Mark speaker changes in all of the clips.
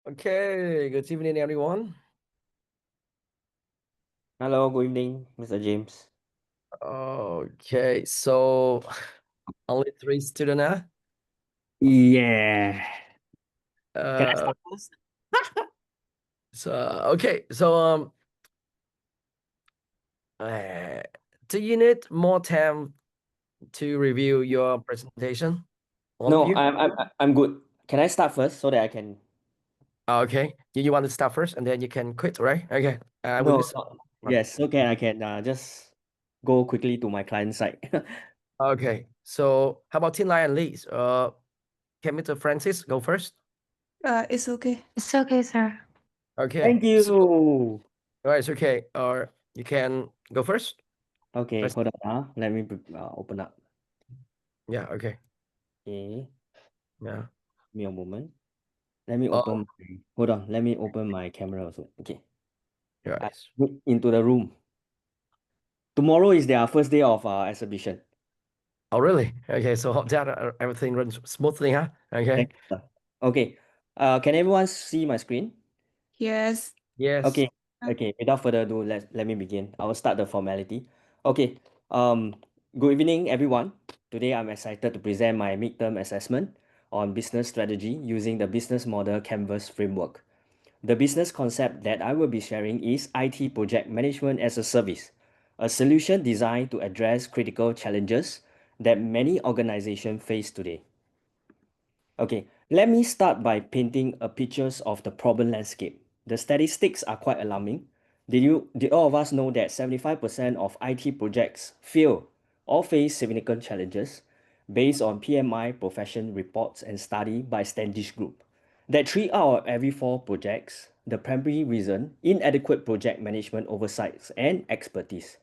Speaker 1: Okay, good evening, everyone.
Speaker 2: Hello, good evening, Mr. James.
Speaker 1: Okay, so only three students, huh?
Speaker 2: Yeah. Can I
Speaker 1: Uh,
Speaker 2: start first?
Speaker 1: so okay, so uh, do you need more time to review your presentation? All of
Speaker 2: No,
Speaker 1: you?
Speaker 2: I'm good. Can I start first so that I can?
Speaker 1: Okay, you want to start first, and then you can quit, right? Okay, I will
Speaker 2: No,
Speaker 1: listen.
Speaker 2: no. Yes, okay, I can just go quickly to my client side.
Speaker 1: Okay, so how about Tin Lai and Liz? Can Mr. Francis go first?
Speaker 3: It's okay.
Speaker 4: It's okay, sir.
Speaker 1: Okay,
Speaker 2: Thank
Speaker 1: so,
Speaker 2: you.
Speaker 1: all right, it's okay. Or you can go first.
Speaker 2: Okay,
Speaker 1: First,
Speaker 2: hold on. Let me open up.
Speaker 1: yeah, okay,
Speaker 2: Okay,
Speaker 1: yeah.
Speaker 2: give me a moment. Let me
Speaker 1: Oh,
Speaker 2: open. Hold on. Let me open my camera also. Okay. I
Speaker 1: yes.
Speaker 2: look into the room. Tomorrow is their first day of exhibition.
Speaker 1: Oh, really? Okay, so hope that everything runs smoothly, huh? Okay.
Speaker 2: Thank you, sir. Okay. Can everyone see my screen?
Speaker 3: Yes.
Speaker 1: Yes.
Speaker 2: Okay, okay. Without further ado, let me begin. I will start the formality. Okay. Um, Good evening, everyone. Today, I'm excited to present my midterm assessment on business strategy using the business model Canvas framework. The business concept that I will be sharing is IT project management as a service, a solution designed to address critical challenges that many organizations face today. Okay, let me start by painting a pictures of the problem landscape. The statistics are quite alarming. Did all of us know that 75% of IT projects fail or face significant challenges based on PMI profession reports and study by Standish Group? That 3 out of every 4 projects, the primary reason, inadequate project management oversights and expertise.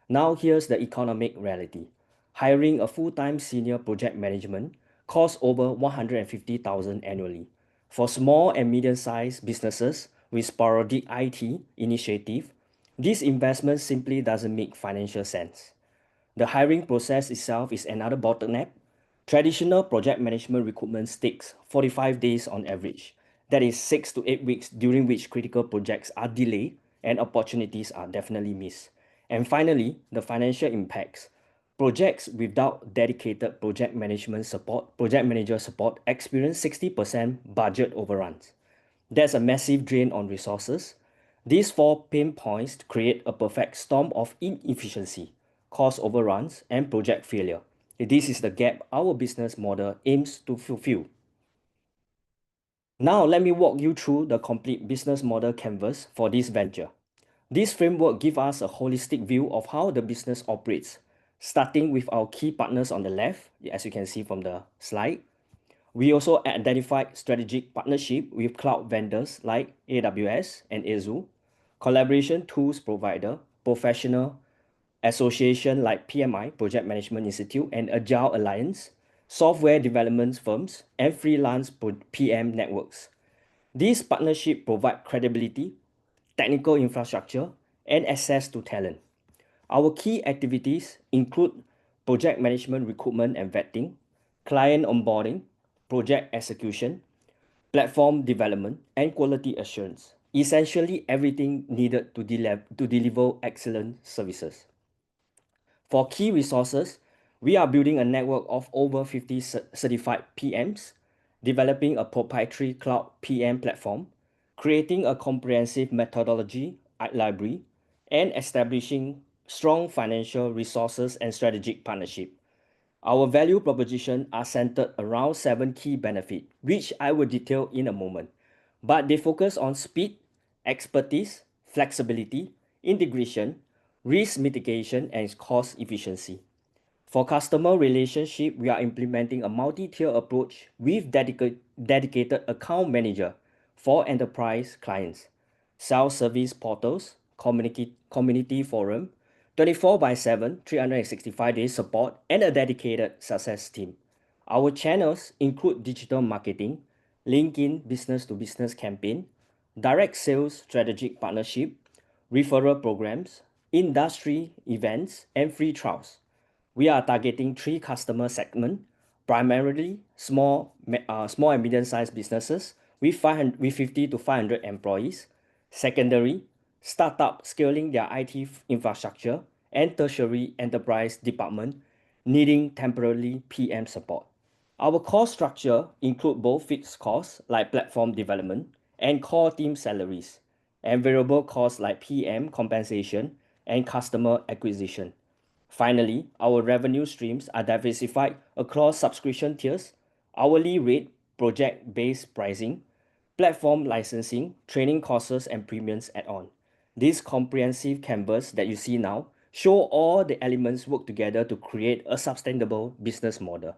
Speaker 2: Now here's the economic reality. Hiring a full-time senior project management costs over 150,000 annually. For small and medium-sized businesses with sporadic IT initiative, this investment simply doesn't make financial sense. The hiring process itself is another bottleneck. Traditional project management recruitment takes 45 days on average. That is 6 to 8 weeks during which critical projects are delayed and opportunities are definitely missed. And finally, the financial impacts. Projects without dedicated project manager support experience 60% budget overruns. That's a massive drain on resources. These four pain points create a perfect storm of inefficiency, cost overruns, and project failure. This is the gap our business model aims to fulfill. Now, let me walk you through the complete business model canvas for this venture. This framework gives us a holistic view of how the business operates, starting with our key partners on the left, as you can see from the slide. We also identified strategic partnership with cloud vendors like AWS and Azure, collaboration tools provider, professional association like PMI, Project Management Institute, and Agile Alliance, software development firms, and freelance PM networks. These partnerships provide credibility, technical infrastructure, and access to talent. Our key activities include project management recruitment and vetting, client onboarding, project execution, platform development, and quality assurance. Essentially, everything needed to deliver excellent services. For key resources, we are building a network of over 50 certified PMs, developing a proprietary cloud PM platform, creating a comprehensive methodology library, and establishing strong financial resources and strategic partnership. Our value proposition are centered around 7 key benefits, which I will detail in a moment. But they focus on speed, expertise, flexibility, integration, risk mitigation, and cost efficiency. For customer relationship, we are implementing a multi-tier approach with dedicated account manager for enterprise clients, self-service portals, community forum, 24 by 7, 365 days support, and a dedicated success team. Our channels include digital marketing, LinkedIn business to business campaign, direct sales strategic partnership, referral programs, industry events, and free trials. We are targeting 3 customer segments, primarily small and medium-sized businesses with 50 to 500 employees. Secondary, startup scaling their IT infrastructure, and tertiary enterprise department needing temporarily PM support. Our cost structure include both fixed costs like platform development and core team salaries, and variable costs like PM compensation and customer acquisition. Finally, our revenue streams are diversified across subscription tiers, hourly rate, project-based pricing, platform licensing, training courses, and premiums add-on. This comprehensive canvas that you see now show all the elements work together to create a sustainable business model.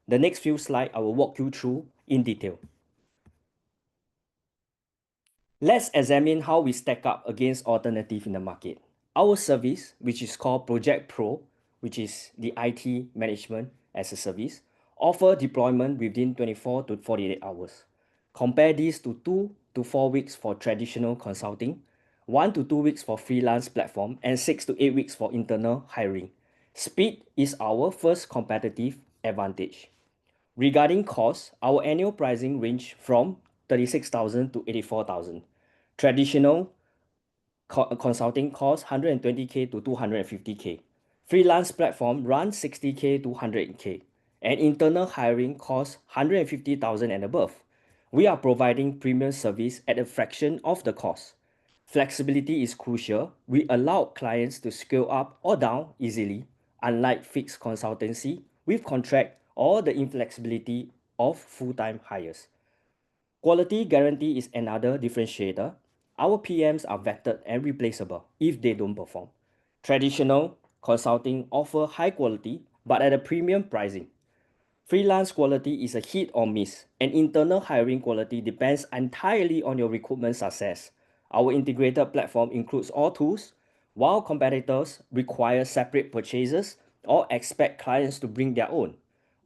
Speaker 2: The next few slides I will walk you through in detail. Let's examine how we stack up against alternatives in the market. Our service, which is called Project Pro, which is the IT management as a service, offer deployment within 24 to 48 hours. Compare this to 2 to 4 weeks for traditional consulting, 1 to 2 weeks for freelance platform, and 6 to 8 weeks for internal hiring. Speed is our first competitive advantage. Regarding costs, our annual pricing range from 36,000 to 84,000. Traditional consulting costs 120K to 250K. Freelance platform runs 60K to 100K. And internal hiring costs 150,000 and above. We are providing premium service at a fraction of the cost. Flexibility is crucial. We allow clients to scale up or down easily, unlike fixed consultancy with contract or the inflexibility of full-time hires. Quality guarantee is another differentiator. Our PMs are vetted and replaceable if they don't perform. Traditional consulting offer high quality but at a premium pricing. Freelance quality is a hit or miss, and internal hiring quality depends entirely on your recruitment success. Our integrated platform includes all tools, while competitors require separate purchases or expect clients to bring their own.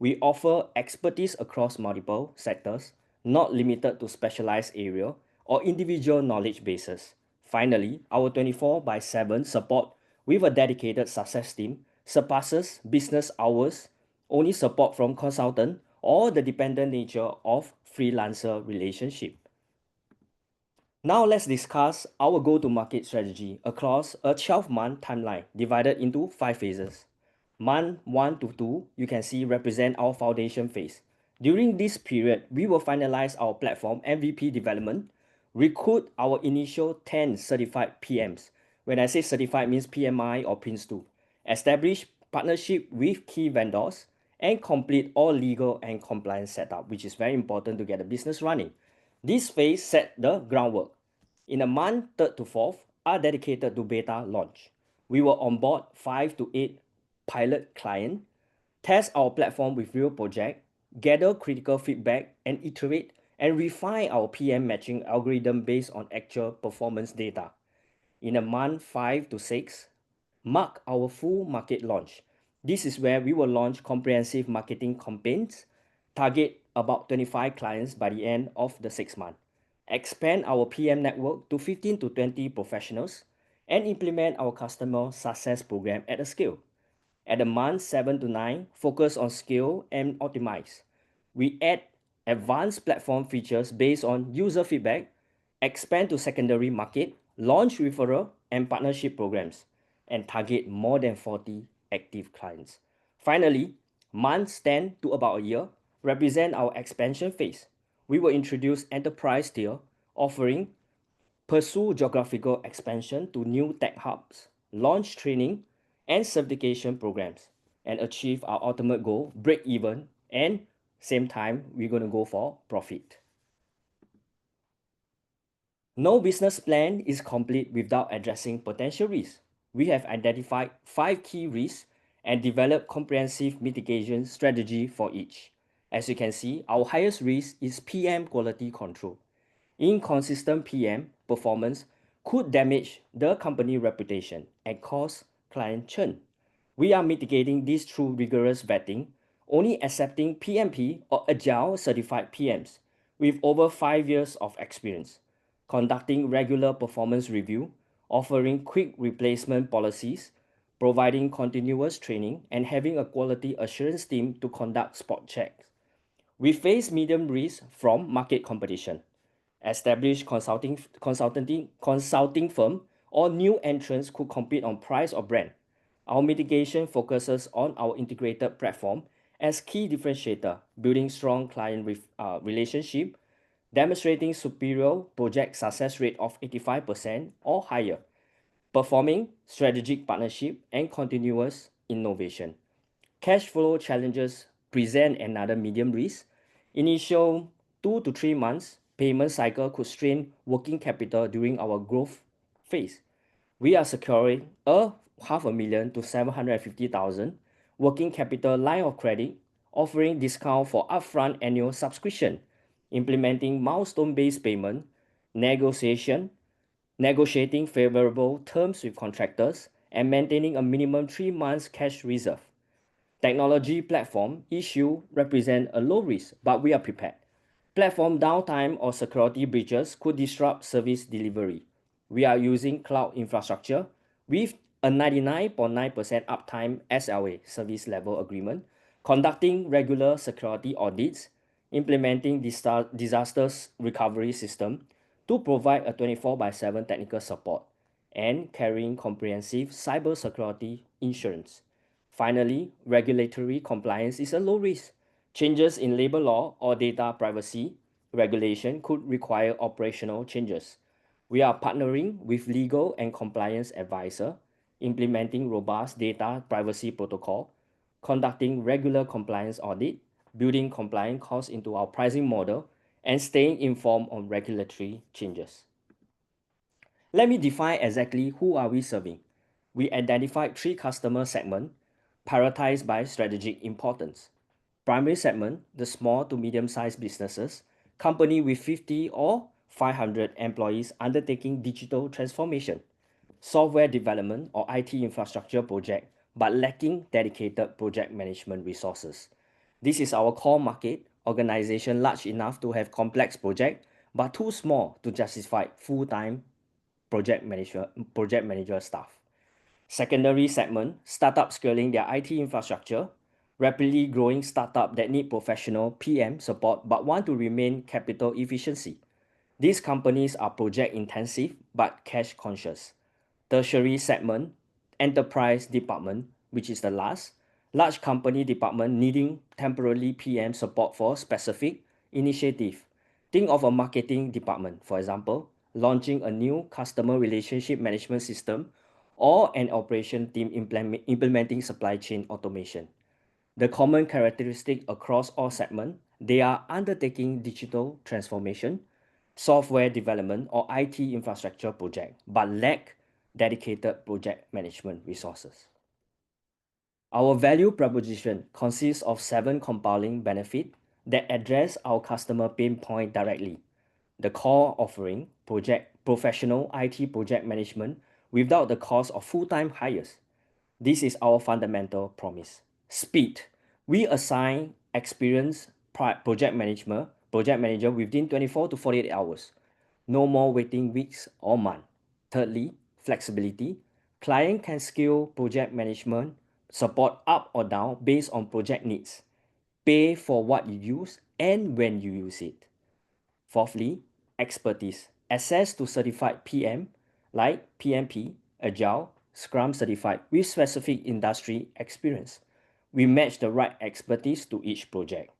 Speaker 2: We offer expertise across multiple sectors, not limited to specialized area or individual knowledge bases. Finally, our 24/7 support with a dedicated success team surpasses business hours, only support from consultant, or the dependent nature of freelancer relationship. Now let's discuss our go-to-market strategy across a 12-month timeline divided into 5 phases. Month 1 to 2, you can see represent our foundation phase. During this period, we will finalize our platform MVP development, recruit our initial 10 certified PMs. When I say certified, means PMI or Prince2. Establish partnership with key vendors, and complete all legal and compliance setup, which is very important to get the business running. This phase set the groundwork. In a month 3rd to 4th are dedicated to beta launch. We will onboard 5 to 8 pilot clients, test our platform with real project, gather critical feedback, and iterate and refine our PM matching algorithm based on actual performance data. In a month 5 to 6, mark our full market launch. This is where we will launch comprehensive marketing campaigns, target about 25 clients by the end of the 6 months, expand our PM network to 15 to 20 professionals, and implement our customer success program at a scale. At the month 7 to 9, focus on scale and optimize. We add advanced platform features based on user feedback, expand to secondary market, launch referral and partnership programs, and target more than 40 active clients. Finally, months 10 to about a year represent our expansion phase. We will introduce enterprise tier offering, pursue geographical expansion to new tech hubs, launch training and certification programs, and achieve our ultimate goal, break even, and same time, we're going to go for profit. No business plan is complete without addressing potential risks. We have identified 5 key risks and developed comprehensive mitigation strategy for each. As you can see, our highest risk is PM quality control. Inconsistent PM performance could damage the company reputation and cause client churn. We are mitigating this through rigorous vetting, only accepting PMP or Agile certified PMs with over 5 years of experience, conducting regular performance review, offering quick replacement policies, providing continuous training, and having a quality assurance team to conduct spot checks. We face medium risk from market competition, established consulting firm, or new entrants could compete on price or brand. Our mitigation focuses on our integrated platform as key differentiator, building strong client relationship, demonstrating superior project success rate of 85% or higher, performing strategic partnership and continuous innovation. Cash flow challenges present another medium risk. Initial 2 to 3 months payment cycle could strain working capital during our growth phase. We are securing a $500,000 to $750,000 working capital line of credit, offering discount for upfront annual subscription, implementing milestone-based payment, negotiating favorable terms with contractors, and maintaining a minimum 3 months cash reserve. Technology platform issue represent a low risk, but we are prepared. Platform downtime or security breaches could disrupt service delivery. We are using cloud infrastructure with a 99.9% uptime SLA service level agreement, conducting regular security audits, implementing disaster recovery system to provide a 24/7 technical support, and carrying comprehensive cybersecurity insurance. Finally, regulatory compliance is a low risk. Changes in labor law or data privacy regulation could require operational changes. We are partnering with legal and compliance advisor, implementing robust data privacy protocol, conducting regular compliance audit, building compliance costs into our pricing model, and staying informed on regulatory changes. Let me define exactly who are we serving. We identified 3 customer segments prioritized by strategic importance. Primary segment, the small to medium-sized businesses, company with 50 or 500 employees undertaking digital transformation, software development or IT infrastructure project, but lacking dedicated project management resources. This is our core market, organization large enough to have complex project, but too small to justify full-time project manager staff. Secondary segment, startup scaling their IT infrastructure, rapidly growing startup that need professional PM support but want to remain capital efficiency. These companies are project intensive but cash conscious. Tertiary segment, enterprise department, which is the last, large company department needing temporarily PM support for specific initiative. Think of a marketing department, for example, launching a new customer relationship management system or an operation team implementing supply chain automation. The common characteristic across all segments, they are undertaking digital transformation, software development or IT infrastructure project, but lack dedicated project management resources. Our value proposition consists of 7 compelling benefits that address our customer pain point directly. The core offering, professional IT project management without the cost of full-time hires. This is our fundamental promise. Speed. We assign experienced project manager within 24 to 48 hours. No more waiting weeks or months. Thirdly, flexibility. Client can scale project management support up or down based on project needs. Pay for what you use and when you use it. Fourthly, expertise. Access to certified PM like PMP, Agile, Scrum certified with specific industry experience. We match the right expertise to each project.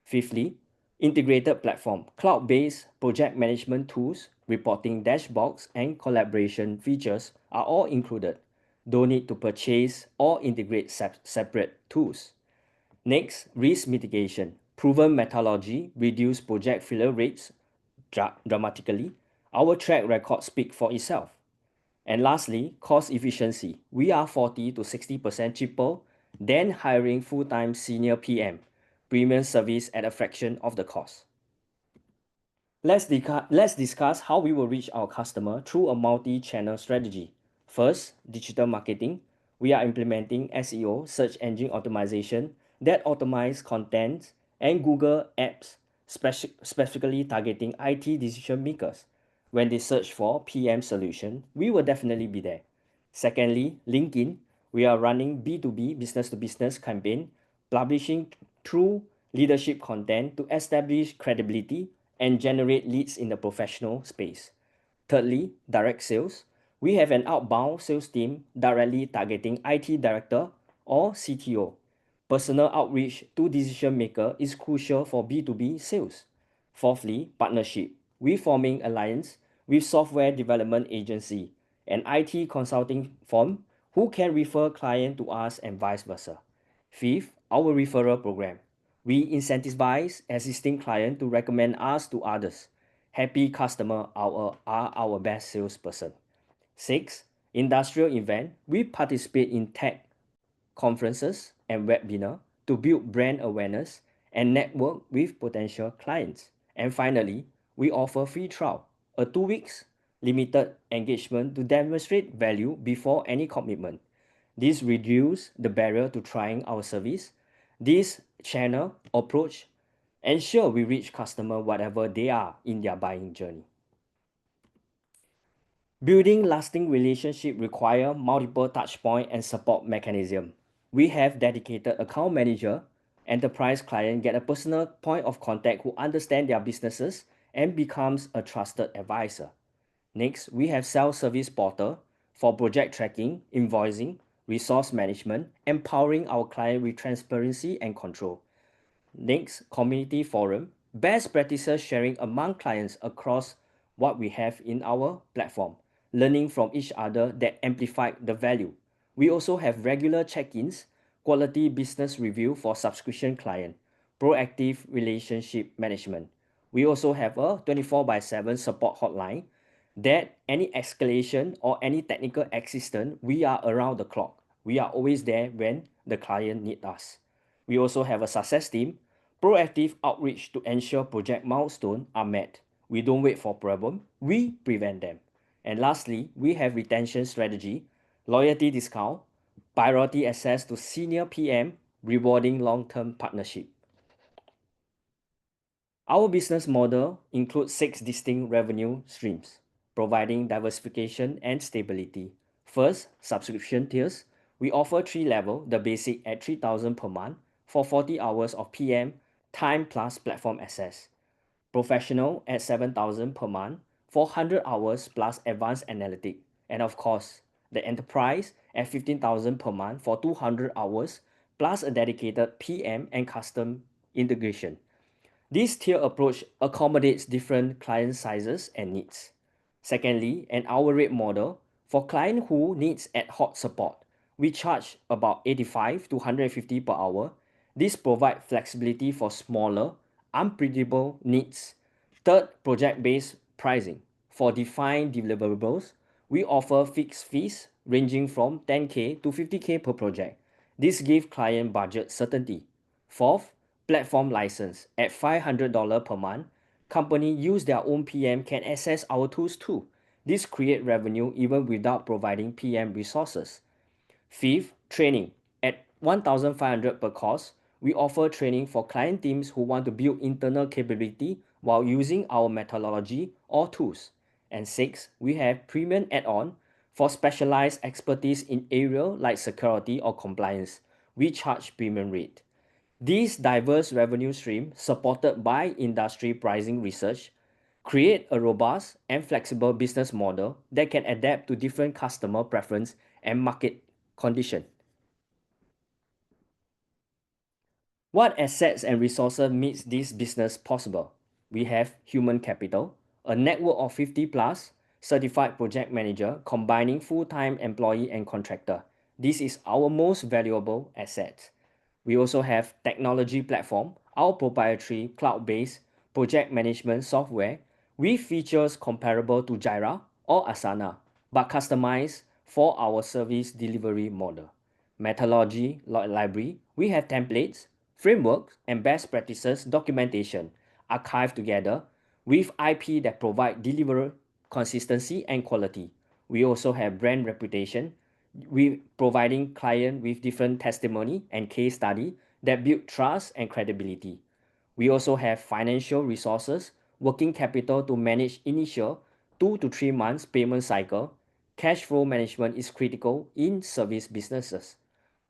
Speaker 2: Fifthly, integrated platform. Cloud-based project management tools, reporting dashboards, and collaboration features are all included. Don't need to purchase or integrate separate tools. Next, risk mitigation. Proven methodology reduce project failure rates dramatically. Our track record speaks for itself. And lastly, cost efficiency. We are 40 to 60% cheaper than hiring full-time senior PM. Premium service at a fraction of the cost. Let's discuss how we will reach our customer through a multi-channel strategy. First, digital marketing. We are implementing SEO, search engine optimization, that optimize content, and Google Apps, specifically targeting IT decision makers. When they search for PM solution, we will definitely be there. Secondly, LinkedIn. We are running B2B, business to business campaign, publishing through leadership content to establish credibility and generate leads in the professional space. Thirdly, direct sales. We have an outbound sales team directly targeting IT director or CTO. Personal outreach to decision maker is crucial for B2B sales. Fourthly, partnership. We forming alliance with software development agency, an IT consulting firm who can refer client to us and vice versa. Fifth, our referral program. We incentivize existing client to recommend us to others. Happy customer are our best salesperson. Six, industrial event. We participate in tech conferences and webinar to build brand awareness and network with potential clients. And finally, we offer free trial, a 2 weeks limited engagement to demonstrate value before any commitment. This reduces the barrier to trying our service. This channel approach ensure we reach customer whatever they are in their buying journey. Building lasting relationship require multiple touchpoint and support mechanism. We have dedicated account manager. Enterprise client get a personal point of contact who understand their businesses and becomes a trusted advisor. Next, we have self-service portal for project tracking, invoicing, resource management, empowering our client with transparency and control. Next, community forum, best practices sharing among clients across what we have in our platform, learning from each other that amplify the value. We also have regular check-ins, quality business review for subscription client, proactive relationship management. We also have a 24/7 support hotline that any escalation or any technical assistance, we are around the clock. We are always there when the client need us. We also have a success team, proactive outreach to ensure project milestones are met. We don't wait for problem, we prevent them. And lastly, we have retention strategy, loyalty discount, priority access to senior PM, rewarding long-term partnership. Our business model includes 6 distinct revenue streams, providing diversification and stability. First, subscription tiers. We offer 3 levels, the basic at 3,000 per month for 40 hours of PM time plus platform access. Professional at 7,000 per month for 100 hours plus advanced analytic. And of course, the enterprise at 15,000 per month for 200 hours plus a dedicated PM and custom integration. This tier approach accommodates different client sizes and needs. Secondly, an hour rate model for client who needs ad hoc support. We charge about 85 to 150 per hour. This provides flexibility for smaller, unpredictable needs. Third, project-based pricing. For defined deliverables, we offer fixed fees ranging from 10K to 50K per project. This gives client budget certainty. Fourth, platform license. At $500 per month, company use their own PM can access our tools too. This create revenue even without providing PM resources. Fifth, training. At 1,500 per course, we offer training for client teams who want to build internal capability while using our methodology or tools. And six, we have premium add-on for specialized expertise in area like security or compliance. We charge premium rate. These diverse revenue streams, supported by industry pricing research, create a robust and flexible business model that can adapt to different customer preference and market condition. What assets and resources makes this business possible? We have human capital, a network of 50 plus certified project manager combining full-time employee and contractor. This is our most valuable asset. We also have technology platform, our proprietary cloud-based project management software with features comparable to Jira or Asana, but customized for our service delivery model. Methodology library, we have templates, frameworks, and best practices documentation archived together with IP that provide delivery consistency and quality. We also have brand reputation, we providing client with different testimony and case study that build trust and credibility. We also have financial resources, working capital to manage initial 2 to 3 months payment cycle. Cash flow management is critical in service businesses.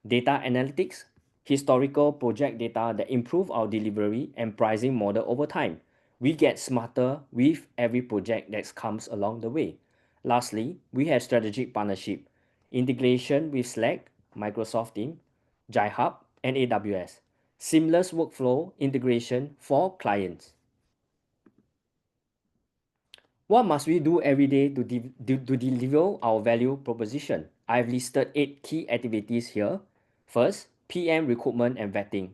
Speaker 2: Data analytics, historical project data that improve our delivery and pricing model over time. We get smarter with every project that comes along the way. Lastly, we have strategic partnership, integration with Slack, Microsoft Teams, JiHub, and AWS. Seamless workflow integration for clients. What must we do every day to deliver our value proposition? I've listed 8 key activities here. First, PM recruitment and vetting.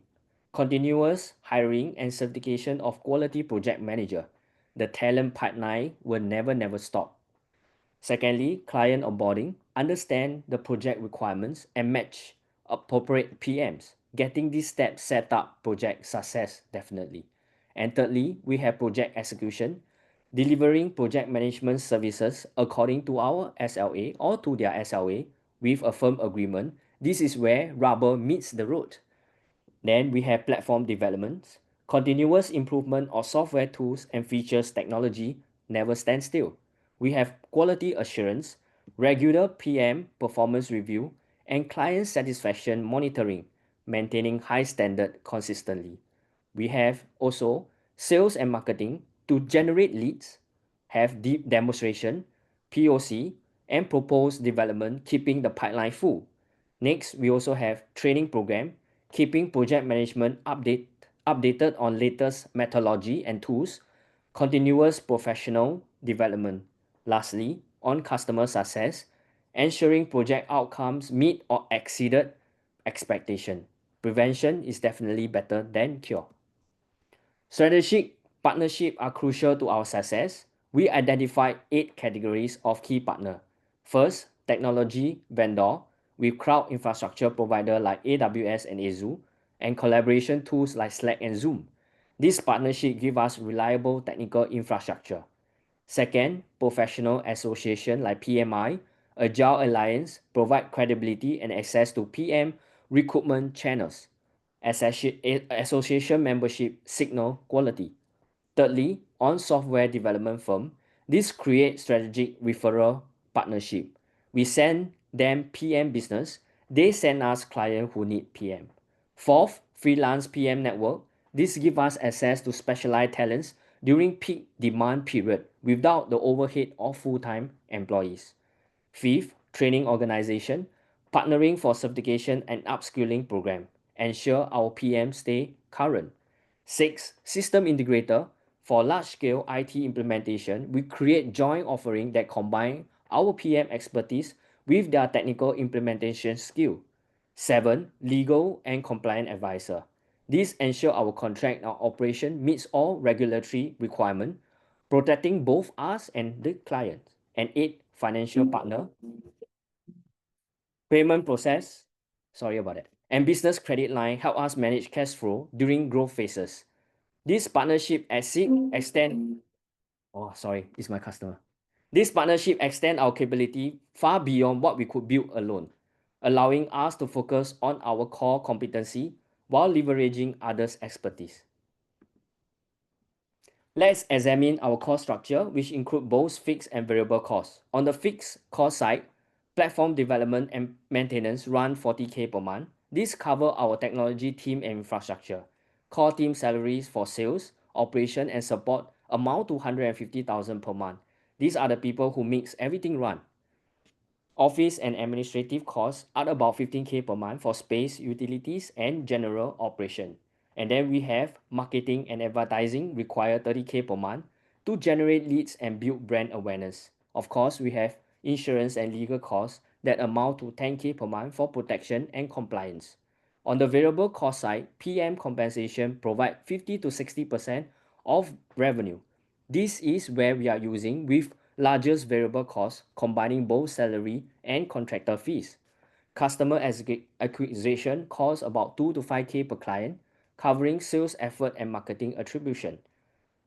Speaker 2: Continuous hiring and certification of quality project manager. The talent pipeline will never stop. Secondly, client onboarding. Understand the project requirements and match appropriate PMs. Getting these steps set up project success definitely. And thirdly, we have project execution. Delivering project management services according to our SLA or to their SLA with a firm agreement. This is where rubber meets the road. Then we have platform development. Continuous improvement of software tools and features technology never stand still. We have quality assurance, regular PM performance review, and client satisfaction monitoring, maintaining high standard consistently. We have also sales and marketing to generate leads, have deep demonstration, POC, and propose development, keeping the pipeline full. Next, we also have training program, keeping project management updated on latest methodology and tools, continuous professional development. Lastly, on customer success, ensuring project outcomes meet or exceeded expectation. Prevention is definitely better than cure. Strategic partnerships are crucial to our success. We identified 8 categories of key partner. First, technology vendor with cloud infrastructure provider like AWS and Azure, and collaboration tools like Slack and Zoom. This partnership give us reliable technical infrastructure. Second, professional association like PMI, Agile Alliance provide credibility and access to PM recruitment channels. Association membership signal quality. Thirdly, on software development firm, this create strategic referral partnership. We send them PM business, they send us client who need PM. Fourth, freelance PM network. This give us access to specialized talents during peak demand period without the overhead of full-time employees. Fifth, training organization, partnering for certification and upskilling program. Ensure our PM stay current. Six, system integrator. For large-scale IT implementation, we create joint offering that combine our PM expertise with their technical implementation skill. 7. Legal and compliance advisor. This ensure our contract and operation meets all regulatory requirements, protecting both us and the client. And 8. Financial partner. Payment process, sorry about that, and business credit line help us manage cash flow during growth phases. This partnership extend it's my customer. This partnership extend our capability far beyond what we could build alone, allowing us to focus on our core competency while leveraging others' expertise. Let's examine our cost structure, which include both fixed and variable costs. On the fixed cost side, platform development and maintenance run 40K per month. This cover our technology team and infrastructure. Core team salaries for sales, operation, and support amount to 150,000 per month. These are the people who makes everything run. Office and administrative costs are about 15K per month for space, utilities, and general operation. And then we have marketing and advertising require 30K per month to generate leads and build brand awareness. Of course, we have insurance and legal costs that amount to 10K per month for protection and compliance. On the variable cost side, PM compensation provide 50 to 60% of revenue. This is where we are using with largest variable costs, combining both salary and contractor fees. Customer acquisition costs about 2 to 5K per client, covering sales effort and marketing attribution.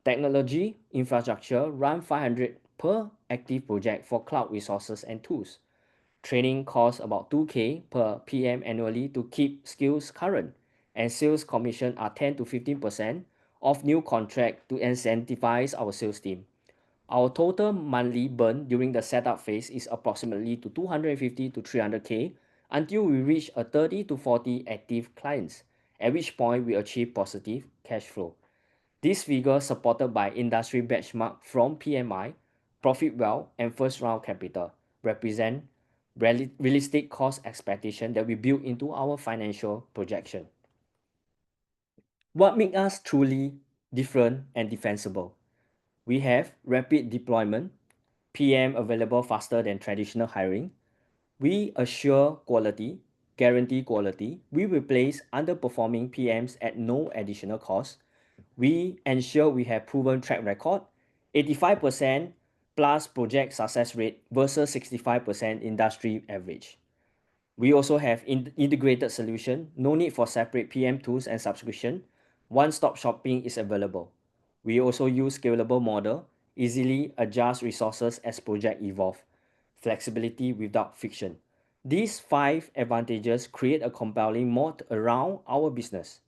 Speaker 2: Technology infrastructure run 500 per active project for cloud resources and tools. Training costs about 2K per PM annually to keep skills current, and sales commission are 10 to 15% of new contract to incentivize our sales team. Our total monthly burn during the setup phase is approximately to 250 to 300K until we reach a 30 to 40 active clients. at which point we achieve positive cash flow. This figure, supported by industry benchmark from PMI, Profitwell, and First Round Capital, represent realistic cost expectation that we build into our financial projection. What makes us truly different and defensible? We have rapid deployment, PM available faster than traditional hiring. We assure quality, guarantee quality. We replace underperforming PMs at no additional cost. We ensure we have proven track record, 85% plus project success rate versus 65% industry average. We also have integrated solution, no need for separate PM tools and subscription. One-stop shopping is available. We also use scalable model, easily adjust resources as project evolve. Flexibility without friction. These 5 advantages create a compelling moat around our business.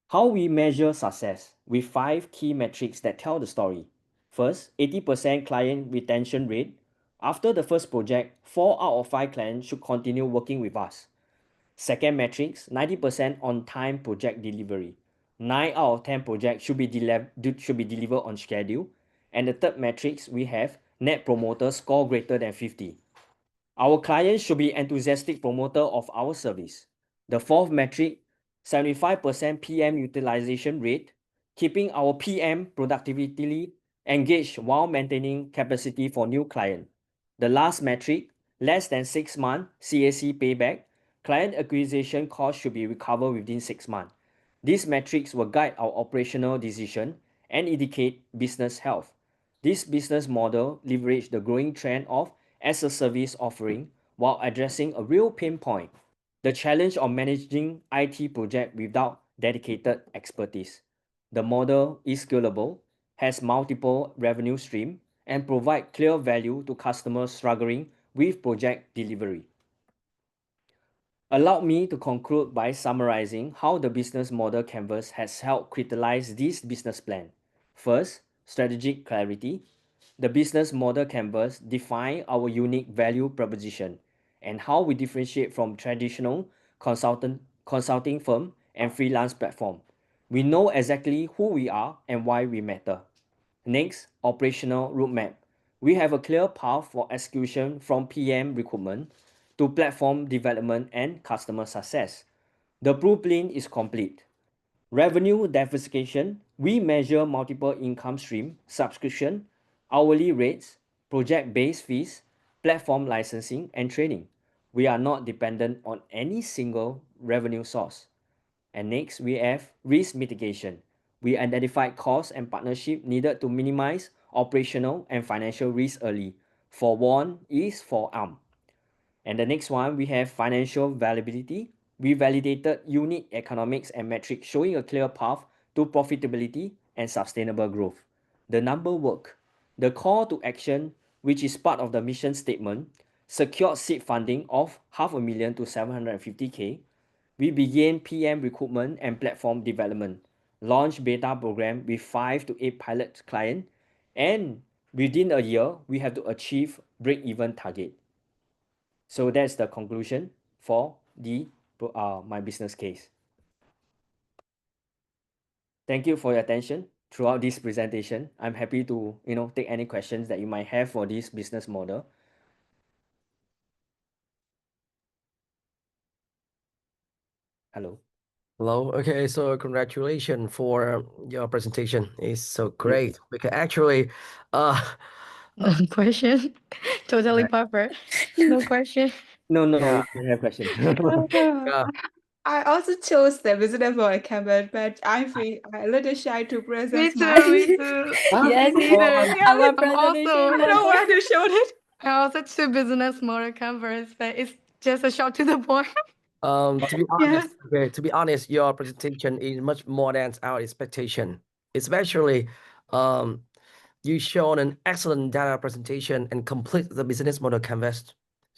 Speaker 2: How we measure success with 5 key metrics that tell the story. First, 80% client retention rate. After the first project, 4 out of 5 clients should continue working with us. Second metrics, 90% on-time project delivery. 9 out of 10 projects should be delivered on schedule. And the third metrics, we have net promoter score greater than 50. Our clients should be enthusiastic promoter of our service. The fourth metric, 75% PM utilization rate, keeping our PM productively engaged while maintaining capacity for new client. The last metric, less than 6 months CAC payback, client acquisition cost should be recovered within 6 months. These metrics will guide our operational decision and indicate business health. This business model leverages the growing trend of as-a-service offering while addressing a real pain point, the challenge of managing IT project without dedicated expertise. The model is scalable, has multiple revenue streams, and provides clear value to customers struggling with project delivery. Allow me to conclude by summarizing how the business model canvas has helped crystallize this business plan. First, strategic clarity. The business model canvas defines our unique value proposition and how we differentiate from traditional consulting firm and freelance platform. We know exactly who we are and why we matter. Next, operational roadmap. We have a clear path for execution from PM recruitment to platform development and customer success. The blueprint is complete. Revenue diversification. We measure multiple income streams, subscription, hourly rates, project-based fees, platform licensing, and training. We are not dependent on any single revenue source. And next, we have risk mitigation. We identify costs and partnership needed to minimize operational and financial risk early. Forewarn is forearmed. And the next one, we have financial valuability. We validated unit economics and metrics showing a clear path to profitability and sustainable growth. The number work. The call to action, which is part of the mission statement, secured seed funding of $500,000 to $750K. We began PM recruitment and platform development, launched beta program with 5 to 8 pilot clients, and within a year, we have to achieve break-even target. So that's the conclusion for my business case. Thank you for your attention throughout this presentation. I'm happy to take any questions that you might have for this business model. Hello.
Speaker 1: Hello. Okay, so congratulations for your presentation. It's so great. We can actually
Speaker 4: No question. Totally perfect. No question.
Speaker 2: No,
Speaker 1: Yeah.
Speaker 2: you can have question.
Speaker 1: Yeah.
Speaker 3: I also chose the business model canvas, but I feel a little shy to
Speaker 4: Me
Speaker 3: present
Speaker 4: too,
Speaker 3: my.
Speaker 4: me too.
Speaker 2: Yes,
Speaker 4: Me
Speaker 2: for
Speaker 4: neither.
Speaker 3: Yeah,
Speaker 4: I'm
Speaker 2: our
Speaker 4: also,
Speaker 2: presentation.
Speaker 3: I don't want to show it.
Speaker 4: I also choose business model canvas, but it's just a short to the point.
Speaker 1: To be
Speaker 4: Yes.
Speaker 1: honest, okay, to be honest, your presentation is much more than our expectation. Especially, you shown an excellent data presentation and complete the business model canvas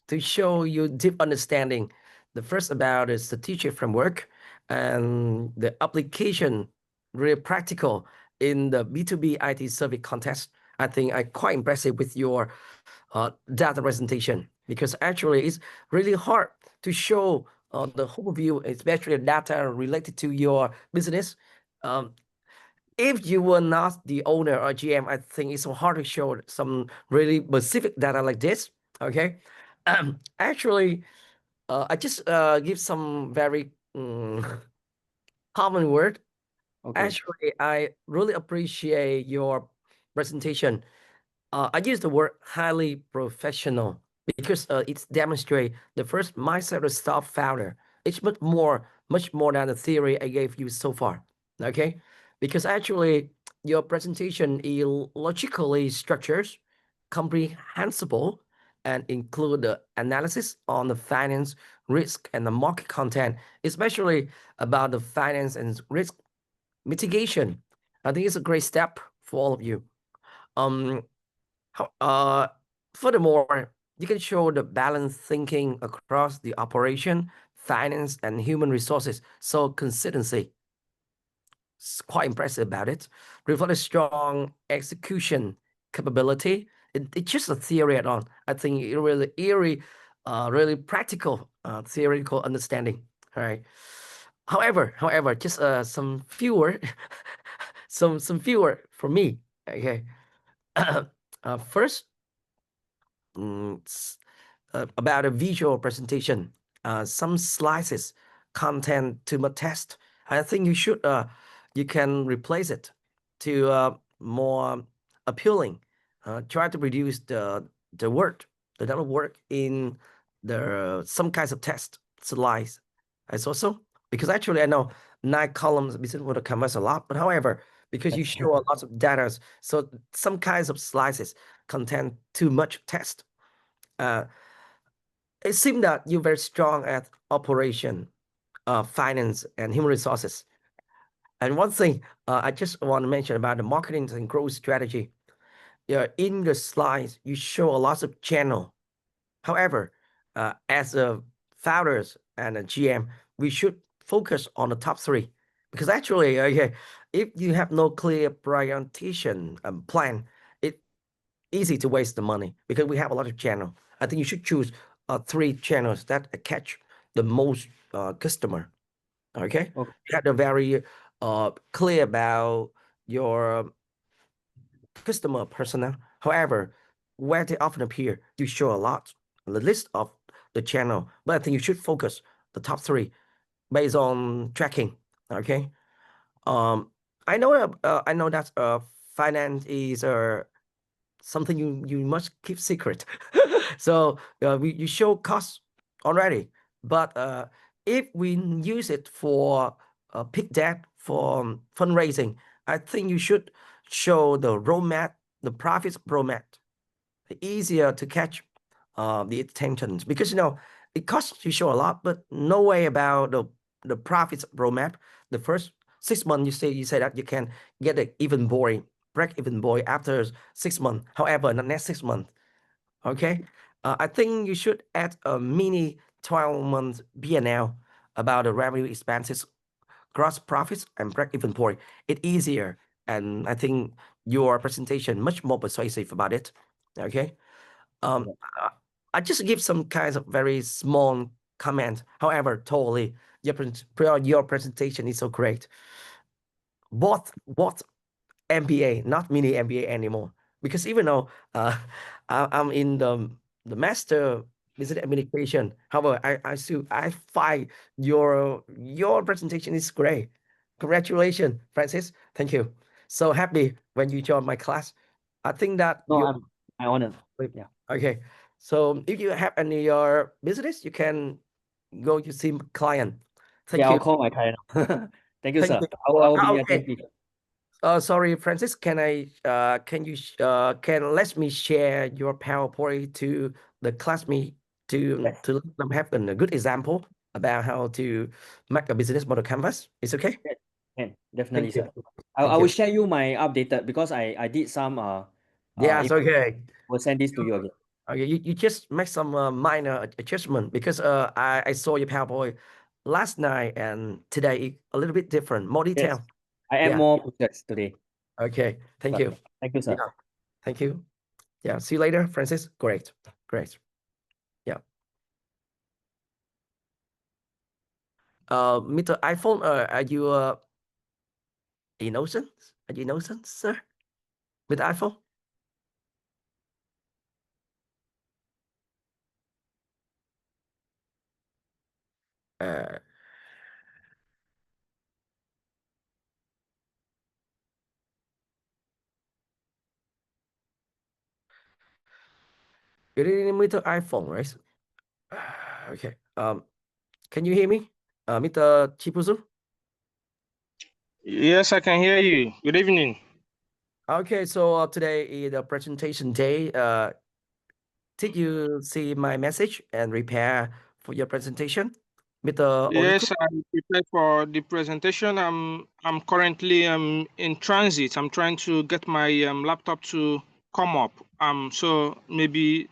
Speaker 1: to show you deep understanding. The first about the strategic framework and the application, really practical in the B2B IT service context. I think I'm quite impressive with your data presentation because actually it's really hard to show the overview, especially data related to your business. If you were not the owner or GM, I think it's so hard to show some really specific data like this. Okay, actually, I just give some very common word.
Speaker 2: Okay.
Speaker 1: Actually, I really appreciate your presentation. I use the word highly professional because it demonstrates the first mindset of staff founder. It's much more than the theory I gave you so far. Okay, because actually your presentation is logically structured, comprehensible, and include the analysis on the finance, risk, and the market content, especially about the finance and risk mitigation. I think it's a great step for all of you. Furthermore, you can show the balanced thinking across the operation, finance, and human resources. So consistency is quite impressive about it. Reflect a strong execution capability. It's just a theory at all. I think it really practical theoretical understanding. All right. However, just some fewer, some fewer for me. Okay. First, about a visual presentation, some slices, content to my test. I think you can replace it to more appealing. Try to reduce the double work in some kinds of test slides. As also because actually I know 9 columns business model canvas a lot, but however, because you show a lot of data, so some kinds of slices contain too much text. It seems that you're very strong at operation, finance, and human resources. And one thing I just want to mention about the marketing and growth strategy. In the slides, you show a lot of channel. However, as a founders and a GM, we should focus on the top 3 because actually, if you have no clear prioritization plan, it's easy to waste the money because we have a lot of channel. I think you should choose 3 channels that catch the most customer. Okay,
Speaker 2: Okay.
Speaker 1: you have to very clear about your customer personnel. However, where they often appear, you show a lot the list of the channel, but I think you should focus the top 3 based on tracking. Okay, I know that finance is something you must keep secret. So you show costs already, but if we use it for pick that for fundraising, I think you should show the roadmap, the profits roadmap, easier to catch the attention because it costs you show a lot, but no way about the profits roadmap. The first 6 months you say that you can get an even boy break even boy after 6 months. However, the next 6 months, okay, I think you should add a mini 12-month P&L about the revenue expenses, gross profits, and break even point. It's easier, and I think your presentation much more persuasive about it. Okay. I just give some kinds of very small comment. However, totally, your presentation is so great. What MBA, not mini MBA anymore, because even though I'm in the master business administration, however, I find your presentation is great. Congratulations, Francis. Thank you. So happy when you join my class. I think that
Speaker 2: No,
Speaker 1: you
Speaker 2: I'm honored. Yeah.
Speaker 1: okay. So if you have any your business, you can go to see client. Thank
Speaker 2: Yeah,
Speaker 1: you.
Speaker 2: I'll call my client. Thank you,
Speaker 1: Thank
Speaker 2: sir.
Speaker 1: you.
Speaker 2: I'll be
Speaker 1: Okay.
Speaker 2: attentive.
Speaker 1: Sorry, Francis, can let me share your PowerPoint to the classmate to
Speaker 2: Yes.
Speaker 1: let them have a good example about how to make a business model canvas? It's okay?
Speaker 2: Can definitely,
Speaker 1: Thank
Speaker 2: sir.
Speaker 1: you.
Speaker 2: I
Speaker 1: Thank
Speaker 2: will
Speaker 1: you.
Speaker 2: share you my updated because I did some
Speaker 1: Yeah, it's okay.
Speaker 2: We'll send this to you again.
Speaker 1: Okay, you just make some minor adjustment because I saw your PowerPoint last night and today a little bit different, more
Speaker 2: Yes.
Speaker 1: detail.
Speaker 2: I add
Speaker 1: Yeah.
Speaker 2: more pictures today.
Speaker 1: Okay, thank you.
Speaker 2: Thank you, sir.
Speaker 1: Yeah. Thank you. Yeah, see you later, Francis. Great. Mr. iPhone, are you innocent? Are you innocent, sir? With iPhone? Good evening, Mr. iPhone, right? Okay. Can you hear me, Mr. Chipuzu?
Speaker 5: Yes, I can hear you. Good evening.
Speaker 1: Okay, so today is the presentation day. Did you see my message and prepare for your presentation, Mr. Oluku?
Speaker 5: Yes, I'm prepared for the presentation. I'm currently in transit. I'm trying to get my laptop to come up. So maybe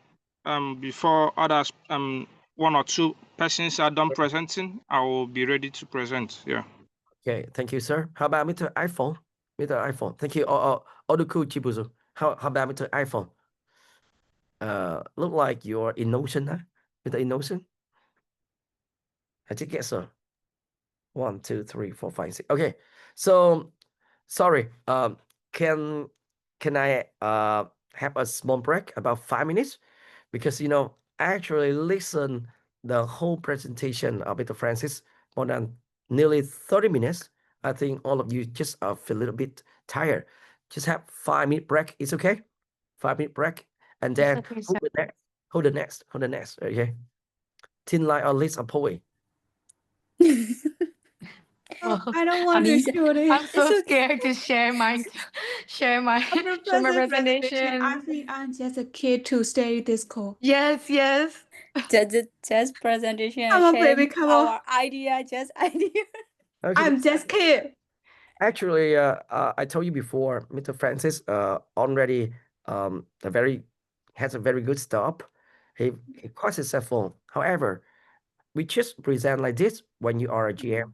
Speaker 5: before others one or two persons are done presenting, I will be ready to present. Yeah.
Speaker 1: Okay, thank you, sir. How about Mr. iPhone? Mr. iPhone, thank you. Oluku Chipuzu. How about Mr. iPhone? Look like you're innocent, huh? Mr. Innocent? I did guess so. 1, 2, 3, 4, 5, 6. Okay, so sorry. Can I have a small break about 5 minutes? Because I actually listened the whole presentation of Mr. Francis more than nearly 30 minutes. I think all of you just feel a little bit tired. Just have 5-minute break. It's okay. 5-minute break, and
Speaker 4: It's
Speaker 1: then
Speaker 4: okay,
Speaker 1: who
Speaker 4: sir.
Speaker 1: the next? Who the next? Who the next? Okay. Tin Light or Liz or Poe?
Speaker 3: Oh,
Speaker 4: Well,
Speaker 3: I don't want to
Speaker 6: Lisa.
Speaker 3: shoot it.
Speaker 4: I'm so
Speaker 6: It's okay.
Speaker 4: scared to share my share my
Speaker 3: Professor
Speaker 4: presentation.
Speaker 3: I think I'm just a kid to stay this call.
Speaker 4: Yes, yes.
Speaker 6: Just presentation.
Speaker 3: Come on,
Speaker 6: Share
Speaker 3: baby, come on.
Speaker 6: our idea. Just idea.
Speaker 1: Okay.
Speaker 3: I'm just kid.
Speaker 1: Actually, I told you before, Mr. Francis already has a very good start. He quite successful. However, we just present like this when you are a GM,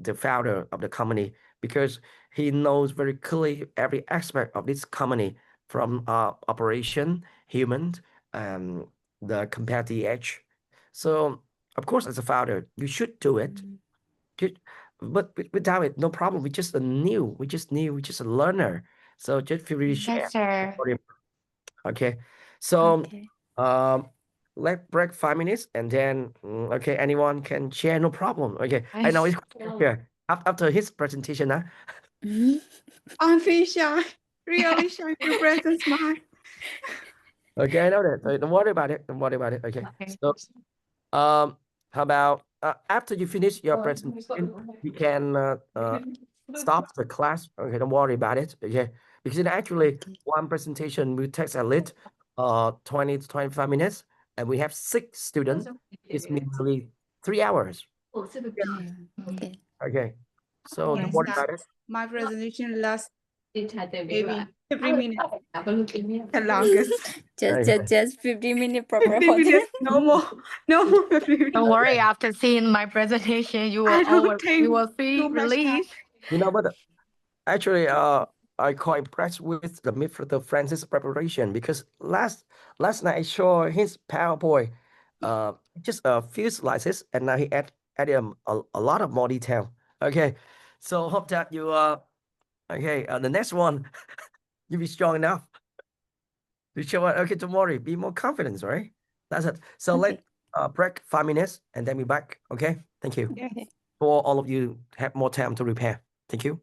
Speaker 1: the founder of the company, because he knows very clearly every aspect of this company, from operation, human, the competitive edge. So of course, as a founder, you should do it. But without it, no problem. We just we just a learner. So just feel free to share.
Speaker 4: Yes, sir.
Speaker 1: Okay. So
Speaker 6: Okay.
Speaker 1: let's break 5 minutes, and then okay, anyone can share, no problem. Okay. I know it's here after his presentation, huh?
Speaker 3: I'm feel shy. Really shy to present smile.
Speaker 1: Okay, I know that. Don't worry about it. Don't worry about it. Okay.
Speaker 4: Okay.
Speaker 1: So how about after you finish your presentation, you can stop the class. Okay, don't worry about it. Okay, because actually
Speaker 6: Okay.
Speaker 1: one presentation will take at least 20 to 25 minutes, and we have 6 students. It's nearly 3 hours.
Speaker 6: Okay.
Speaker 1: Okay, so don't
Speaker 3: Yes,
Speaker 1: worry
Speaker 3: that
Speaker 1: about it.
Speaker 3: my presentation lasts maybe 15 minutes. The longest.
Speaker 6: Just 15 minutes proper
Speaker 3: 15
Speaker 6: for them.
Speaker 3: minutes. No more. No more 15 minutes.
Speaker 4: Don't worry, after seeing my presentation, you will
Speaker 3: I don't
Speaker 4: you will
Speaker 3: take
Speaker 4: feel
Speaker 3: too much time.
Speaker 4: relief.
Speaker 1: You know what? Actually, I quite impressed with the Francis preparation, because last night I saw his PowerPoint, just a few slices, and now he added a lot of more detail. Okay, so hope that you okay, the next one you be strong enough to show it. Okay, tomorrow be more confident, right? That's it. So
Speaker 6: Okay.
Speaker 1: let break 5 minutes, and then we back. Okay, thank you.
Speaker 6: Okay.
Speaker 1: For all of you have more time to repair. Thank you.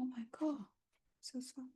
Speaker 3: Oh my God. So sorry.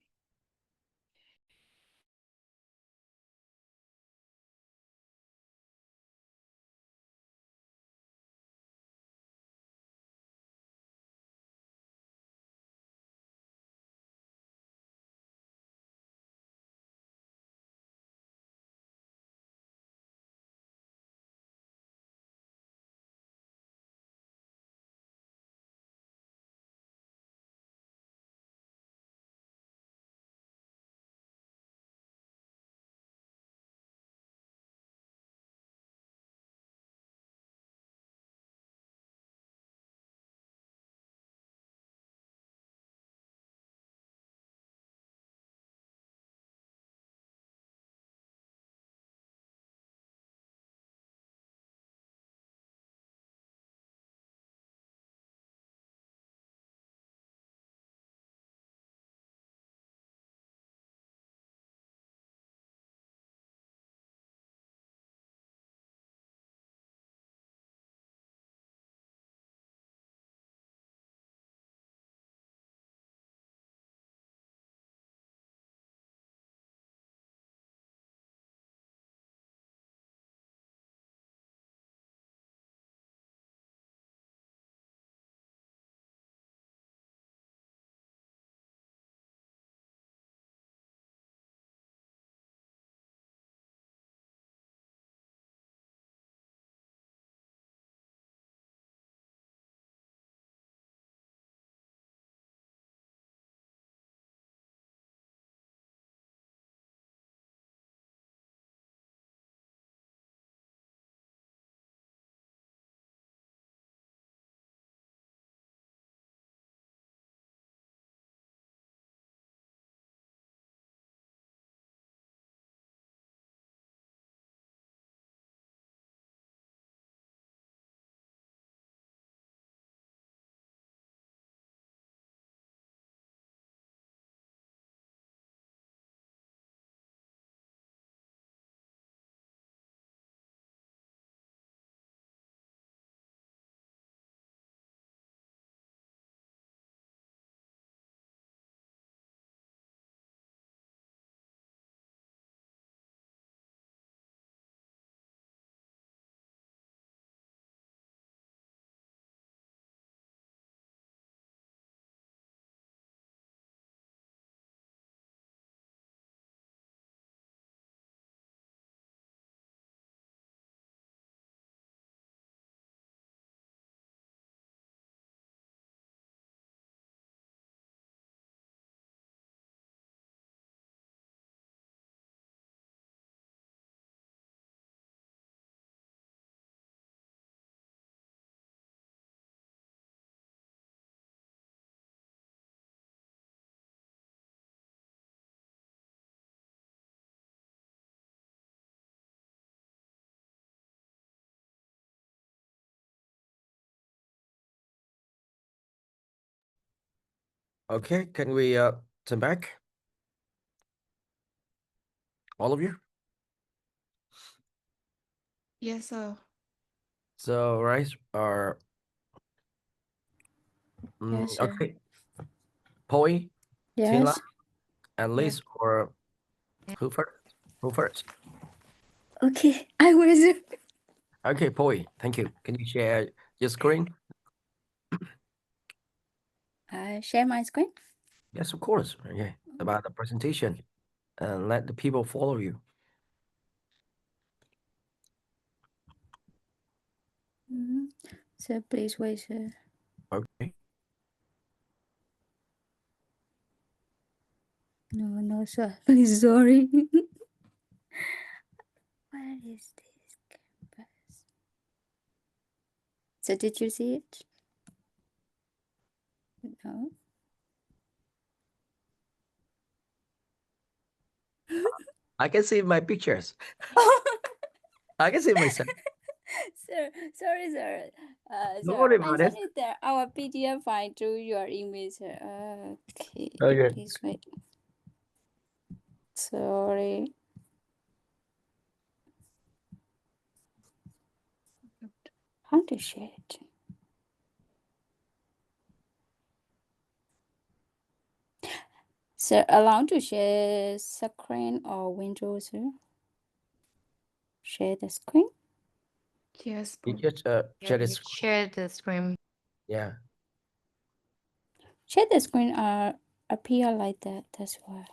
Speaker 1: Okay, can we turn back? All of you?
Speaker 3: Yes, sir.
Speaker 1: So, right,
Speaker 6: Yes, sir.
Speaker 1: okay, Poi, Tina,
Speaker 6: Yes.
Speaker 1: and Liz, or who first? Who first?
Speaker 6: Okay, I will. Sir.
Speaker 1: Okay, Poi, thank you. Can you share your screen?
Speaker 6: Share my screen.
Speaker 1: Yes, of course. Okay, about the presentation, and let the people follow you.
Speaker 6: Mhm. So please wait, sir.
Speaker 1: Okay.
Speaker 6: No, sir. Please, sorry. Where is this canvas? So did you see it? No.
Speaker 1: I can see my pictures. I can see myself.
Speaker 6: Sir, sorry, sir.
Speaker 1: Don't
Speaker 6: Sir,
Speaker 1: worry
Speaker 6: I
Speaker 1: about
Speaker 6: sent
Speaker 1: it.
Speaker 6: it there. Our PDF file to your image, sir. Okay,
Speaker 1: Okay.
Speaker 6: please wait. Sorry. How to share it? Sir, allowed to share screen or window, sir? Share the screen?
Speaker 3: Yes,
Speaker 1: You
Speaker 3: but
Speaker 1: just
Speaker 4: Yeah,
Speaker 1: share
Speaker 4: you
Speaker 1: this.
Speaker 4: share the screen.
Speaker 1: Yeah.
Speaker 6: Share the screen appear like that. That's why.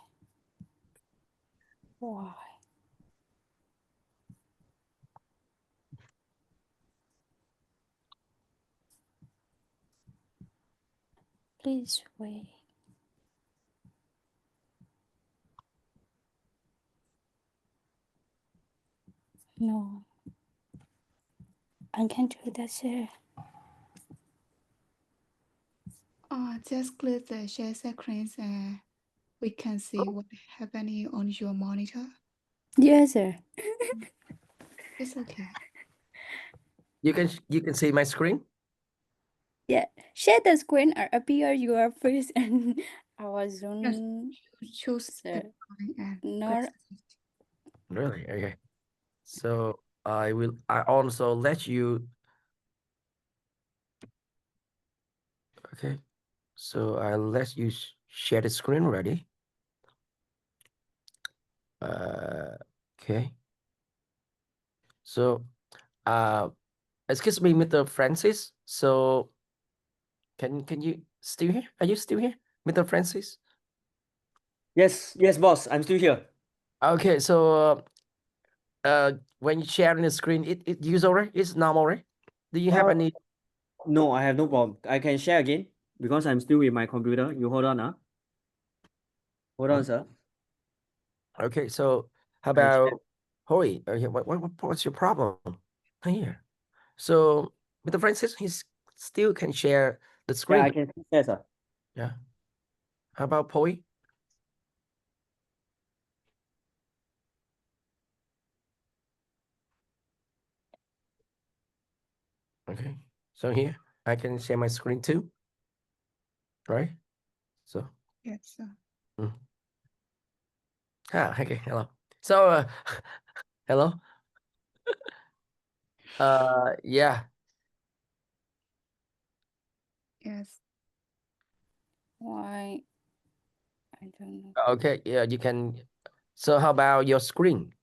Speaker 6: Why? Please wait. No. I can't do that, sir.
Speaker 3: just click the share screens and we can see what happening on your monitor.
Speaker 6: Yes, sir.
Speaker 3: It's okay.
Speaker 1: You can see my screen.
Speaker 6: Yeah. Share the screen or appear your face and our Zoom.
Speaker 3: Choose the
Speaker 6: Sir.
Speaker 3: point and
Speaker 6: Nor
Speaker 3: press it.
Speaker 1: Really? Okay. So I also let you. Okay. So I'll let you share the screen already. Okay. So, excuse me, Mr. Francis. So, can you still here? Are you still here, Mr. Francis?
Speaker 2: Yes, yes, boss. I'm still here.
Speaker 1: Okay. So, when you sharing the screen, it usual, right? It's normal, right? Do you have any?
Speaker 2: No, I have no problem. I can share again because I'm still with my computer. You hold on, Hold on, sir.
Speaker 1: Okay. So, how
Speaker 2: I share.
Speaker 1: about Hoi? Okay. What's your problem here? So, Mr. Francis, he's still can share the
Speaker 2: Yeah,
Speaker 1: screen.
Speaker 2: I can share, sir.
Speaker 1: Yeah. How about Poi? Okay. So here I can share my screen too. Right? So
Speaker 3: Yes, sir.
Speaker 1: okay, hello. So hello. Yeah.
Speaker 3: Yes.
Speaker 6: why? I don't know.
Speaker 1: Okay, yeah, you can. So how about your screen?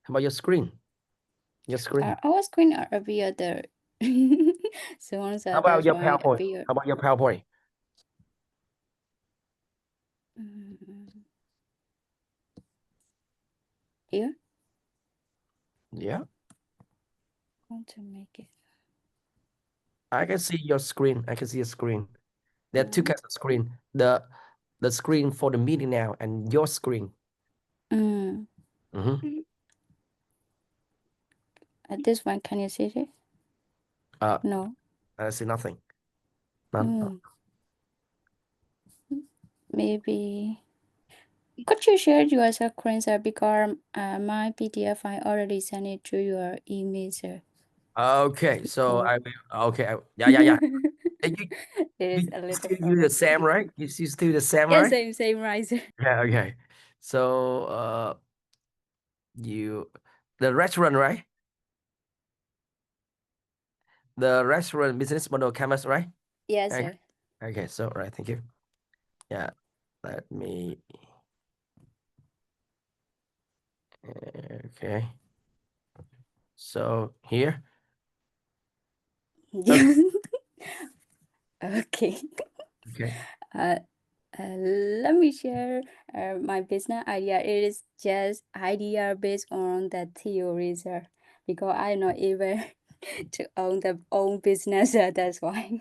Speaker 1: How about your screen? Your screen.
Speaker 6: Our screen are appear there. So once
Speaker 1: How about
Speaker 6: that's
Speaker 1: your
Speaker 6: why
Speaker 1: PowerPoint?
Speaker 6: appear.
Speaker 1: How about your PowerPoint?
Speaker 6: Here?
Speaker 1: Yeah.
Speaker 6: Want to make it.
Speaker 1: I can see your screen. I can see your screen. There are two kinds of screen. The screen for the meeting now and your screen.
Speaker 6: This one, can you see it? No.
Speaker 1: I see nothing.
Speaker 6: Maybe. Could you share your screen, sir? Because my PDF I already sent it to your email, sir.
Speaker 1: Okay, so
Speaker 6: Oh.
Speaker 1: I will. Okay, yeah. And you
Speaker 6: It is
Speaker 1: you
Speaker 6: a little
Speaker 1: still
Speaker 6: problem.
Speaker 1: do the same, right? You still do the same,
Speaker 6: Yeah,
Speaker 1: right?
Speaker 6: same, right, sir.
Speaker 1: Yeah, okay. So the restaurant, right? The restaurant business model canvas, right?
Speaker 6: Yes,
Speaker 1: Okay.
Speaker 6: sir.
Speaker 1: Okay, so right, thank you. Yeah, let me. Okay. So here.
Speaker 6: Yes. Okay.
Speaker 1: Okay.
Speaker 6: Let me share my business idea. It is just idea based on the theory, sir. Because I'm not able to own the own business, that's why.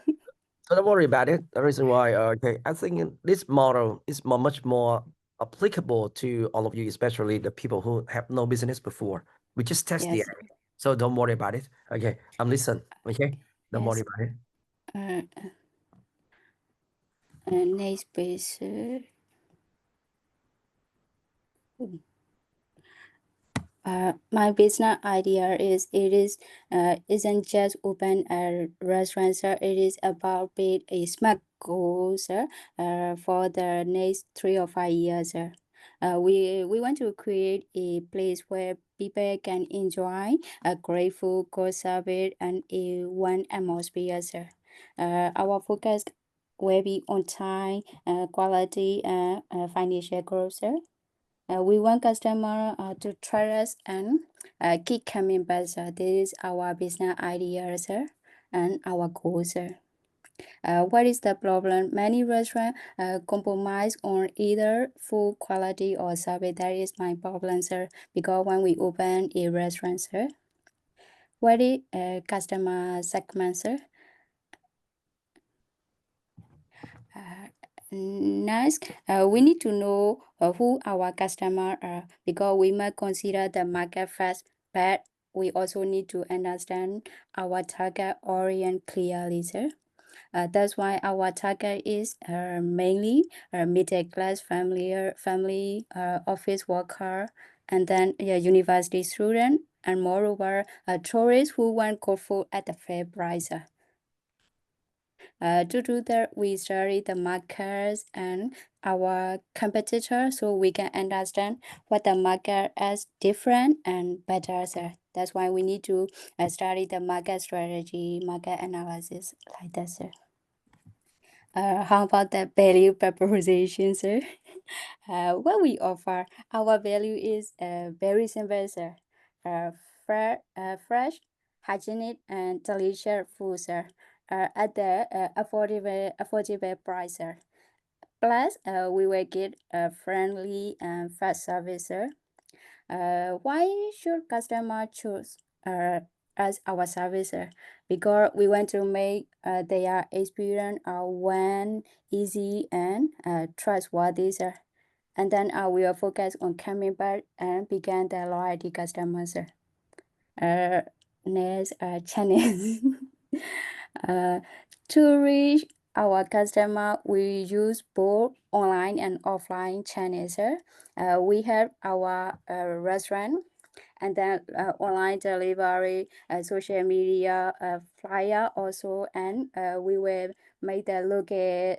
Speaker 1: So don't worry about it. The reason why, okay, I think this model is much more applicable to all of you, especially the people who have no business before. We just test the
Speaker 6: Yes.
Speaker 1: area. So don't worry about it. Okay, I'm listen. Okay, don't worry
Speaker 6: Yes.
Speaker 1: about it.
Speaker 6: Next page. My business idea is isn't just open a restaurant, sir. It is about build a smart goal, sir. For the next 3 or 5 years, sir. We want to create a place where people can enjoy a grateful, good service, and a one atmosphere, sir. Our focus will be on time, quality, and financial growth, sir. We want customer to trust us and keep coming back, sir. This is our business idea, sir, and our goal, sir. What is the problem? Many restaurants compromise on either food quality or service. That is my problem, sir. Because when we open a restaurant, sir, what is customer segment, sir? Next, we need to know who our customer are because we must consider the market first, but we also need to understand our target audience clearly, sir. That's why our target is mainly middle class family, office worker, and then university student, and moreover, tourists who want good food at a fair price. To do that, we study the markets and our competitors so we can understand what the market is different and better, sir. That's why we need to study the market strategy, market analysis like that, sir. How about the value proposition, sir? What we offer, our value is very simple, sir. Fresh, hygienic, and delicious food, sir. At the affordable price, sir. Plus, we will get a friendly and fast service, sir. Why should customer choose as our service, sir? Because we want to make their experience one easy and trustworthy, sir. And then we will focus on coming back and begin the loyalty customers, sir. Next channels. To reach our customer, we use both online and offline channels, sir. We have our restaurant and then online delivery, social media, flyer also, and we will make the local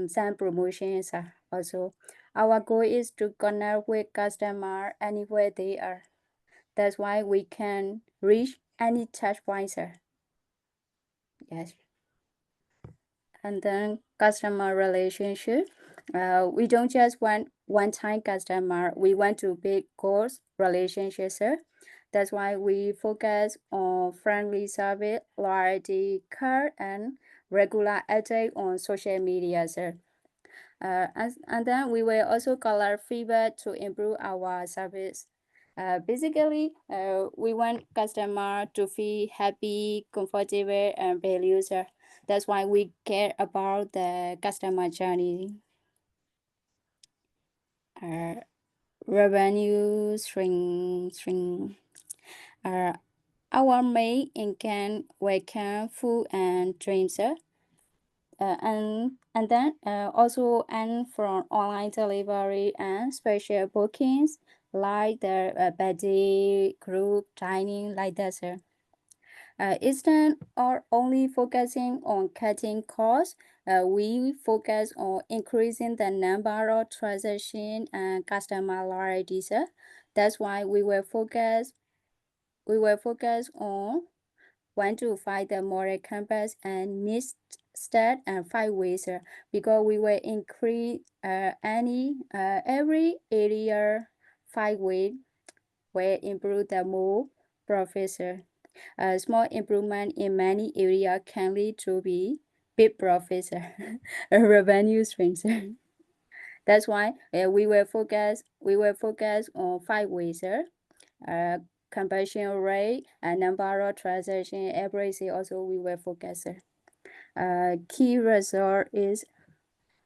Speaker 6: some promotions also. Our goal is to connect with customer anywhere they are. That's why we can reach any touch point, sir. Yes. And then customer relationship. We don't just want one-time customer. We want to build close relationships, sir. That's why we focus on friendly service, loyalty card, and regular update on social media, sir. And then we will also collect feedback to improve our service. Basically, we want customer to feel happy, comfortable, and valued, sir. That's why we care about the customer journey. Revenue string. Our main income can food and drinks, sir. And then also and from online delivery and special bookings like the birthday group dining like that, sir. Instead of only focusing on cutting costs, we focus on increasing the number of transactions and customer loyalty, sir. That's why we will focus on 1 to 5 the model campus and mixed stat and 5 ways, sir, because we will increase every area 5 way will improve the more professor. A small improvement in many areas can lead to be big professor a revenue stream, sir. That's why we will focus on 5 ways, sir. Conversion rate and number of transactions, everything also we will focus, sir. Key result is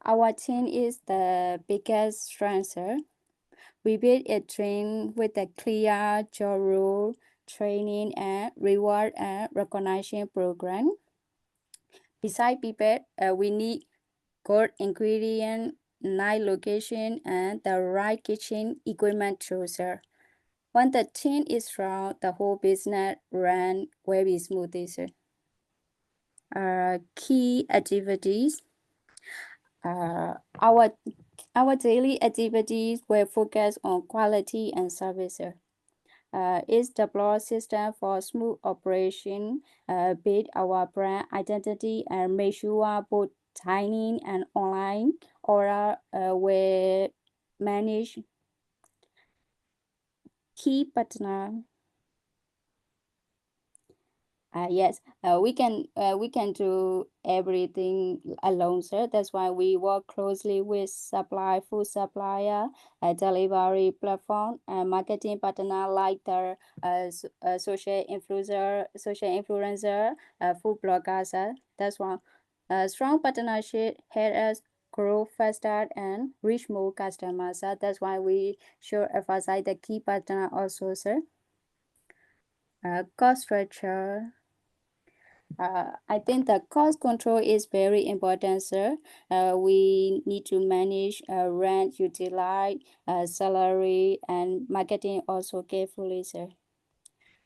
Speaker 6: our team is the biggest strength, sir. We build a team with a clear job rule, training and reward and recognition program. Besides people, we need good ingredient, nice location, and the right kitchen equipment too, sir. When the team is strong, the whole business run very smoothly, sir. Key activities. Our daily activities will focus on quality and service, sir. It's the broad system for smooth operation, build our brand identity, and make sure both dining and online, or we manage key partner. Yes, we can do everything alone, sir. That's why we work closely with food supplier, delivery platform, and marketing partner like the social influencer, food bloggers. Sir. That's why strong partnership help us grow faster and reach more customers. Sir. That's why we should emphasize the key partner also, sir. Cost structure. I think the cost control is very important, sir. We need to manage rent, utility, salary, and marketing also carefully, sir.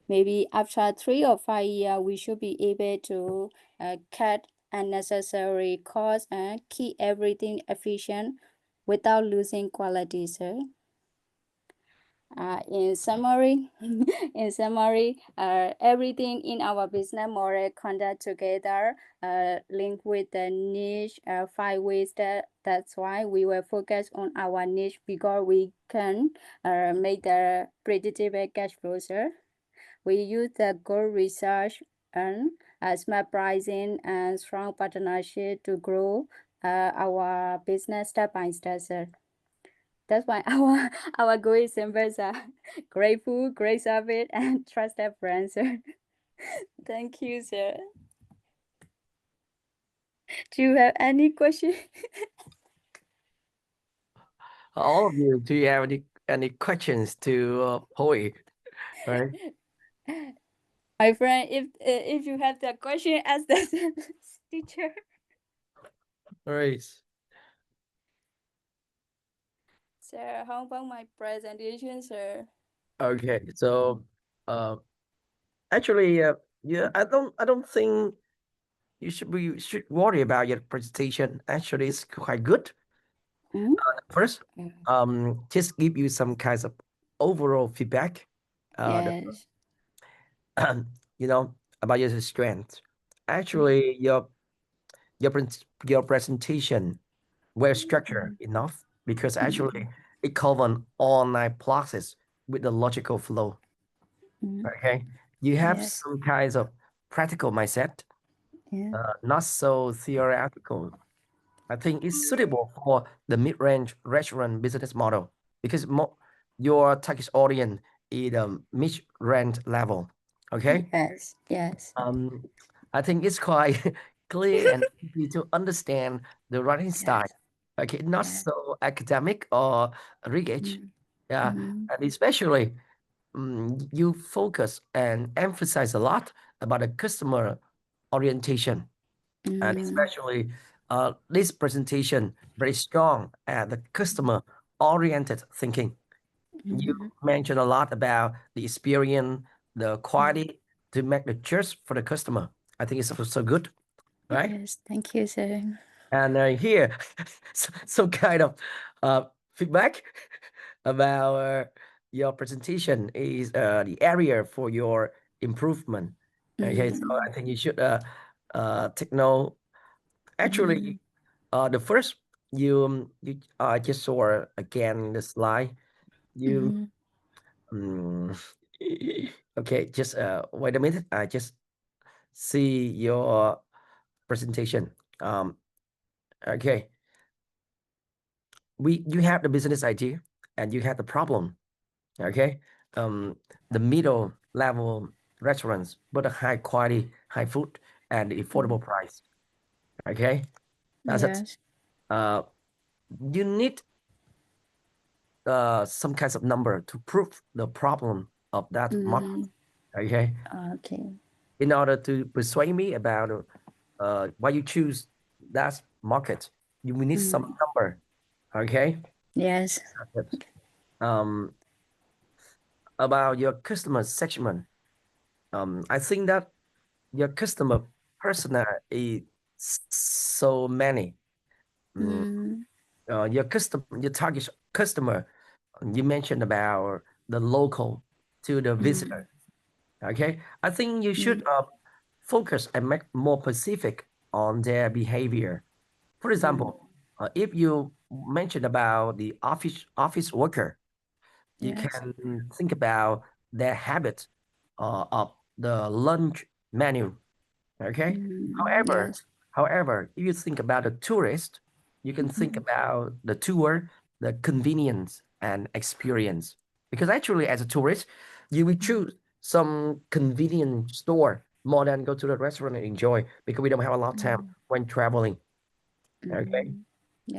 Speaker 6: Maybe after 3 or 5 years, we should be able to cut unnecessary costs and keep everything efficient without losing quality, sir. In summary, everything in our business model conduct together, linked with the niche, 5 ways that's why we will focus on our niche because we can make the predictable cash flow, sir. We use the good research and smart pricing and strong partnership to grow our business step by step, sir. That's why our goal is simple, sir. Great food, great service, and trusted friends, sir. Thank you, sir. Do you have any question?
Speaker 1: All of you, do you have any questions to Hoi? Right?
Speaker 6: My friend, if you have the question, ask the teacher.
Speaker 1: All right.
Speaker 6: Sir, how about my presentation, sir?
Speaker 1: Okay. So, actually, yeah, I don't think you should worry about your presentation. Actually, it's quite good.
Speaker 6: Mhm.
Speaker 1: First, just give you some kinds of overall feedback.
Speaker 6: Yes.
Speaker 1: You know, about your strength. Actually, your presentation well structured enough because actually it covers online classes with the logical flow.
Speaker 6: Mhm.
Speaker 1: Okay, you have
Speaker 6: Yes.
Speaker 1: some kinds of practical mindset,
Speaker 6: Yeah.
Speaker 1: not so theoretical. I think it's suitable for the mid-range restaurant business model because your target audience is the mid-range level. Okay.
Speaker 6: Yes. Yes.
Speaker 1: I think it's quite clear and easy to understand the writing style.
Speaker 6: Yes.
Speaker 1: Okay, not
Speaker 6: Yes.
Speaker 1: so academic or rigid.
Speaker 6: Mhm.
Speaker 1: Yeah,
Speaker 6: Mhm.
Speaker 1: and especially you focus and emphasize a lot about the customer orientation, and
Speaker 6: Mhm.
Speaker 1: especially this presentation very strong at the customer oriented thinking. You
Speaker 6: Mhm.
Speaker 1: mentioned a lot about the experience, the quality to make the choice for the customer. I think it's so good, right?
Speaker 6: Yes. Thank you, sir.
Speaker 1: And here, some kind of feedback about your presentation is the area for your improvement. Okay, so I think you should take note. Actually, the first you I just saw again the slide. You okay, just wait a minute. I just see your presentation. Okay. You have the business idea and you have the problem. Okay. The middle level restaurants, but a high quality, high food and affordable price. Okay. That's it.
Speaker 6: Yes.
Speaker 1: You need some kinds of number to prove the problem of that market. Okay.
Speaker 6: Okay.
Speaker 1: In order to persuade me about why you choose that market, you will need some number. Okay.
Speaker 6: Yes.
Speaker 1: About your customer segment, I think that your customer persona is so many. Your target customer, you mentioned about the local to the visitor. Okay, I think you should focus and make more specific on their behavior. For example, if you mentioned about the office worker, you
Speaker 6: Yes.
Speaker 1: can think about their habit of the lunch menu. Okay. However,
Speaker 6: Yes.
Speaker 1: however, if you think about a tourist, you can think about the tour, the convenience and experience. Because actually, as a tourist, you will choose some convenient store more than go to the restaurant and enjoy because we don't have a lot of time when traveling. Okay.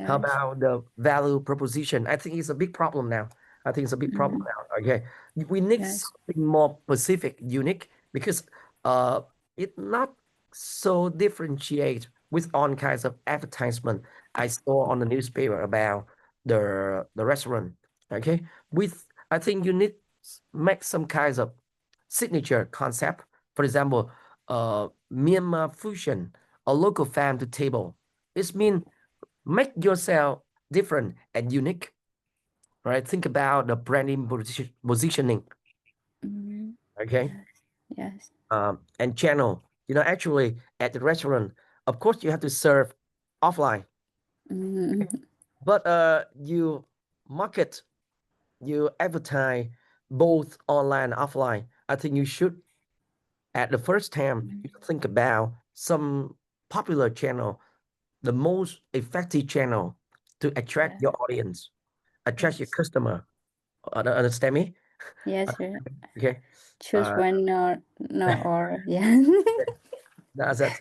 Speaker 1: How
Speaker 6: Yes.
Speaker 1: about the value proposition? I think it's a big problem now. I think it's a big problem now. Okay. We need
Speaker 6: Yes.
Speaker 1: something more specific, unique, because it not so differentiate with all kinds of advertisement I saw on the newspaper about the restaurant. Okay. With I think you need make some kinds of signature concept. For example, Myanmar fusion, a local farm to table. This means make yourself different and unique, right? Think about the branding positioning, okay?
Speaker 6: Yes.
Speaker 1: And channel. You know, actually at the restaurant, of course you have to serve offline, but you market, you advertise both online and offline. I think you should at the first time you think about some popular channel, the most effective channel to attract your audience, attract your
Speaker 6: Yes.
Speaker 1: customer. Understand me?
Speaker 6: Yes, sir.
Speaker 1: Okay.
Speaker 6: Choose one or yeah.
Speaker 1: That's it.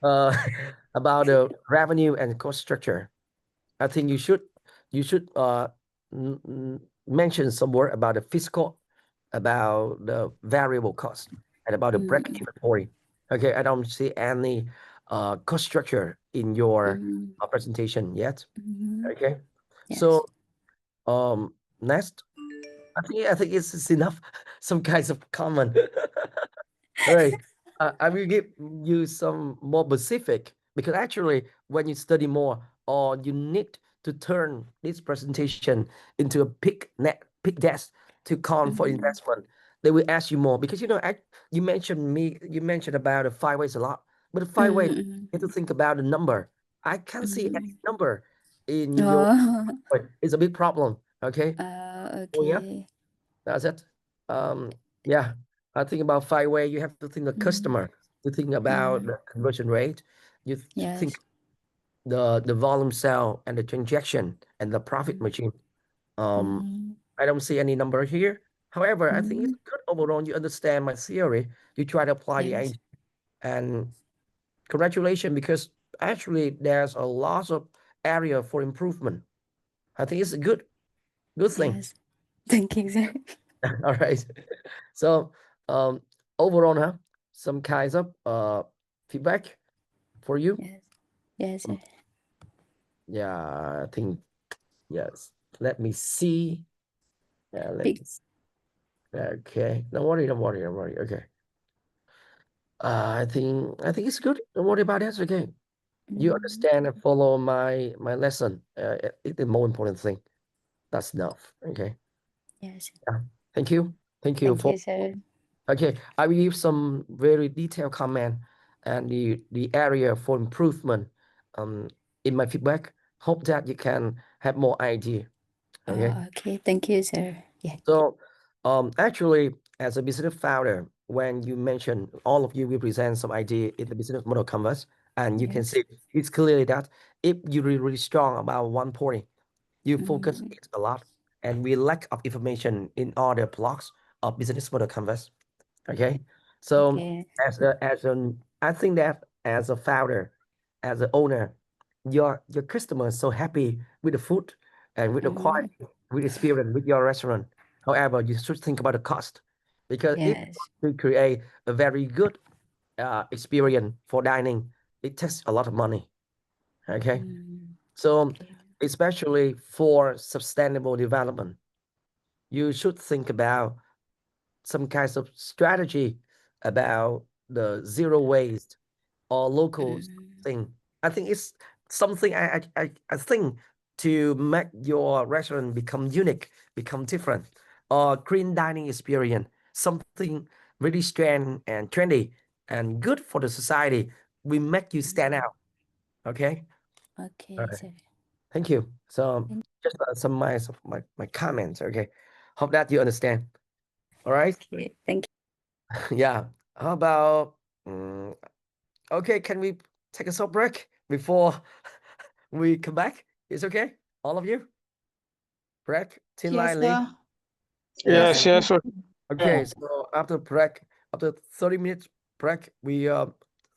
Speaker 1: About the revenue and cost structure. I think you should mention some word about the fiscal, about the variable cost, and about the break-even point. Okay, I don't see any cost structure in your presentation yet. Okay,
Speaker 6: Yes.
Speaker 1: so next, I think it's enough. Some kinds of comment. All right. I will give you some more specific because actually, when you study more, or you need to turn this presentation into a pick desk to count for investment, they will ask you more because you mentioned about the 5 ways a lot, but the 5 ways you have to think about the number. I can't see any number in your. It's a big problem. Okay. Oh yeah.
Speaker 6: Okay.
Speaker 1: That's it. Yeah, I think about 5 way. You have to think the customer. You think about the conversion rate. You
Speaker 6: Yes.
Speaker 1: think the volume sell and the transaction and the profit margin. I don't see any number here. However, I think it's good overall. You understand my theory. You try to apply the
Speaker 6: Yes.
Speaker 1: idea, and congratulations because actually there's a lot of area for improvement. I think it's a good thing.
Speaker 6: Yes. Thank you, sir.
Speaker 1: All right. So overall, some kinds of feedback for you.
Speaker 6: Yes. Yes, sir.
Speaker 1: Yeah, I think yes. Let me see. Yeah,
Speaker 6: Big.
Speaker 1: okay. Don't worry. Okay. I think it's good. Don't worry about it. It's okay. You understand and follow my lesson. It's the more important thing. That's enough. Okay.
Speaker 6: Yes.
Speaker 1: Yeah. Thank you.
Speaker 6: Thank
Speaker 1: for
Speaker 6: you, sir.
Speaker 1: Okay, I will give some very detailed comment and the area for improvement in my feedback. Hope that you can have more idea. Okay.
Speaker 6: Okay. Thank you, sir. Yeah.
Speaker 1: So actually, as a business founder, when you mention all of you will present some idea in the business model canvas, and you can
Speaker 6: Yes.
Speaker 1: see it's clearly that if you're really strong about one point, you focus it a lot, and we lack of information in other blocks of business model canvas. Okay, so
Speaker 6: Okay.
Speaker 1: I think that as a founder, as an owner, your customer is so happy with the food and with the quality, with the experience with your restaurant. However, you should think about the cost because if
Speaker 6: Yes.
Speaker 1: you create a very good experience for dining, it takes a lot of money. Okay, so especially for sustainable development, you should think about some kinds of strategy about the zero waste or local thing. I think it's something I think to make your restaurant become unique, become different, or green dining experience, something really strange and trendy and good for the society. We make you stand out. Okay.
Speaker 6: Okay,
Speaker 1: All right.
Speaker 6: sir.
Speaker 1: Thank you. So
Speaker 6: Thank-
Speaker 1: just some of my comments. Okay. Hope that you understand. All right.
Speaker 6: Okay, thank you.
Speaker 1: Yeah. How about okay, can we take a short break before we come back? It's okay? All of you? Break? Tin
Speaker 3: Yes,
Speaker 1: Lai Lee?
Speaker 3: sir.
Speaker 5: Yes,
Speaker 1: Okay.
Speaker 5: yes.
Speaker 1: Okay, so after break, after 30 minutes break, we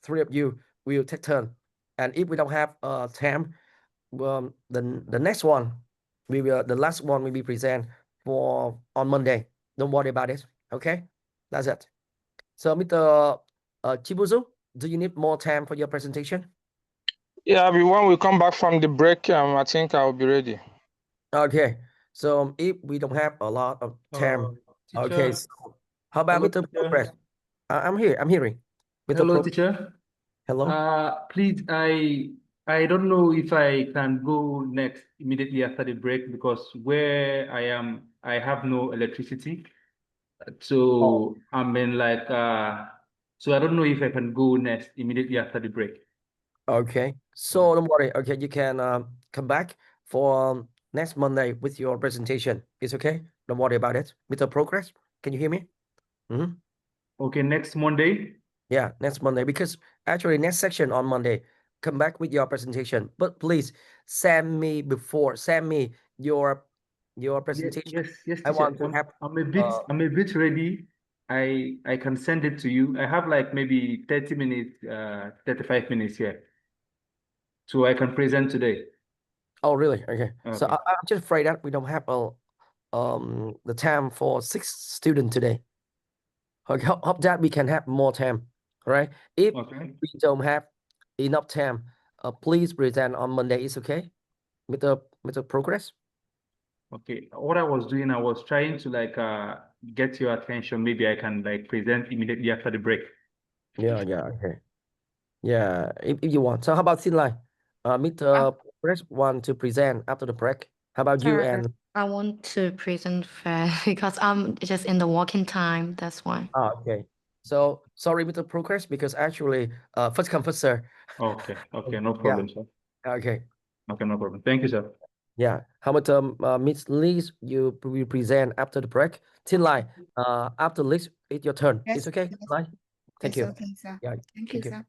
Speaker 1: three of you will take turn. And if we don't have time, the next one, we will the last one will be present for on Monday. Don't worry about it. Okay, that's it. So, Mr. Chibuzu, do you need more time for your presentation?
Speaker 5: Yeah, when we come back from the break, I think I'll be ready.
Speaker 1: Okay, so if we don't have a lot of time, okay,
Speaker 7: Teacher,
Speaker 1: so how about
Speaker 7: hello,
Speaker 1: Mr.
Speaker 7: teacher.
Speaker 1: Progress? I'm here. I'm hearing. Mr.
Speaker 7: Hello,
Speaker 1: Pro,
Speaker 7: teacher.
Speaker 1: hello.
Speaker 7: Please, I don't know if I can go next immediately after the break because where I am, I have no electricity. So I'm in like so I don't know if I can go next immediately after the break.
Speaker 1: Okay, so don't worry. Okay, you can come back for next Monday with your presentation. It's okay. Don't worry about it. Mr. Progress, can you hear me? Mm-hmm.
Speaker 7: Okay, next Monday.
Speaker 1: Yeah, next Monday, because actually next section on Monday, come back with your presentation. But please send me your presentation.
Speaker 7: Yes,
Speaker 1: I
Speaker 7: teacher.
Speaker 1: want to have
Speaker 7: I'm a bit ready. I can send it to you. I have like maybe 30 minutes, 35 minutes here. So I can present today.
Speaker 1: oh really? Okay. So
Speaker 7: Okay.
Speaker 1: I'm just afraid that we don't have the time for 6 students today. Okay, hope that we can have more time. All right. If
Speaker 7: Okay.
Speaker 1: we don't have enough time, please present on Monday. It's okay, Mr. Progress.
Speaker 7: Okay. What I was doing, I was trying to like get your attention. Maybe I can like present immediately after the break.
Speaker 1: Yeah, okay. Yeah, if you want. So how about Sinlai? Mr. Progress want to present after the break. How about you
Speaker 4: Sure.
Speaker 1: and
Speaker 4: I want to present first because I'm just in the walking time. That's why.
Speaker 1: okay. So sorry, Mr. Progress, because actually first come first serve.
Speaker 7: Okay. Okay. No
Speaker 1: Yeah.
Speaker 7: problem, sir.
Speaker 1: Okay.
Speaker 7: Okay. No problem. Thank you, sir.
Speaker 1: Yeah. How about Miss Lee, you will present after the break. Tin Lai, after Liz, it's your turn.
Speaker 3: Yes,
Speaker 1: It's okay,
Speaker 3: yes,
Speaker 1: Lai? Thank
Speaker 3: it's
Speaker 1: you.
Speaker 3: okay, sir.
Speaker 1: Yeah,
Speaker 3: Thank you,
Speaker 1: thank you.
Speaker 3: sir.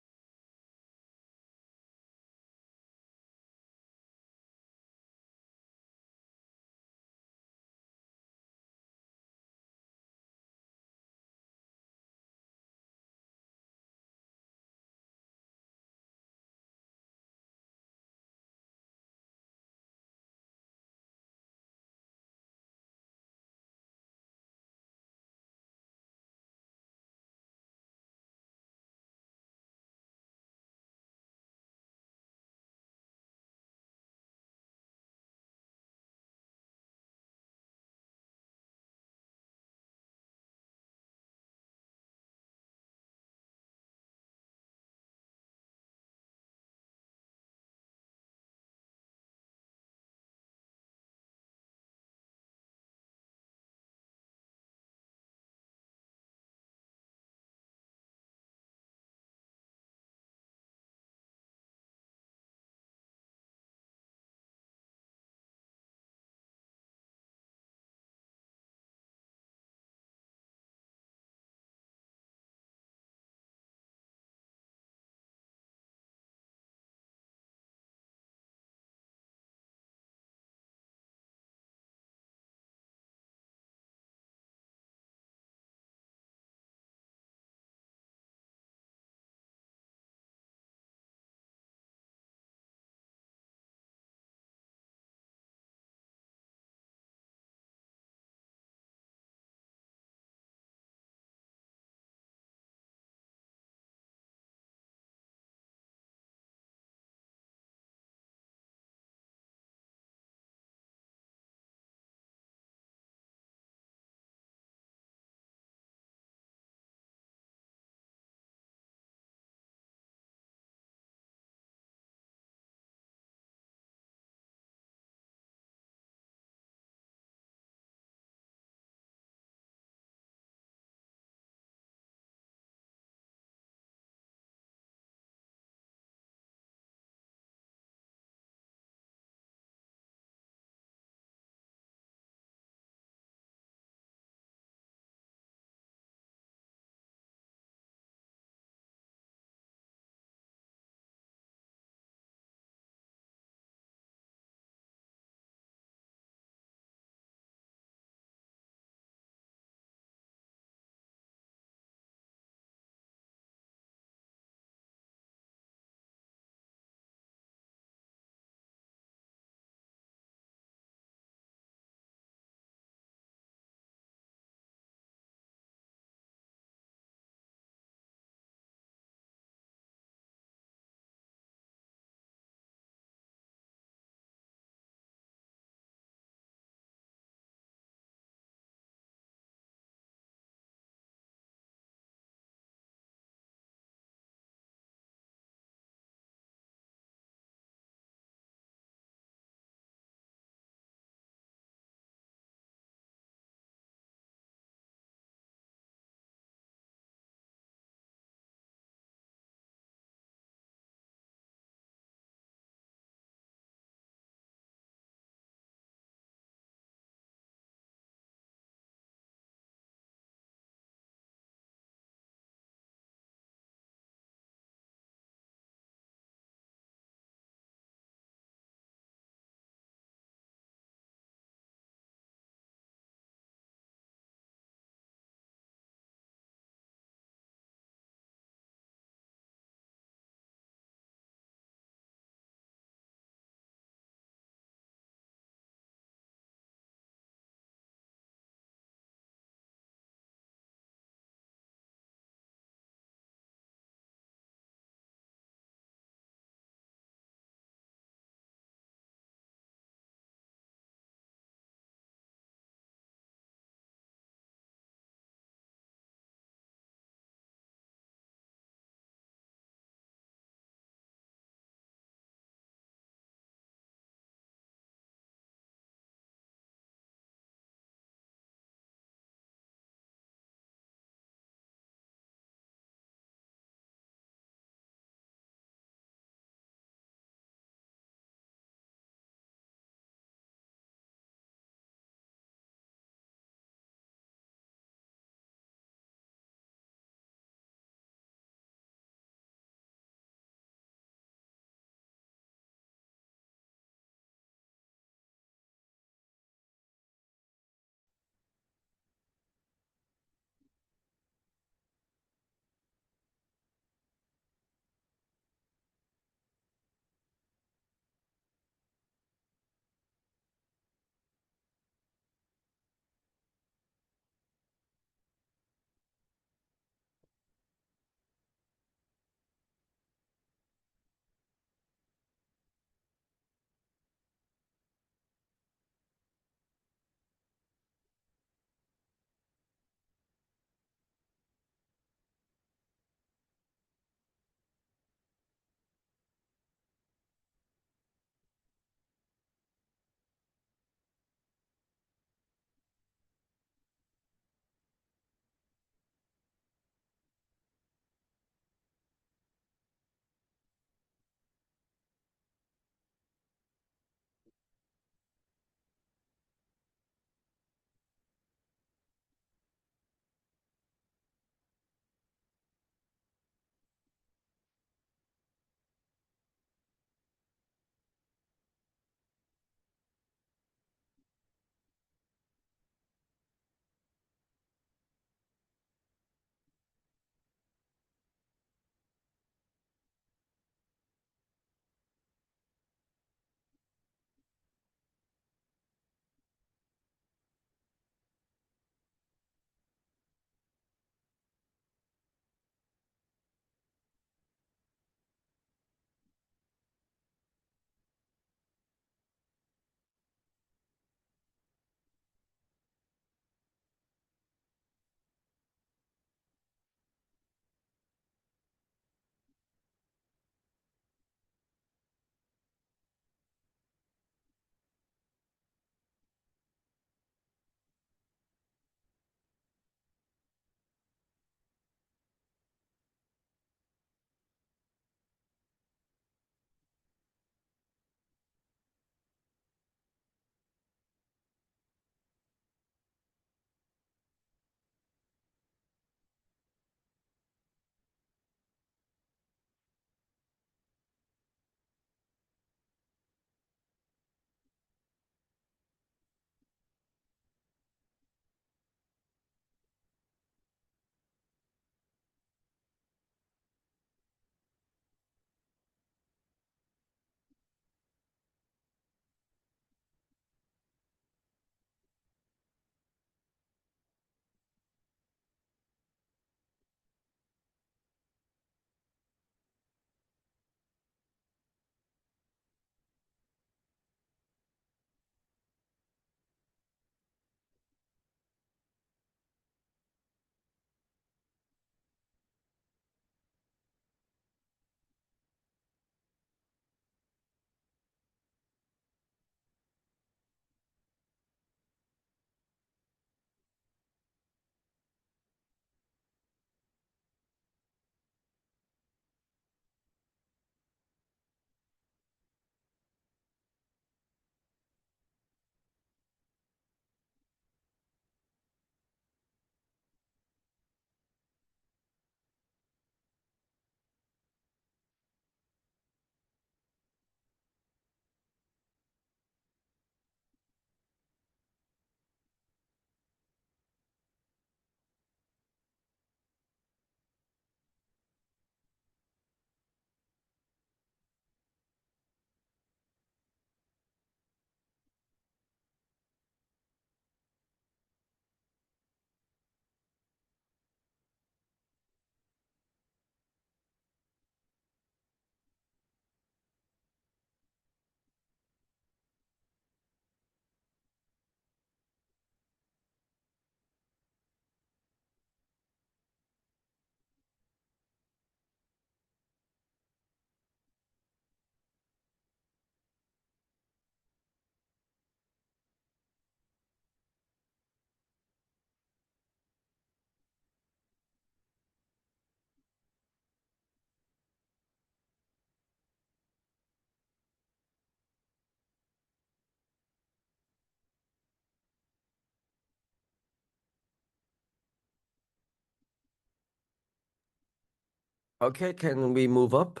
Speaker 1: Okay, can we move up?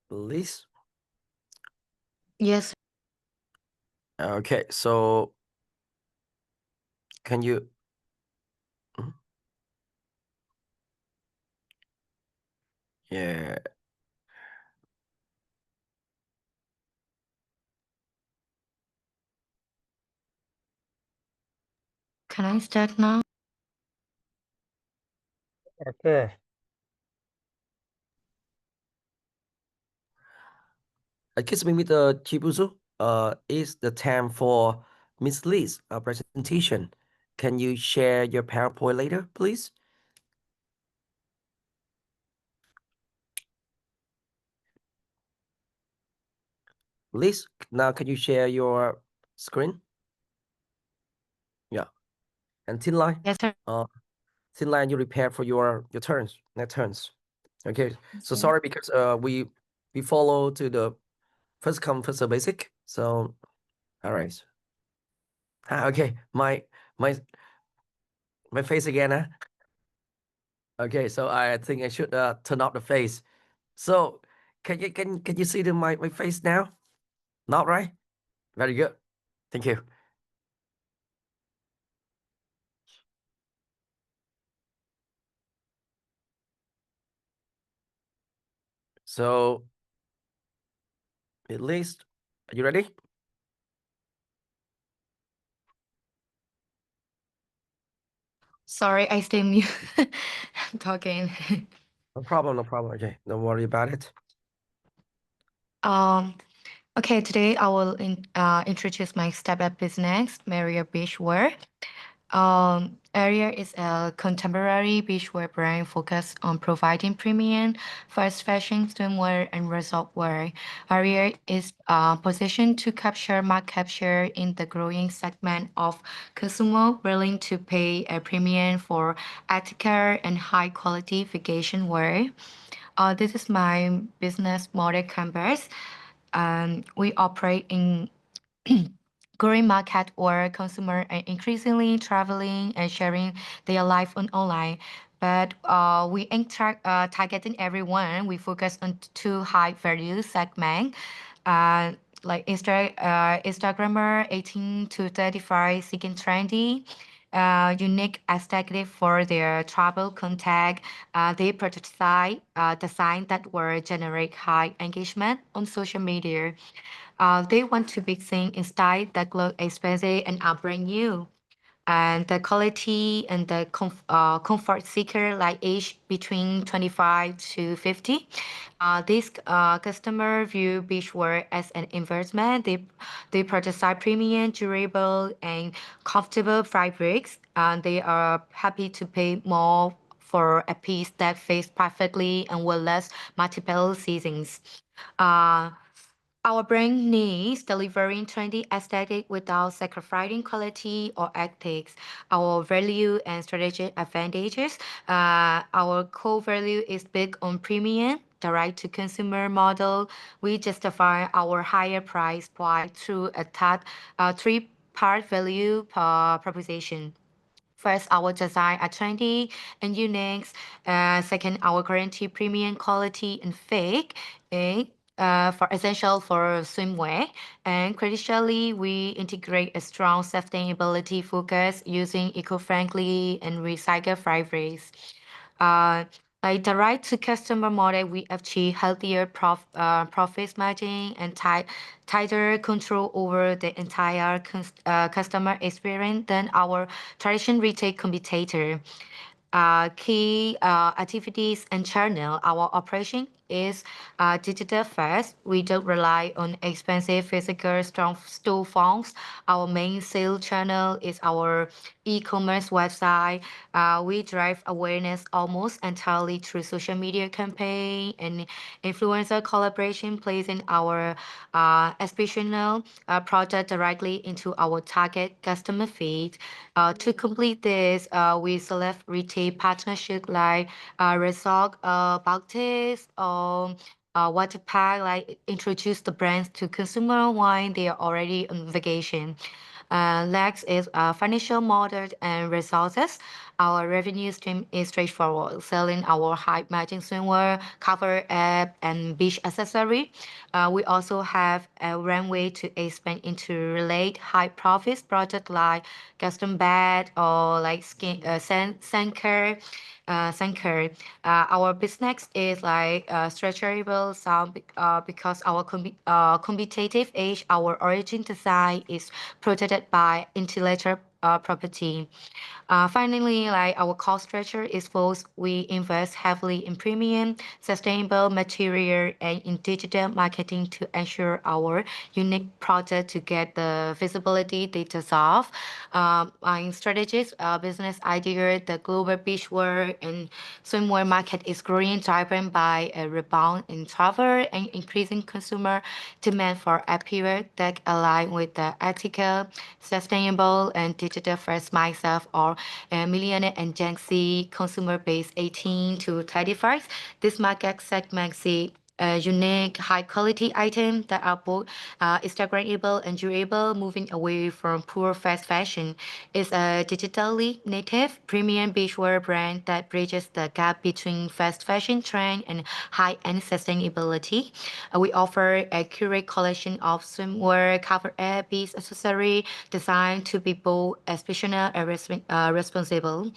Speaker 1: Please.
Speaker 4: Yes.
Speaker 1: Okay, so can you? Mhm. Yeah.
Speaker 4: Can I start now?
Speaker 1: Okay. Excuse me, Mr. Chibuzu. Is the time for Miss Lee's presentation. Can you share your PowerPoint later, please? Liz, now can you share your screen? Yeah. And Tin Line,
Speaker 4: Yes, sir.
Speaker 1: Tin Line, you prepare for your turns, next turns. Okay. So
Speaker 3: Sir.
Speaker 1: sorry because we follow to the first come first serve basic. So all right. Okay, my face again, huh? Okay, so I think I should turn off the face. So can you see my face now? Not right? Very good. Thank you. So at least, are you ready?
Speaker 4: Sorry, I stay mute. I'm talking.
Speaker 1: No problem, no problem. Okay, don't worry about it.
Speaker 4: Okay, today I will introduce my startup business, Maria Beachwear. Aria is a contemporary beachwear brand focused on providing premium fast fashion swimwear and resort wear. Aria is positioned to capture market share in the growing segment of consumer willing to pay a premium for ethical and high quality vacation wear. This is my business model canvas. We operate in growing market where consumers are increasingly traveling and sharing their life online. But we ain't targeting everyone. We focus on two high value segments, uh, like Instagrammer 18 to 35 seeking trendy, unique aesthetic for their travel content. They prototype design that will generate high engagement on social media. They want to be seen in style that look expensive and are brand new. And the quality and the comfort seeker like age between 25 to 50. This customer view beachwear as an investment. They prototype premium, durable, and comfortable fabrics. And they are happy to pay more for a piece that fits perfectly and will last multiple seasons. Uh, our brand needs delivering trendy aesthetic without sacrificing quality or ethics. Our value and strategic advantages. Our core value is big on premium, direct to consumer model. We justify our higher price point through a three-part value proposition. First, our design are trendy and unique. Second, our guarantee premium quality and fit. For essential for swimwear. And critically, we integrate a strong sustainability focus using eco-friendly and recycled fabrics. Uh, like direct to customer model, we achieve healthier profit margin and tighter control over the entire customer experience than our traditional retail competitor. Key activities and channel. Our operation is digital first. We don't rely on expensive physical strong store phones. Our main sales channel is our e-commerce website. We drive awareness almost entirely through social media campaign and influencer collaboration, placing our aspirational product directly into our target customer feed. To complete this, we select retail partnership like Resort, Baltics, or Waterpark, like introduce the brands to consumer while they are already on vacation. Next is financial model and resources. Our revenue stream is straightforward, selling our high-margin swimwear, cover app, and beach accessory. We also have a runway to expand into relate high-profit products like custom bed or like sand care. Our business is like stretchable sound because our competitive edge, our origin design is protected by intellectual property. Finally, like our cost structure is both we invest heavily in premium, sustainable material and in digital marketing to ensure our unique product to get the visibility they deserve. My strategies, business idea, the global beachwear and swimwear market is growing, driven by a rebound in travel and increasing consumer demand for apparel that align with the ethical, sustainable, and digital-first mindset of millionaire and Gen Z consumer base 18 to 35. This market segment see unique, high-quality items that are both Instagrammable and durable, moving away from poor fast fashion. It's a digitally native premium beachwear brand that bridges the gap between fast fashion trend and high-end sustainability. We offer a curated collection of swimwear, cover air, beach accessory designed to be both aspirational and responsible.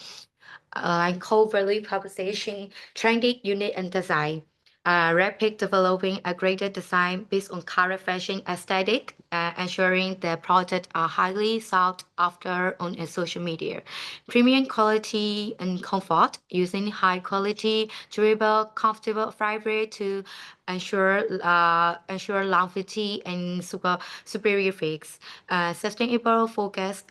Speaker 4: I call value proposition trendy, unique, and design. Rapid developing a greater design based on current fashion aesthetic, ensuring the products are highly sought after on social media. Premium quality and comfort, using high quality, durable, comfortable fabric to ensure longevity and superior fix. Sustainable focus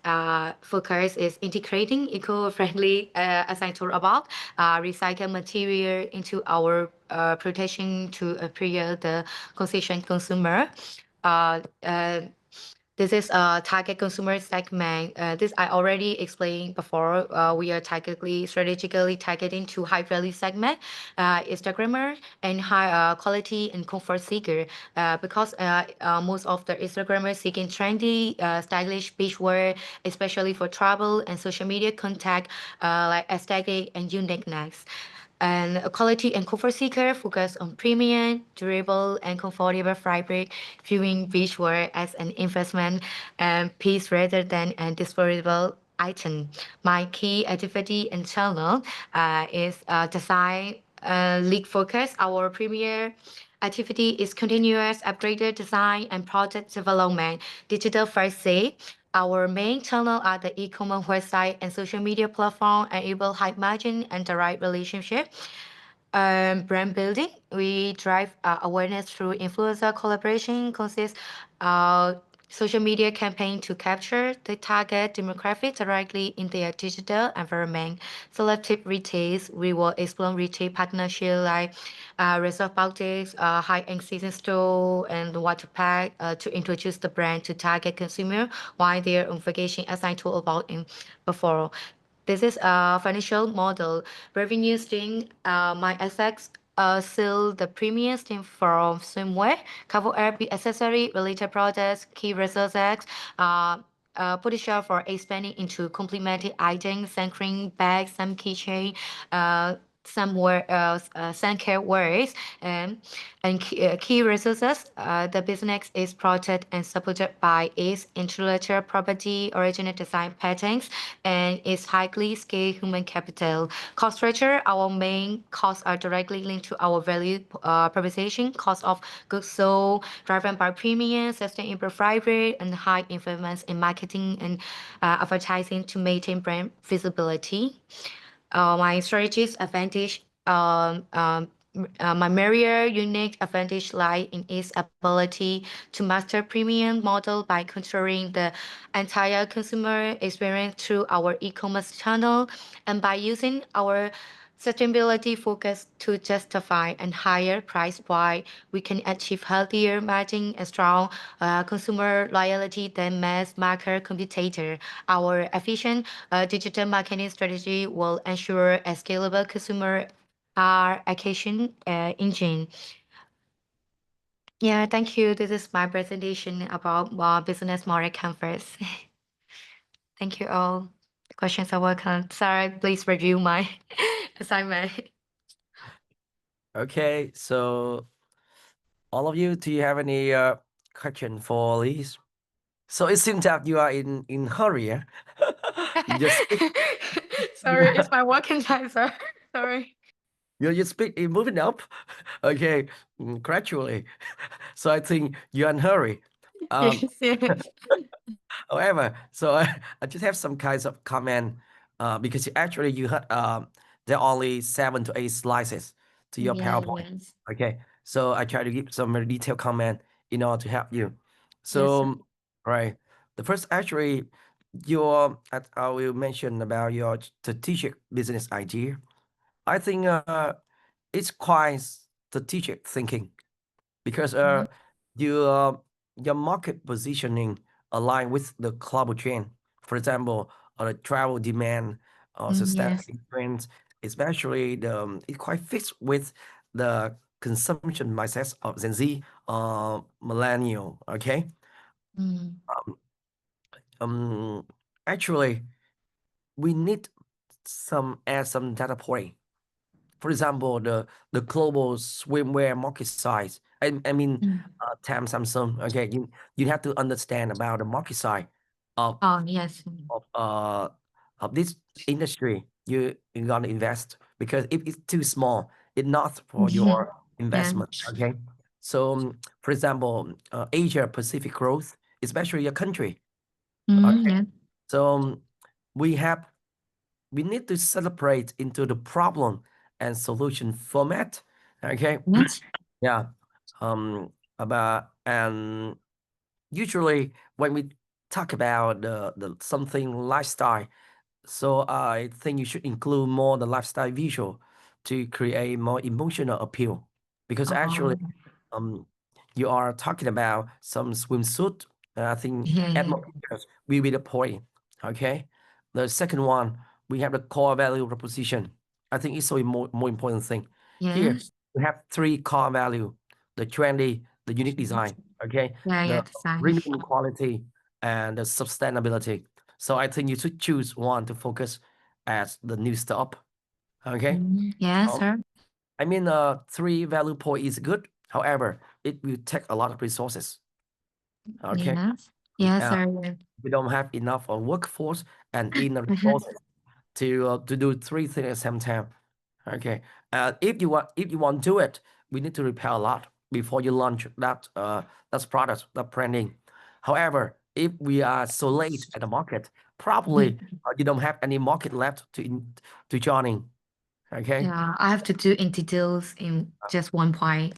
Speaker 4: is integrating eco-friendly, as I told about, recycled material into our protection to appeal the conscious consumer. This is a target consumer segment. This I already explained before. We are strategically targeting to high value segment, Instagrammer and high quality and comfort seeker. Because most of the Instagrammers seeking trendy, stylish beachwear, especially for travel and social media contact, like aesthetic and uniqueness. And a quality and comfort seeker focus on premium, durable, and comfortable fabric, viewing beachwear as an investment piece rather than a disposable item. My key activity and channel is design league focus. Our premier activity is continuous upgraded design and product development, digital first say. Our main channel are the e-commerce website and social media platform enable high margin and direct relationship. Brand building, we drive awareness through influencer collaboration, consists social media campaign to capture the target demographic directly in their digital environment. Selective retails, we will explore retail partnership like resort boutiques, high-end season store, and water park to introduce the brand to target consumer while they're on vacation, as I told about before. This is a financial model. Revenue stream, my assets sell the premium stream from swimwear, cover air, accessory, related products, key resources, potential for expanding into complementary items, sun cream, bags, some keychain, some sun care wares, and key resources. The business is protected and supported by its intellectual property, original design patents, and its highly scaled human capital. Cost structure, our main costs are directly linked to our value proposition, cost of goods sold, driven by premium, sustainable fabric, and high investments in marketing and advertising to maintain brand visibility. My strategies advantage, my Marriott unique advantage lie in its ability to master premium model by controlling the entire consumer experience through our e-commerce channel and by using our sustainability focus to justify and higher price point, we can achieve healthier margin and strong consumer loyalty than mass market competitor. Our efficient digital marketing strategy will ensure a scalable consumer acquisition engine. Yeah, thank you. This is my presentation about business model canvas. Thank you all. questions are welcome. Sarah, please review my assignment.
Speaker 1: Okay, so all of you, do you have any question for Liz? So it seems that you are in hurry. Yeah? You just
Speaker 4: Sorry, it's my working time, sir. Sorry.
Speaker 1: you speak in moving up. Okay, gradually. So I think you're in hurry.
Speaker 4: Yes, yes.
Speaker 1: However, so I just have some kinds of comment because actually you had there are only 7 to 8 slices to your
Speaker 4: Yeah,
Speaker 1: PowerPoint.
Speaker 4: yes.
Speaker 1: Okay, so I try to give some very detailed comment in order to help you.
Speaker 4: Yes, sir.
Speaker 1: So right, the first actually I will mention about your strategic business idea. I think it's quite strategic thinking because your market positioning align with the global trend. For example, the travel demand or
Speaker 4: Yes.
Speaker 1: sustainability trends, especially it quite fits with the consumption mindset of Gen Z, millennial. Okay,
Speaker 4: Mm.
Speaker 1: actually, we need add some data point. For example, the global swimwear market size. I mean,
Speaker 4: Mm.
Speaker 1: TAM Samsung. Okay, you have to understand about the market size of
Speaker 4: Oh, yes.
Speaker 1: of this industry. You're gonna invest because if it's too small, it's not for your investment. Okay, so for example, Asia Pacific growth, especially your country. Okay,
Speaker 4: Yeah.
Speaker 1: so we need to celebrate into the problem and solution format. Okay.
Speaker 4: Yes.
Speaker 1: Yeah. And usually when we talk about the something lifestyle, so I think you should include more the lifestyle visual to create more emotional appeal. Because actually, you are talking about some swimsuit. I think add more pictures will be the point. Okay. The second one, we have the core value proposition. I think it's a more important thing. Here,
Speaker 4: Yes.
Speaker 1: we have 3 core value: the trendy, the unique design, okay,
Speaker 4: Yeah,
Speaker 1: the
Speaker 4: design.
Speaker 1: premium quality, and the sustainability. So I think you should choose one to focus as the new stop. Okay.
Speaker 4: Yes, sir.
Speaker 1: I mean, 3 value point is good. However, it will take a lot of resources. Okay.
Speaker 4: Yes. Yes, sir.
Speaker 1: We don't have enough workforce and enough resources to do 3 things at the same time. Okay. If you want to do it, we need to repair a lot before you launch that product, that branding. However, if we are so late at the market, probably you don't have any market left to joining. Okay.
Speaker 4: Yeah, I have to do in details in just one point.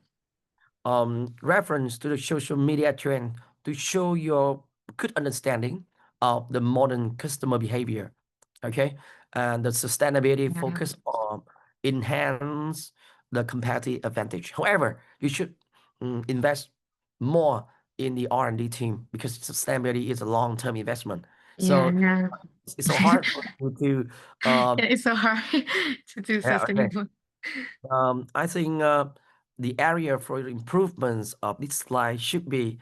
Speaker 1: Reference to the social media trend to show your good understanding of the modern customer behavior. Okay. And the sustainability focus on enhance the competitive advantage. However, you should invest more in the R&D team because sustainability is a long-term investment. So
Speaker 4: Yeah.
Speaker 1: it's so hard for you to
Speaker 4: Yeah, it's so hard to do
Speaker 1: yeah, okay.
Speaker 4: sustainable.
Speaker 1: I think the area for improvements of this slide should be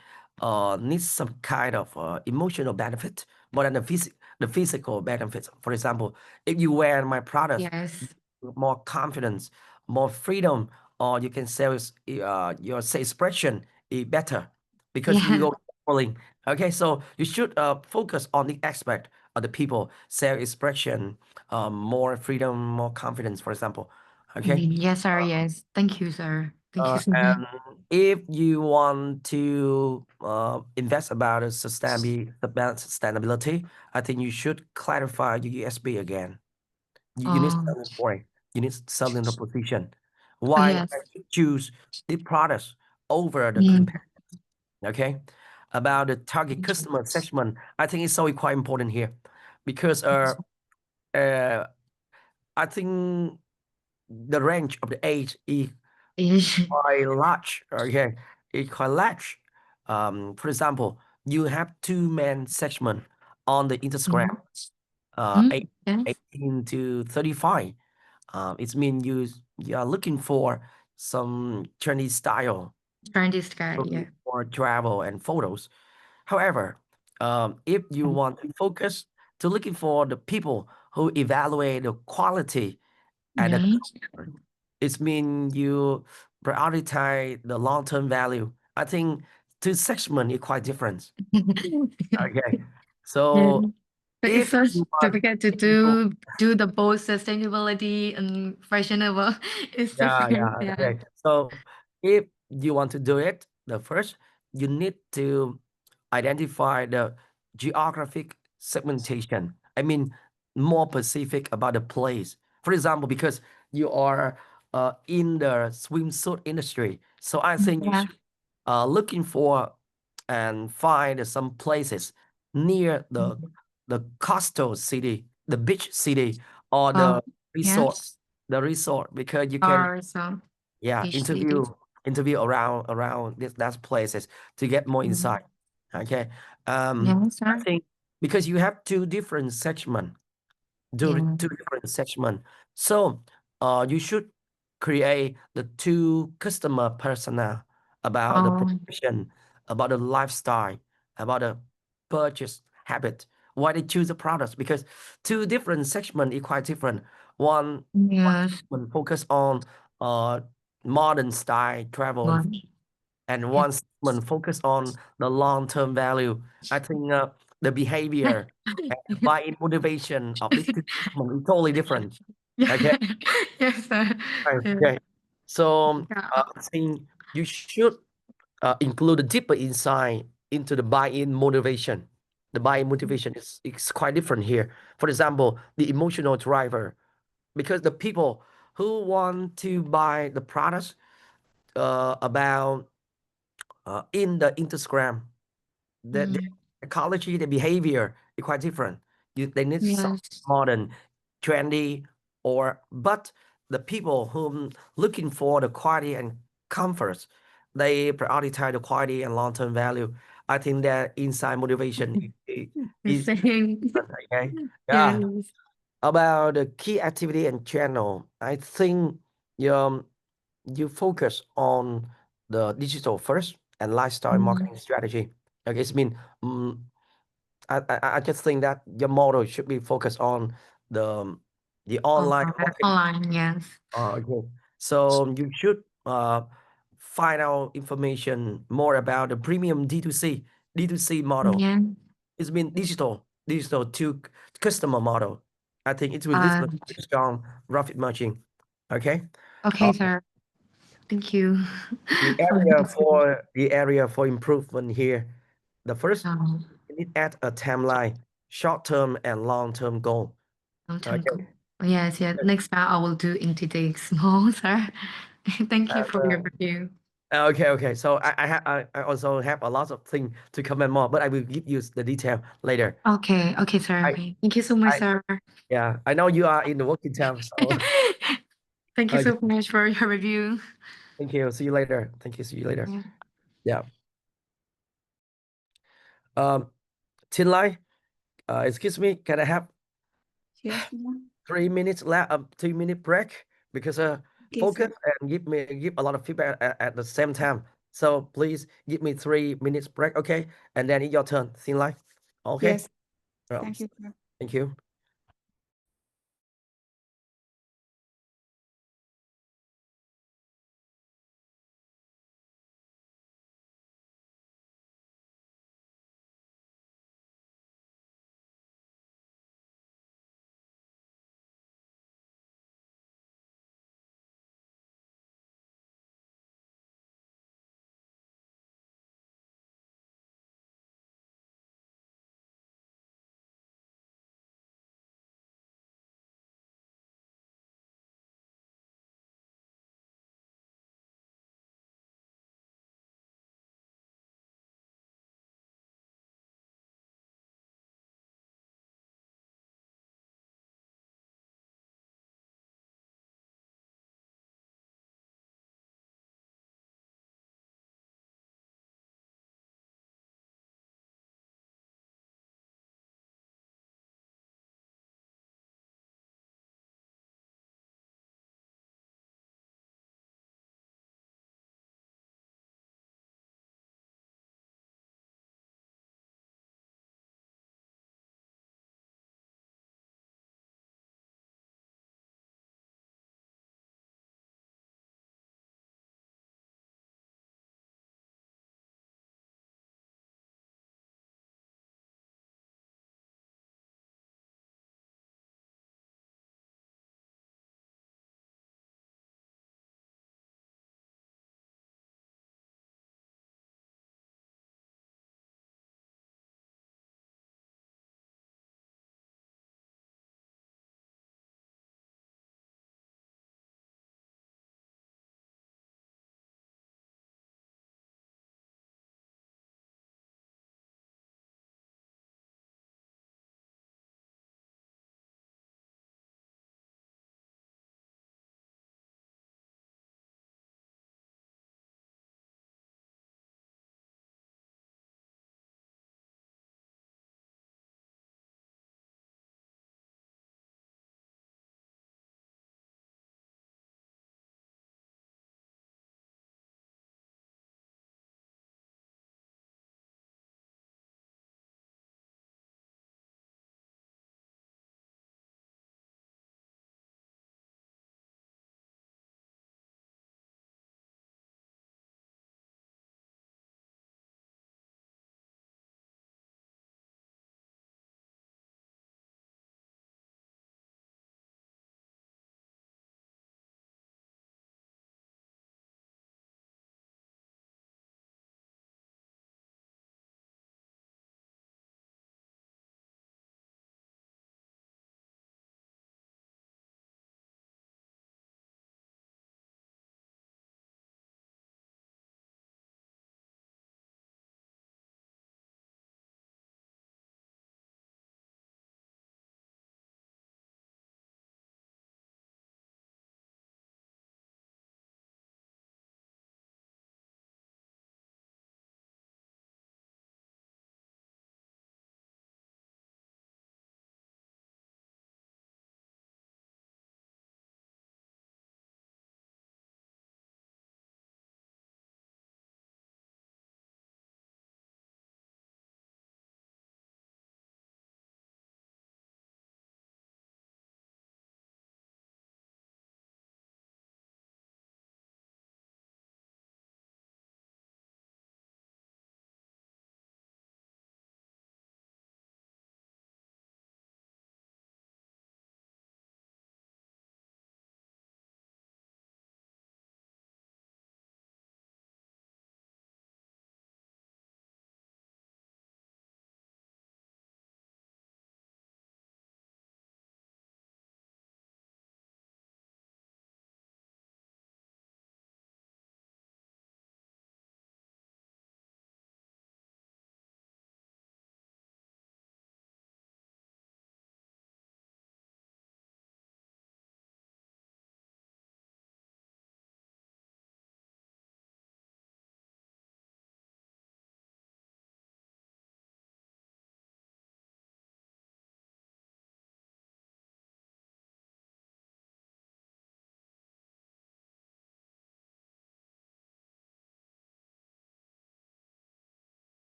Speaker 1: needs some kind of emotional benefit more than the physical benefits. For example, if you wear my product,
Speaker 4: Yes.
Speaker 1: more confidence, more freedom, or you can sell your expression is better because you
Speaker 4: Yeah.
Speaker 1: go traveling. Okay, so you should focus on the aspect of the people self expression, more freedom, more confidence, for example. Okay.
Speaker 4: Yes, sir. Yes. Thank you, sir. Thank you so much.
Speaker 1: And if you want to invest about sustainability, I think you should clarify your USB again. You need selling point. You need selling the position. Why
Speaker 4: Yes.
Speaker 1: choose the products over the competitors? Okay. About the target customer segment, I think it's so quite important here because I think the range of the age is quite large. Okay, it's quite large. For example, you have 2 main segment on the Instagram. 18 to 35. It means you are looking for some trendy style.
Speaker 4: Trendy style, yeah.
Speaker 1: For travel and photos. However, if you want to focus to looking for the people who evaluate the quality and the
Speaker 4: Yes.
Speaker 1: it means you prioritize the long-term value. I think two segments is quite different. Okay. So
Speaker 4: But
Speaker 1: if
Speaker 4: it's so
Speaker 1: you are
Speaker 4: difficult to do the both sustainability and fashionable. It's different. Yeah.
Speaker 1: okay. So if you want to do it, the first you need to identify the geographic segmentation. I mean, more specific about the place. For example, because you are in the swimsuit industry, so I think you
Speaker 4: Yeah.
Speaker 1: should looking for and find some places near the coastal city, the beach city, or the resort,
Speaker 4: Yes.
Speaker 1: the resort, because you can
Speaker 4: Or some beach
Speaker 1: interview
Speaker 4: cities.
Speaker 1: around that places to get more insight. Okay.
Speaker 4: Yes,
Speaker 1: I
Speaker 4: sir.
Speaker 1: think because you have two different segments,
Speaker 4: Yeah.
Speaker 1: two different segments, so you should create the two customer persona about the profession, about the lifestyle, about the purchase habit, why they choose the products, because two different segments is quite different. One
Speaker 4: Yes.
Speaker 1: segment focus on modern style travel and one segment focus on the long-term value. I think the behavior and buying motivation of these two segments is totally different. Okay.
Speaker 4: Yes, sir. Yeah.
Speaker 1: Okay. So
Speaker 4: Yeah.
Speaker 1: I think you should include a deeper insight into the buy-in motivation. The buy-in motivation is quite different here. For example, the emotional driver, because the people who want to buy the products about in the Instagram, the psychology, the behavior is quite different. They need something
Speaker 4: Yes.
Speaker 1: modern, trendy, but the people who looking for the quality and comfort, they prioritize the quality and long-term value. I think that inside motivation
Speaker 4: The
Speaker 1: is
Speaker 4: same.
Speaker 1: okay. Yeah.
Speaker 4: Yes.
Speaker 1: About the key activity and channel, I think you focus on the digital first and lifestyle marketing strategy. Okay, it's mean I just think that your model should be focused on the online marketing.
Speaker 4: Online, yes.
Speaker 1: Okay, so you should find out information more about the premium D2C model.
Speaker 4: Yeah.
Speaker 1: It's been digital to customer model. I think it will this strong profit margin. Okay.
Speaker 4: Okay, sir. Thank you.
Speaker 1: The area for improvement here. The first, you need add a timeline, short-term and long-term goal.
Speaker 4: Long-term
Speaker 1: Okay.
Speaker 4: goal. Yes, yes. Next time I will do into the small, sir. Thank you for your review.
Speaker 1: Okay. So I also have a lot of things to comment more, but I will give you the detail later.
Speaker 4: Okay, sir. Okay. Thank you so much, sir.
Speaker 1: Yeah, I know you are in the working time, so
Speaker 4: Thank you so much for your review.
Speaker 1: thank you. See you later. Thank you. See you later. Yeah. Tin Lai, excuse me, can I have
Speaker 3: Yes, ma'am.
Speaker 1: 3 minutes left, 3-minute break? Because
Speaker 3: Okay,
Speaker 1: focus
Speaker 3: sir.
Speaker 1: and give a lot of feedback at the same time. So please give me 3 minutes break, okay? And then it's your turn, Tin Lai. Okay.
Speaker 3: Yes. Thank you, sir.
Speaker 1: Thank you.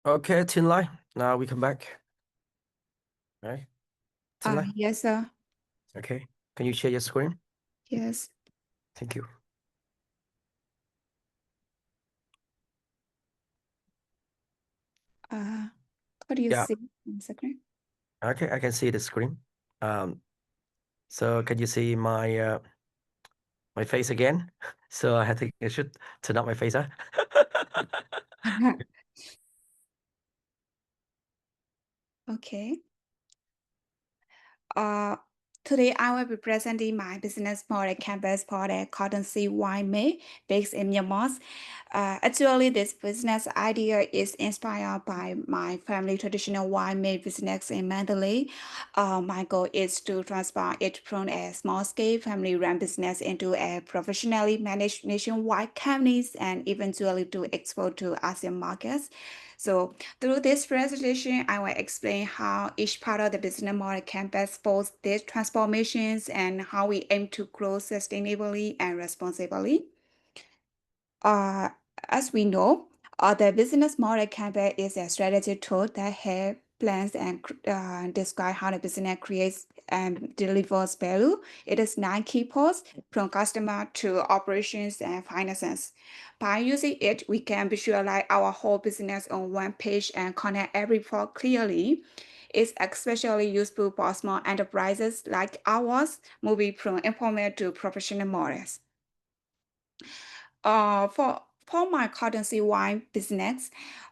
Speaker 1: Okay, Tin Lai, now we come back. All right, Tin Lai.
Speaker 3: Yes, sir.
Speaker 1: Okay, can you share your screen?
Speaker 3: Yes.
Speaker 1: Thank you.
Speaker 3: What do you
Speaker 1: Yeah.
Speaker 3: see on the screen?
Speaker 1: Okay, I can see the screen. So can you see my my face again? So I think I should turn up my face, huh?
Speaker 3: Okay. Today I will be presenting my business model canvas for the cotton seed wine mill based in Myanmar. Actually, this business idea is inspired by my family traditional wine mill business in Mandalay. My goal is to transform it from a small-scale family-run business into a professionally managed nationwide company and eventually to export to ASEAN markets. So through this presentation, I will explain how each part of the business model can best support these transformations and how we aim to grow sustainably and responsibly. Uh, as we know, the business model canvas is a strategy tool that helps plans and describe how the business creates and delivers value. It is 9 key points from customer to operations and finances. By using it, we can visualize our whole business on one page and connect every part clearly. It's especially useful for small enterprises like ours, moving from informal to professional models. For my cotton seed wine business,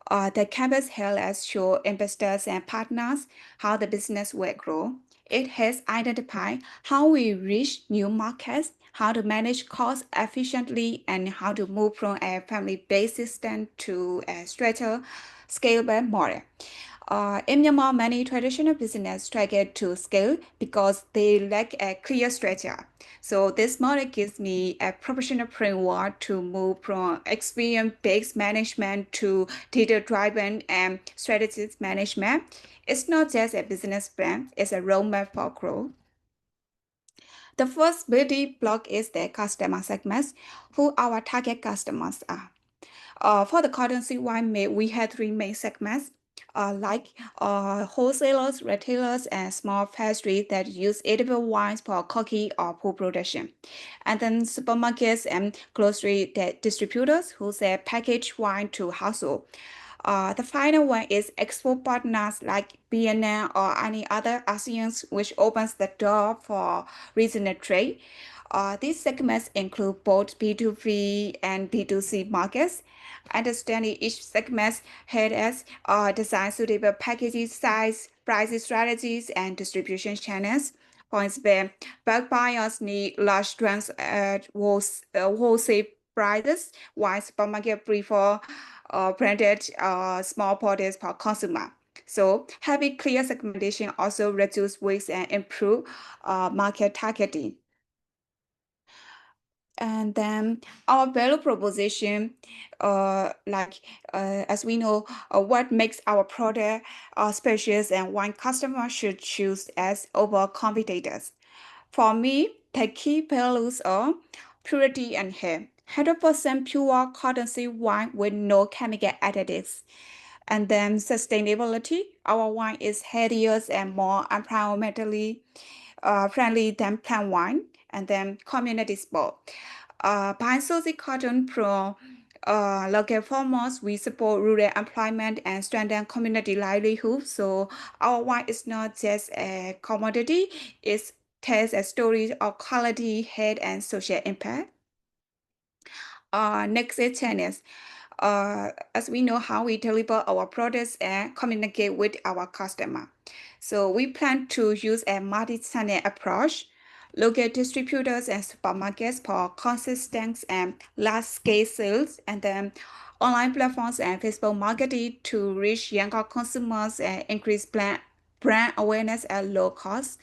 Speaker 3: the canvas helps us show investors and partners how the business will grow. It has identified how we reach new markets, how to manage costs efficiently, and how to move from a family-based system to a straighter, scalable model. In Myanmar, many traditional businesses struggle to scale because they lack a clear structure. So this model gives me a professional framework to move from experience-based management to data-driven and strategic management. It's not just a business plan, it's a roadmap for growth. The first building block is the customer segments, who our target customers are. For the cotton seed wine mill, we had 3 main segments, like wholesalers, retailers, and small factories that use edible wines for coffee or food production. And then supermarkets and grocery distributors who sell packaged wine to household. The final one is export partners like Vietnam or any other ASEANs, which opens the door for regional trade. These segments include both B2B and B2C markets. Understanding each segment has design suitable packaging size, pricing strategies, and distribution channels. For instance, bulk buyers need large strengths at wholesale prices, while supermarket prefer branded small products for consumer. So having clear segmentation also reduce waste and improve market targeting. And then our value proposition, as we know, what makes our product special and why customers should choose us over competitors. For me, the key values are purity and health. 100% pure cotton seed wine with no chemical additives. And then sustainability. Our wine is healthier and more environmentally friendly than plant wine. And then community support. By sourcing cotton from local farmers, we support rural employment and strengthen community livelihood. So our wine is not just a commodity, it tells a story of quality, health, and social impact. Next is channels. As we know how we deliver our products and communicate with our customer. So we plan to use a multi-channel approach, local distributors and supermarkets for consistent and large-scale sales, and then online platforms and Facebook marketing to reach younger consumers and increase brand awareness at low cost.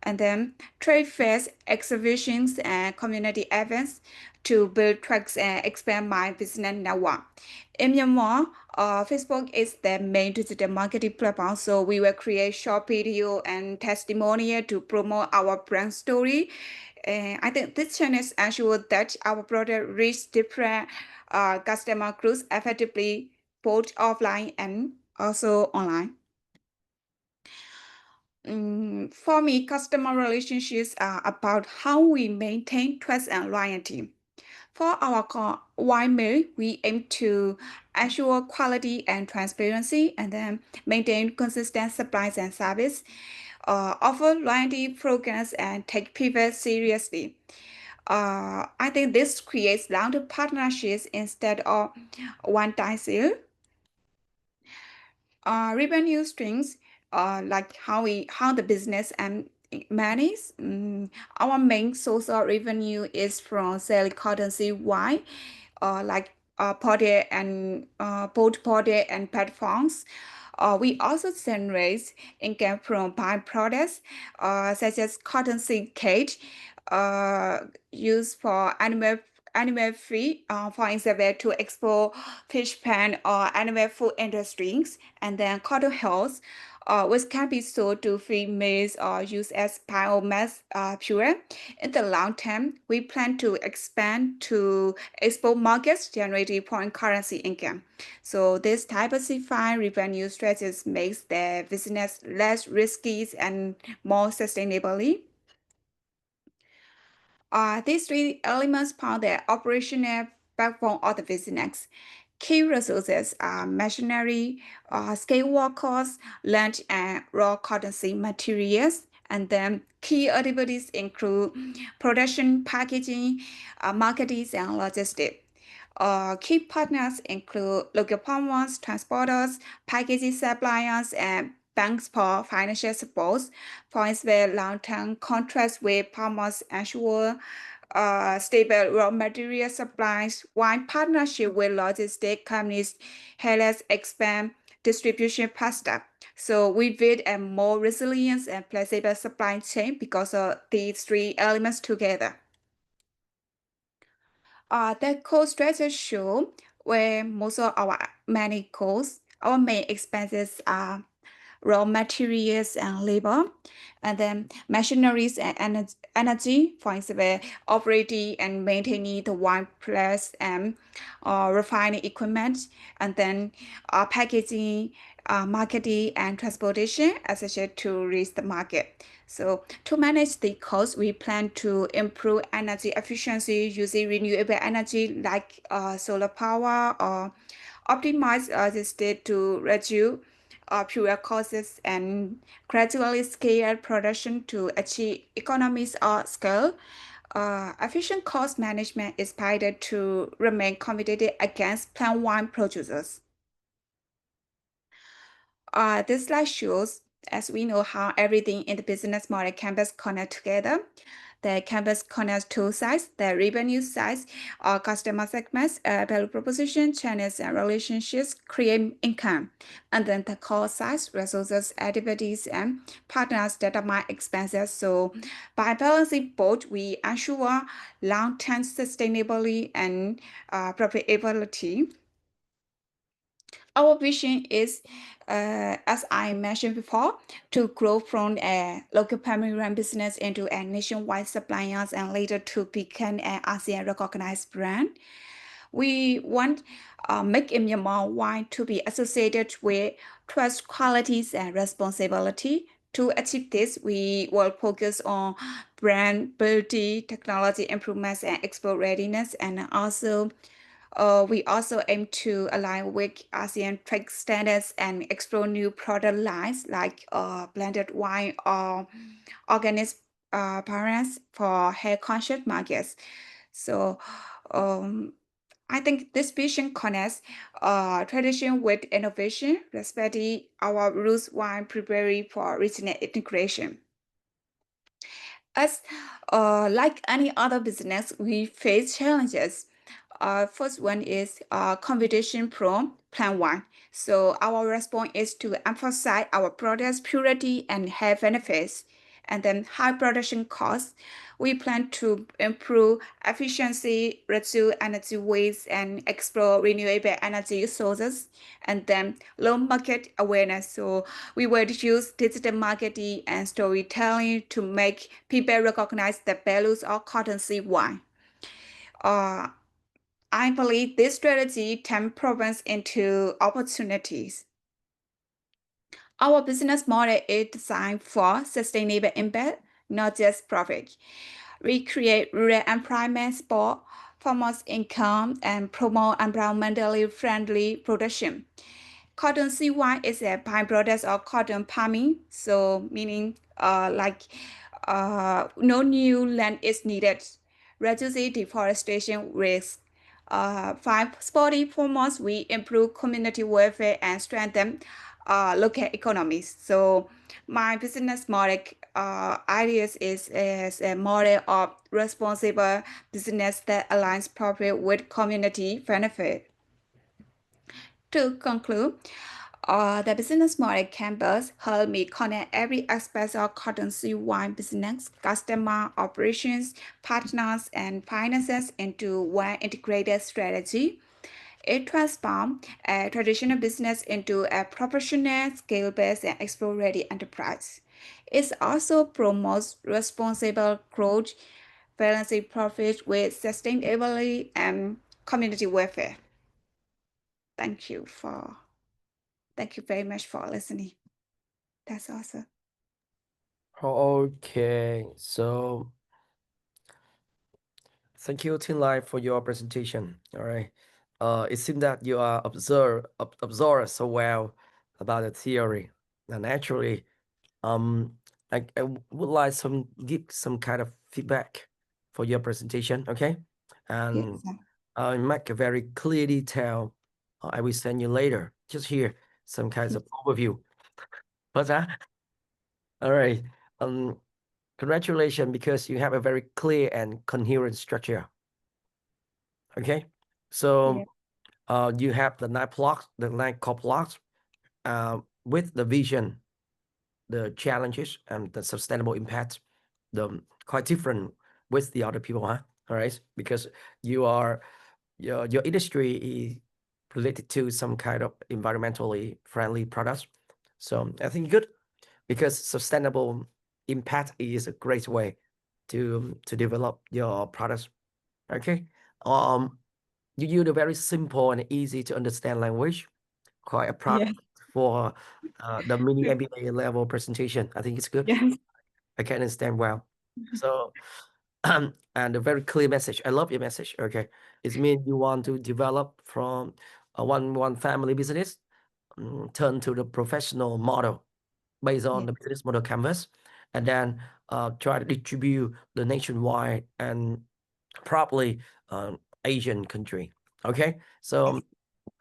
Speaker 3: And then trade fairs, exhibitions, and community events to build tracks and expand my business network. In Myanmar, Facebook is the main digital marketing platform, so we will create short video and testimonial to promote our brand story. And I think this channel ensures that our product reach different customer groups effectively both offline and also online. For me, customer relationships are about how we maintain trust and loyalty. For our wine mill, we aim to assure quality and transparency, and then maintain consistent supplies and service, offer loyalty programs, and take people seriously. I think this creates long-term partnerships instead of one-time sale. Revenue streams, like how the business and manage. Our main source of revenue is from selling cotton seed wine, like potted and both potted and platforms. We also generate income from byproducts, such as cotton seed cage, used for animal feed, for example, to export fish pan or animal food industries, and then cotton hulls, which can be sold to feed maize or used as biomass fuel. In the long term, we plan to expand to export markets, generating foreign currency income. So this diversified revenue strategies makes the business less risky and more sustainably. These three elements form the operational backbone of the business. Key resources are machinery, skilled workers, land and raw cotton seed materials, and then key activities include production, packaging, marketing, and logistics. Key partners include local farmers, transporters, packaging suppliers, and banks for financial support. For instance, long-term contracts with farmers ensure stable raw material supplies, while partnership with logistic companies help us expand distribution faster. So we build a more resilient and flexible supply chain because of these three elements together. The cost structure show where most of our main costs, our main expenses are raw materials and labor, and then machineries and energy, for example, operating and maintaining the wine press and refining equipment, and then packaging, marketing, and transportation associated to reach the market. So to manage the cost, we plan to improve energy efficiency using renewable energy like solar power, or optimize the state to reduce fuel costs, and gradually scale production to achieve economies of scale. Efficient cost management is vital to remain competitive against plant wine producers. This slide shows, as we know, how everything in the business model canvas connect together. The canvas connects two sides: the revenue side, customer segments, value proposition, channels, and relationships create income. And then the cost side, resources, activities, and partners determine expenses. So by balancing both, we ensure long-term sustainability and profitability. Our vision is, as I mentioned before, to grow from a local family-run business into a nationwide suppliers and later to become an ASEAN recognized brand. We want Make in Myanmar wine to be associated with trust, qualities, and responsibility. To achieve this, we will focus on brand building, technology improvements, and export readiness, and also we also aim to align with ASEAN trade standards and explore new product lines like blended wine or organic parents for health-conscious markets. So I think this vision connects tradition with innovation, respecting our roots while preparing for regional integration. As like any other business, we face challenges. First one is competition from plant wine. So our response is to emphasize our product's purity and health benefits, and then high production costs. We plan to improve efficiency, reduce energy waste, and explore renewable energy sources, and then low market awareness. So we will use digital marketing and storytelling to make people recognize the values of cotton seed wine. I believe this strategy turns problems into opportunities. Our business model is designed for sustainable impact, not just profit. We create rural employment, support farmers' income, and promote environmentally friendly production. Cotton seed wine is a byproduct of cotton farming, so meaning no new land is needed, reducing deforestation risk. By supporting farmers, we improve community welfare and strengthen local economies. So my business model ideas is a model of responsible business that aligns profit with community benefit. To conclude, the business model campus helped me connect every aspect of cotton seed wine business, customer operations, partners, and finances into one integrated strategy. It transformed a traditional business into a professional, scale-based, and explore-ready enterprise. It also promotes responsible growth, balancing profit with sustainability and community welfare. Thank you very much for listening. That's awesome.
Speaker 1: Okay, so thank you, Tin Lai, for your presentation. All right. It seems that you are absorbed so well about the theory. And actually, I would like give some kind of feedback for your presentation, okay? And
Speaker 3: Yes, sir.
Speaker 1: I make a very clear detail. I will send you later. Just here, some kinds of overview. But all right. Congratulations, because you have a very clear and coherent structure. Okay. So you have the 9 blocks, the 9 core blocks, with the vision, the challenges, and the sustainable impact, the quite different with the other people, huh? All right, because your industry is related to some kind of environmentally friendly products. So I think good, because sustainable impact is a great way to develop your products. Okay. You use a very simple and easy to understand language, quite appropriate for the mini MBA level presentation. I think it's good.
Speaker 3: Yes.
Speaker 1: I can understand well. So, and a very clear message. I love your message. Okay, it means you want to develop from a one family business, turn to the professional model based on the business model canvas, and then try to distribute the nationwide and probably Asian country. Okay, so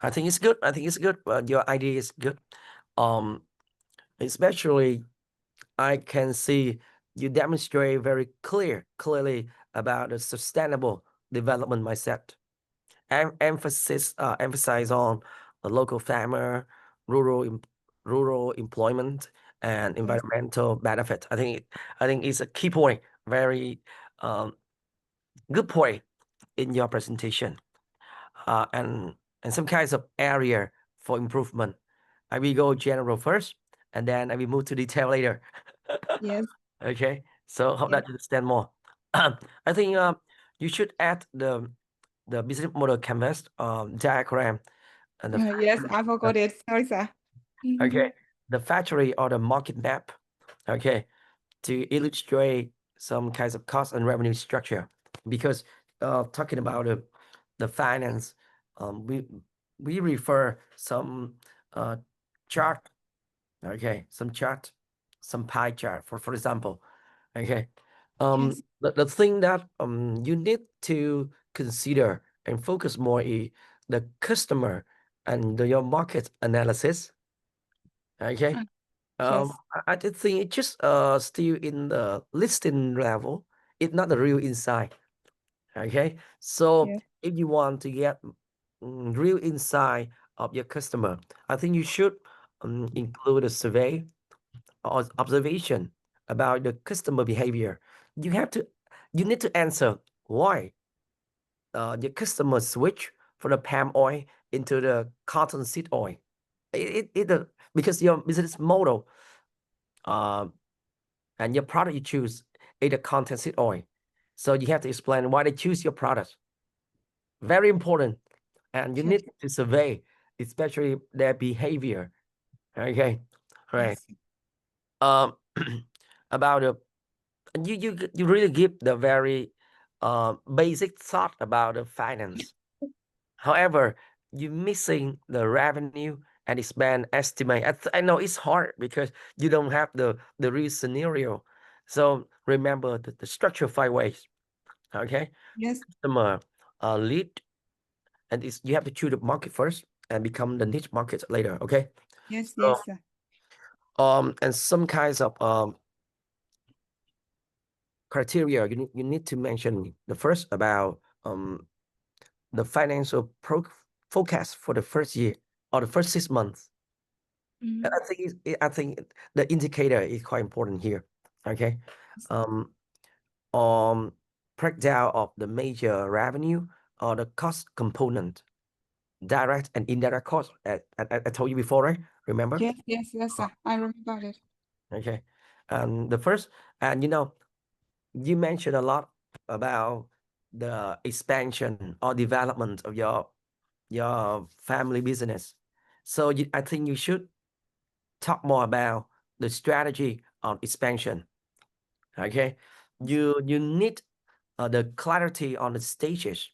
Speaker 1: I think it's good. I think it's good. Your idea is good. Especially I can see you demonstrate very clearly about the sustainable development mindset. Emphasize on the local farmer, rural employment, and environmental benefit. I think it's a key point. Very good point in your presentation. And some kinds of area for improvement. I will go general first, and then I will move to detail later.
Speaker 3: Yes.
Speaker 1: Okay, so hope that you understand more. I think you should add the business model canvas diagram and the
Speaker 3: Yes,
Speaker 1: factory,
Speaker 3: I forgot it. Sorry, sir.
Speaker 1: okay, the factory or the market map, okay, to illustrate some kinds of cost and revenue structure. Because talking about the finance, we refer some chart, okay, some chart, some pie chart, for example, okay.
Speaker 3: Yes.
Speaker 1: The thing that you need to consider and focus more is the customer and your market analysis, okay.
Speaker 3: Yes.
Speaker 1: I did think it just still in the listing level. It's not the real insight. Okay, so
Speaker 3: Yes.
Speaker 1: if you want to get real insight of your customer, I think you should include a survey or observation about the customer behavior. You need to answer why your customer switch from the palm oil into the cotton seed oil. Because your business model and your product you choose is the cotton seed oil. So you have to explain why they choose your product. very important, and you
Speaker 3: Yes.
Speaker 1: need to survey, especially their behavior. Okay, all right.
Speaker 3: Yes.
Speaker 1: About the you really give the very basic thought about the finance. However, you're missing the revenue and expense estimate. I know it's hard because you don't have the real scenario. So remember the structure 5 ways. Okay,
Speaker 3: Yes.
Speaker 1: customer, lead, and you have to choose the market first and become the niche market later. Okay,
Speaker 3: Yes.
Speaker 1: so
Speaker 3: Yes. Sir.
Speaker 1: and some kinds of criteria you need to mention. The first about the financial forecast for the first year or the first 6 months. And
Speaker 3: Mm.
Speaker 1: I think the indicator is quite important here. Okay, breakdown of the major revenue or the cost component, direct and indirect cost. I told you before, right? Remember?
Speaker 3: Yes. Yes. Yes. Sir. I remember it.
Speaker 1: Okay, and the first, and you mentioned a lot about the expansion or development of your family business. So I think you should talk more about the strategy on expansion. Okay, you need the clarity on the stages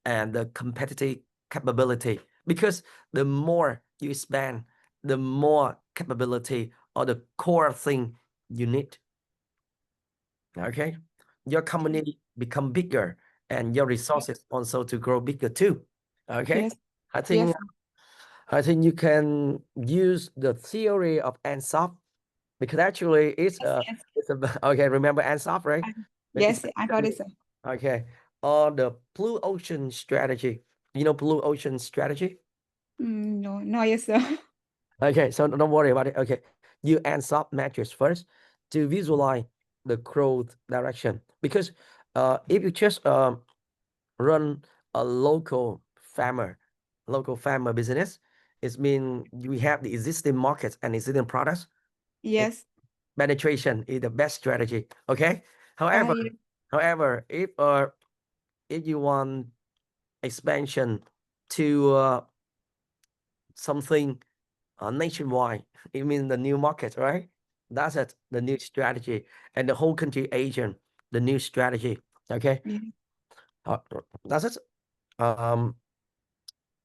Speaker 1: and the competitive capability, because the more you expand, the more capability or the core thing you need. Okay, your company become bigger and your resources also to grow bigger too. Okay,
Speaker 3: Yes.
Speaker 1: I think
Speaker 3: Yes.
Speaker 1: I think you can use the theory of Ansoff, because actually it's
Speaker 3: Yes.
Speaker 1: it's a okay. Remember Ansoff, right?
Speaker 3: Yes. I got it, sir.
Speaker 1: Okay, or the blue ocean strategy. You know blue ocean strategy?
Speaker 3: No. No. Yes, sir.
Speaker 1: Okay, so don't worry about it. Okay, you Ansoff metrics first to visualize the growth direction, because if you just run a local farmer business, it means we have the existing markets and existing products.
Speaker 3: Yes.
Speaker 1: Penetration is the best strategy. Okay. However,
Speaker 3: Yeah.
Speaker 1: if you want expansion to something nationwide, it means the new market, right? That's it, the new strategy, and the whole country agent, the new strategy. Okay.
Speaker 3: Yeah.
Speaker 1: That's it.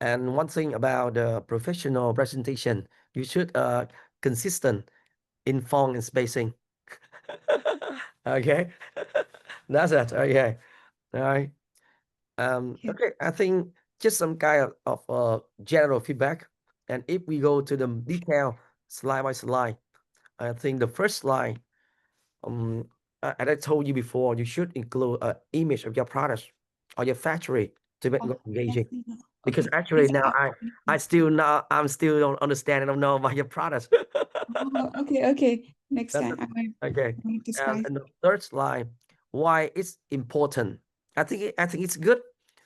Speaker 1: And one thing about the professional presentation, you should consistent in font and spacing. Okay, that's it. Okay, all right.
Speaker 3: Yeah.
Speaker 1: Okay, I think just some kind of general feedback, and if we go to the detail slide by slide, I think the first slide, as I told you before, you should include an image of your products or your factory to make it engaging.
Speaker 3: Yes.
Speaker 1: Because
Speaker 3: Okay.
Speaker 1: actually
Speaker 3: Yes,
Speaker 1: now I'm still don't understand and don't know about your products.
Speaker 3: Okay. Okay. Next
Speaker 1: That's
Speaker 3: time I
Speaker 1: okay.
Speaker 3: will describe.
Speaker 1: And the third slide, why it's important. I think it's good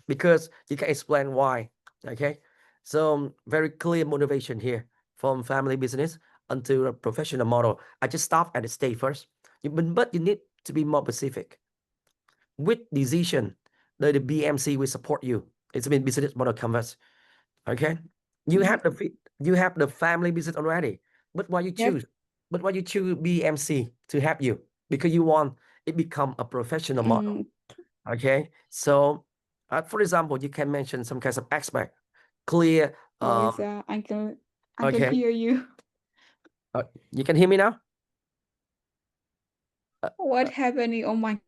Speaker 1: because you can explain why. Okay, so very clear motivation here from family business until a professional model. I just stop at the stage first. But you need to be more specific. With decision, the BMC will support you. It's been business model canvas. Okay, you have the family business already, but why you
Speaker 3: Yes.
Speaker 1: choose? But why you choose BMC to help you? Because you want it become a professional model. Okay, so for example, you can mention some kinds of aspect, clear.
Speaker 3: Sorry, sir. I can
Speaker 1: Okay,
Speaker 3: hear you.
Speaker 1: you can hear me now.
Speaker 3: What happening? Oh my.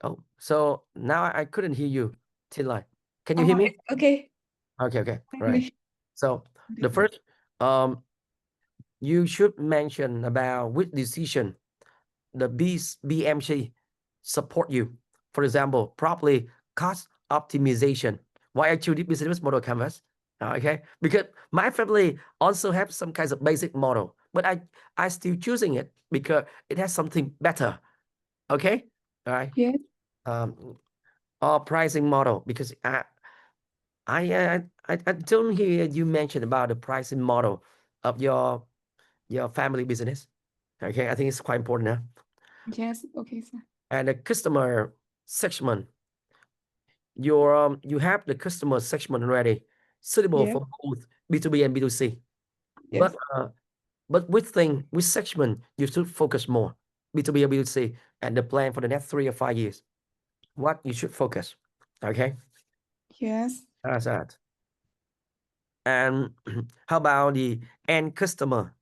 Speaker 1: Oh, so now I couldn't hear you, Tilai. Can you hear me?
Speaker 3: Okay.
Speaker 1: Okay, right.
Speaker 3: Okay.
Speaker 1: So the first, you should mention about which decision the BMC support you. For example, probably cost optimization. Why I choose business model canvas? Okay, because my family also have some kinds of basic model, but I still choosing it because it has something better. Okay, all right.
Speaker 3: Yes.
Speaker 1: Or pricing model, because I don't hear you mention about the pricing model of your family business. Okay, I think it's quite important now.
Speaker 3: Yes. Okay, sir.
Speaker 1: And the customer segment, you have the customer segment already suitable
Speaker 3: Yes.
Speaker 1: for both B2B and B2C.
Speaker 3: Yes.
Speaker 1: But which segment you should focus more, B2B or B2C, and the plan for the next 3 or 5 years, what you should focus. Okay,
Speaker 3: Yes.
Speaker 1: that's that. And how about the end customer?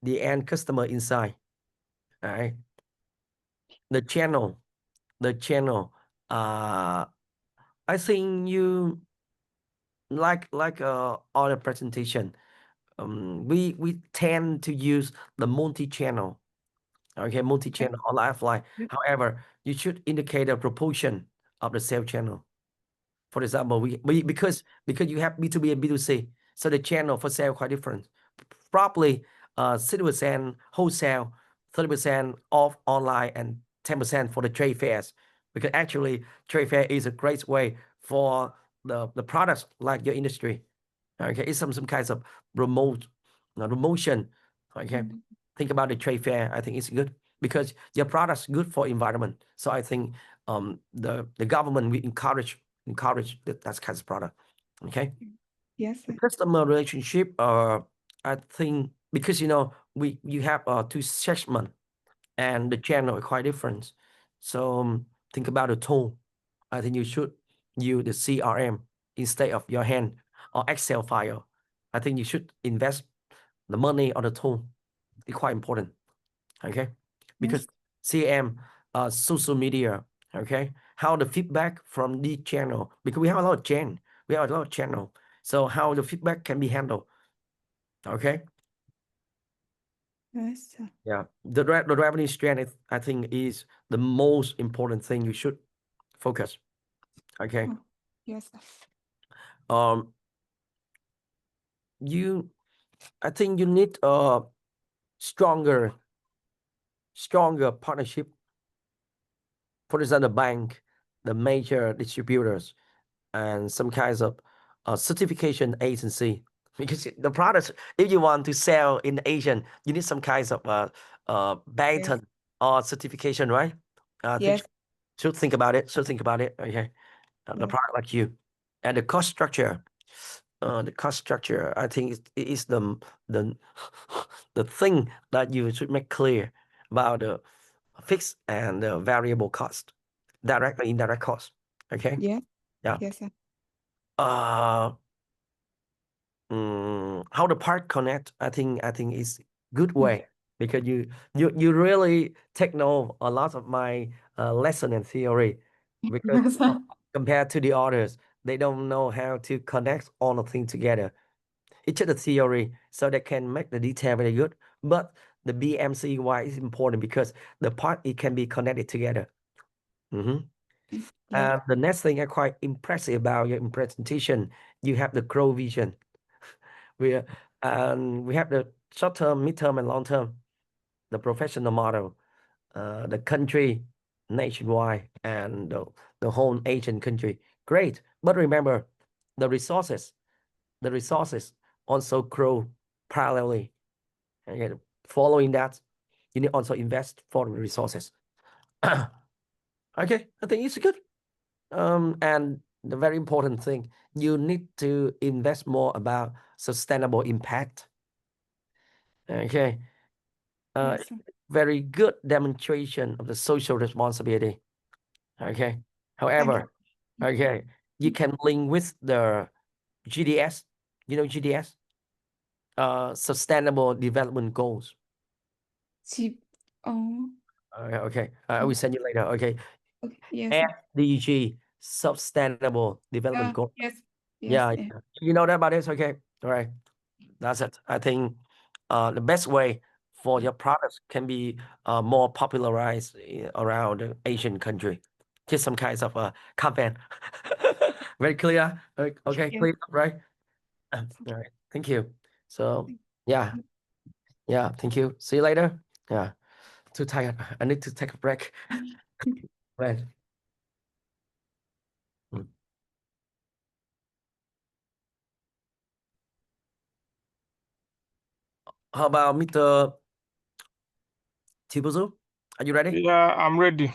Speaker 1: The end customer inside, all right? The channel. I think you like on the presentation. We tend to use the multi-channel. Okay, multi-channel online, offline.
Speaker 3: Yep.
Speaker 1: However, you should indicate a proportion of the sales channel. For example, we because you have B2B and B2C, so the channel for sale quite different. Probably 60% wholesale, 30% off online, and 10% for the trade fairs. Because actually, trade fair is a great way for the products like your industry. Okay, it's some kinds of promotion. Okay, think about the trade fair. I think it's good because your product's good for environment. So I think the government will encourage that kind of product. Okay.
Speaker 3: Yes.
Speaker 1: The customer relationship, I think because you have 2 segments and the channel are quite different. So think about the tool. I think you should use the CRM instead of your hand or Excel file. I think you should invest the money on the tool. It's quite important. Okay, because CRM, social media. Okay, how the feedback from the channel, because we have a lot of channel. So how the feedback can be handled. Okay.
Speaker 3: Yes.
Speaker 1: Yeah, the revenue strength, I think, is the most important thing you should focus. Okay.
Speaker 3: Yes.
Speaker 1: I think you need a stronger partnership. For example, the bank, the major distributors, and some kinds of certification agency. Because the products, if you want to sell in Asian, you need some kinds of patent or certification, right?
Speaker 3: Yes.
Speaker 1: Should think about it. Okay, the product like you, and the cost structure. I think it is the the thing that you should make clear about the fixed and the variable cost, direct and indirect cost. Okay.
Speaker 3: Yeah.
Speaker 1: Yeah.
Speaker 3: Yes. Sir.
Speaker 1: How the part connect, I think is good way, because you really take note a lot of my lesson and theory, because compared to the others, they don't know how to connect all the things together. It's just a theory, so they can make the detail very good, but the BMCY is important because the part, it can be connected together. And the next thing I quite impressive about your presentation, you have the grow vision. We have the short term, mid term, and long term, the professional model, the country nationwide, and the whole Asian country. Great, but remember, the resources also grow parallelly. And following that, you need also invest for the resources. Okay, I think it's good. And the very important thing, you need to invest more about sustainable impact. Okay. Very good demonstration of the social responsibility. Okay. However, okay, you can link with the GDS. You know GDS? Sustainable Development Goals. Okay. I will send you later. Okay.
Speaker 3: Yes.
Speaker 1: SDG, Sustainable Development Goals.
Speaker 3: Yes.
Speaker 1: Yeah. You know that about this? Okay. All right. That's it. I think the best way for your products can be more popularized around the Asian country. Just some kinds of campaign. Very clear. Okay, clear, right? All right. Thank you. So yeah. Thank you. See you later. Yeah. Too tired. I need to take a break. Right. How about Mr. Tibuzu? Are you ready?
Speaker 5: Yeah, I'm ready.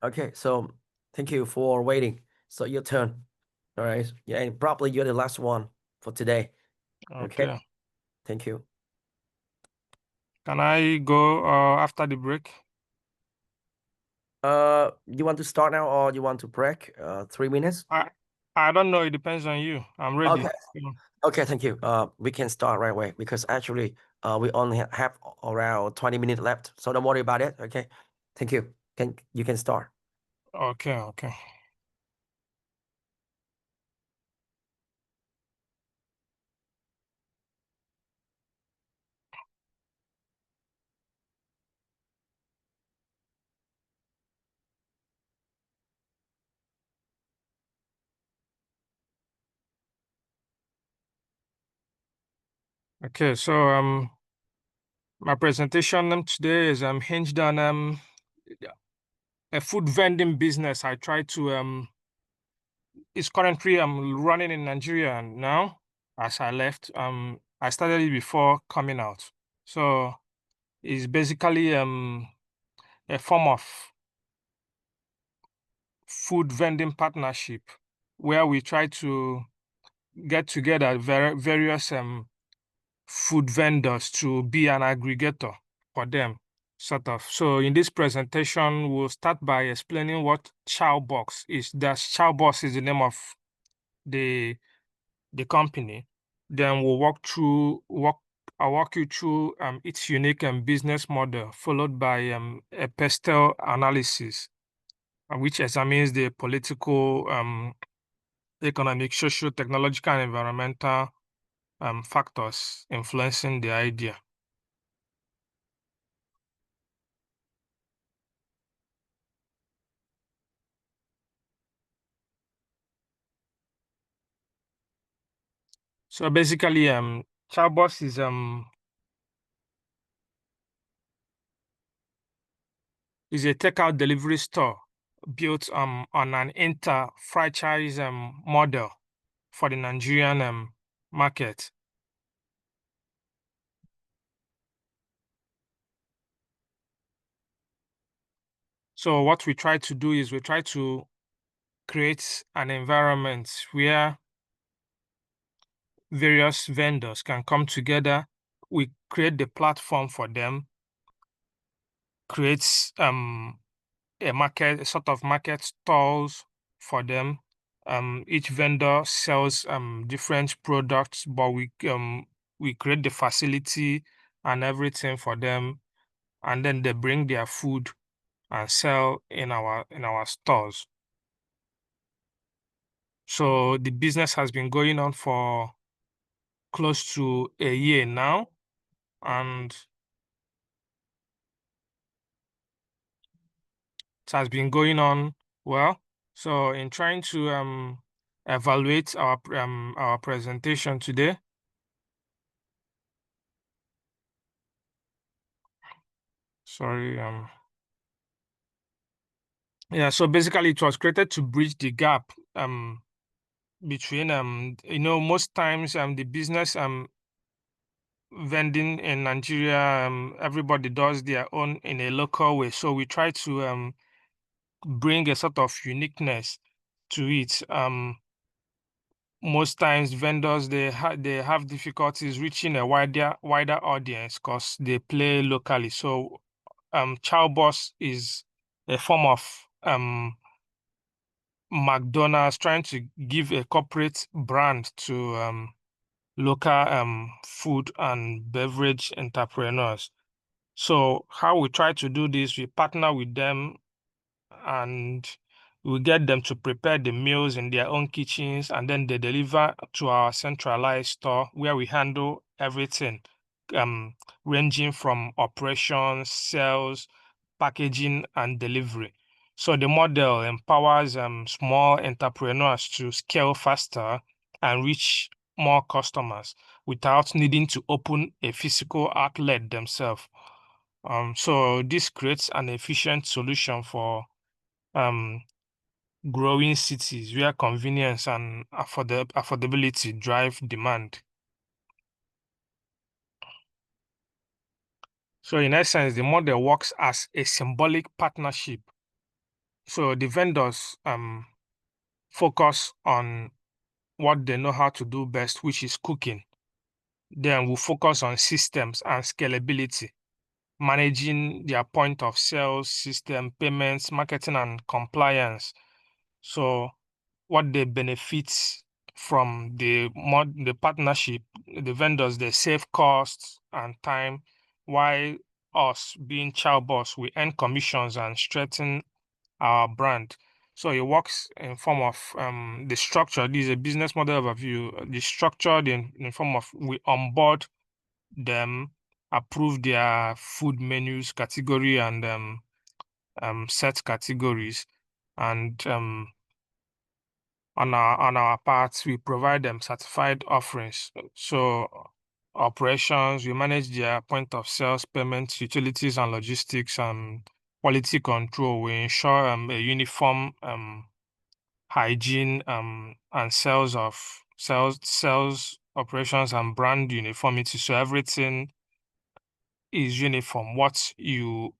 Speaker 1: Okay, so thank you for waiting. So your turn. All right. Yeah, and probably you're the last one for today. Okay.
Speaker 5: Okay.
Speaker 1: Thank you.
Speaker 5: Can I go after the break?
Speaker 1: You want to start now or you want to break? 3 minutes?
Speaker 5: I don't know. It depends on you. I'm ready.
Speaker 1: Okay. Okay, thank you. We can start right away because actually, we only have around 20 minutes left, so don't worry about it. Okay. Thank you. You can start.
Speaker 5: Okay, okay. Okay, so my presentation today is hinged on a food vending business. I try to it's currently running in Nigeria now. As I left, I started it before coming out. So it's basically a form of food vending partnership where we try to get together various food vendors to be an aggregator for them, sort of. So in this presentation, we'll start by explaining what Chowbox is. Chowbox is the name of the company. Then we'll I'll walk you through its unique business model, followed by a pestle analysis, which examines the political, economic, social, technological, and environmental factors influencing the idea. So basically, Chowbox is a takeout delivery store built on an franchise model for the Nigerian market. So what we try to do is we try to create an environment where various vendors can come together. We create the platform for them, creates a sort of market stalls for them. Each vendor sells different products, but we create the facility and everything for them, and then they bring their food and sell in our stores. So the business has been going on for close to a year now, and it has been going on well. So in trying to evaluate our presentation today, sorry, yeah, so basically it was created to bridge the gap between most times the business vending in Nigeria, everybody does their own in a local way. So we try to bring a sort of uniqueness to it. Most times vendors they have difficulties reaching a wider audience because they play locally. So Chowbox is a form of McDonald's trying to give a corporate brand to local food and beverage entrepreneurs. So how we try to do this, we partner with them and we get them to prepare the meals in their own kitchens, and then they deliver to our centralized store where we handle everything, ranging from operations, sales, packaging, and delivery. So the model empowers small entrepreneurs to scale faster and reach more customers without needing to open a physical outlet themselves. So this creates an efficient solution for growing cities where convenience and affordability drive demand. So in essence, the model works as a symbolic partnership. So the vendors focus on what they know how to do best, which is cooking. Then we'll focus on systems and scalability, managing their point of sales system, payments, marketing, and compliance. So what they benefit from the partnership, the vendors, they save costs and time, while us being ChowBoss, we earn commissions and strengthen our brand. So it works in form of the structure. This is a business model overview. The structure in form of we onboard them, approve their food menus category and set categories, and on our part, we provide them certified offerings. So operations, we manage their point of sales, payments, utilities, and logistics, and quality control. We ensure a uniform hygiene and sales operations and brand uniformity. So everything is uniform. What you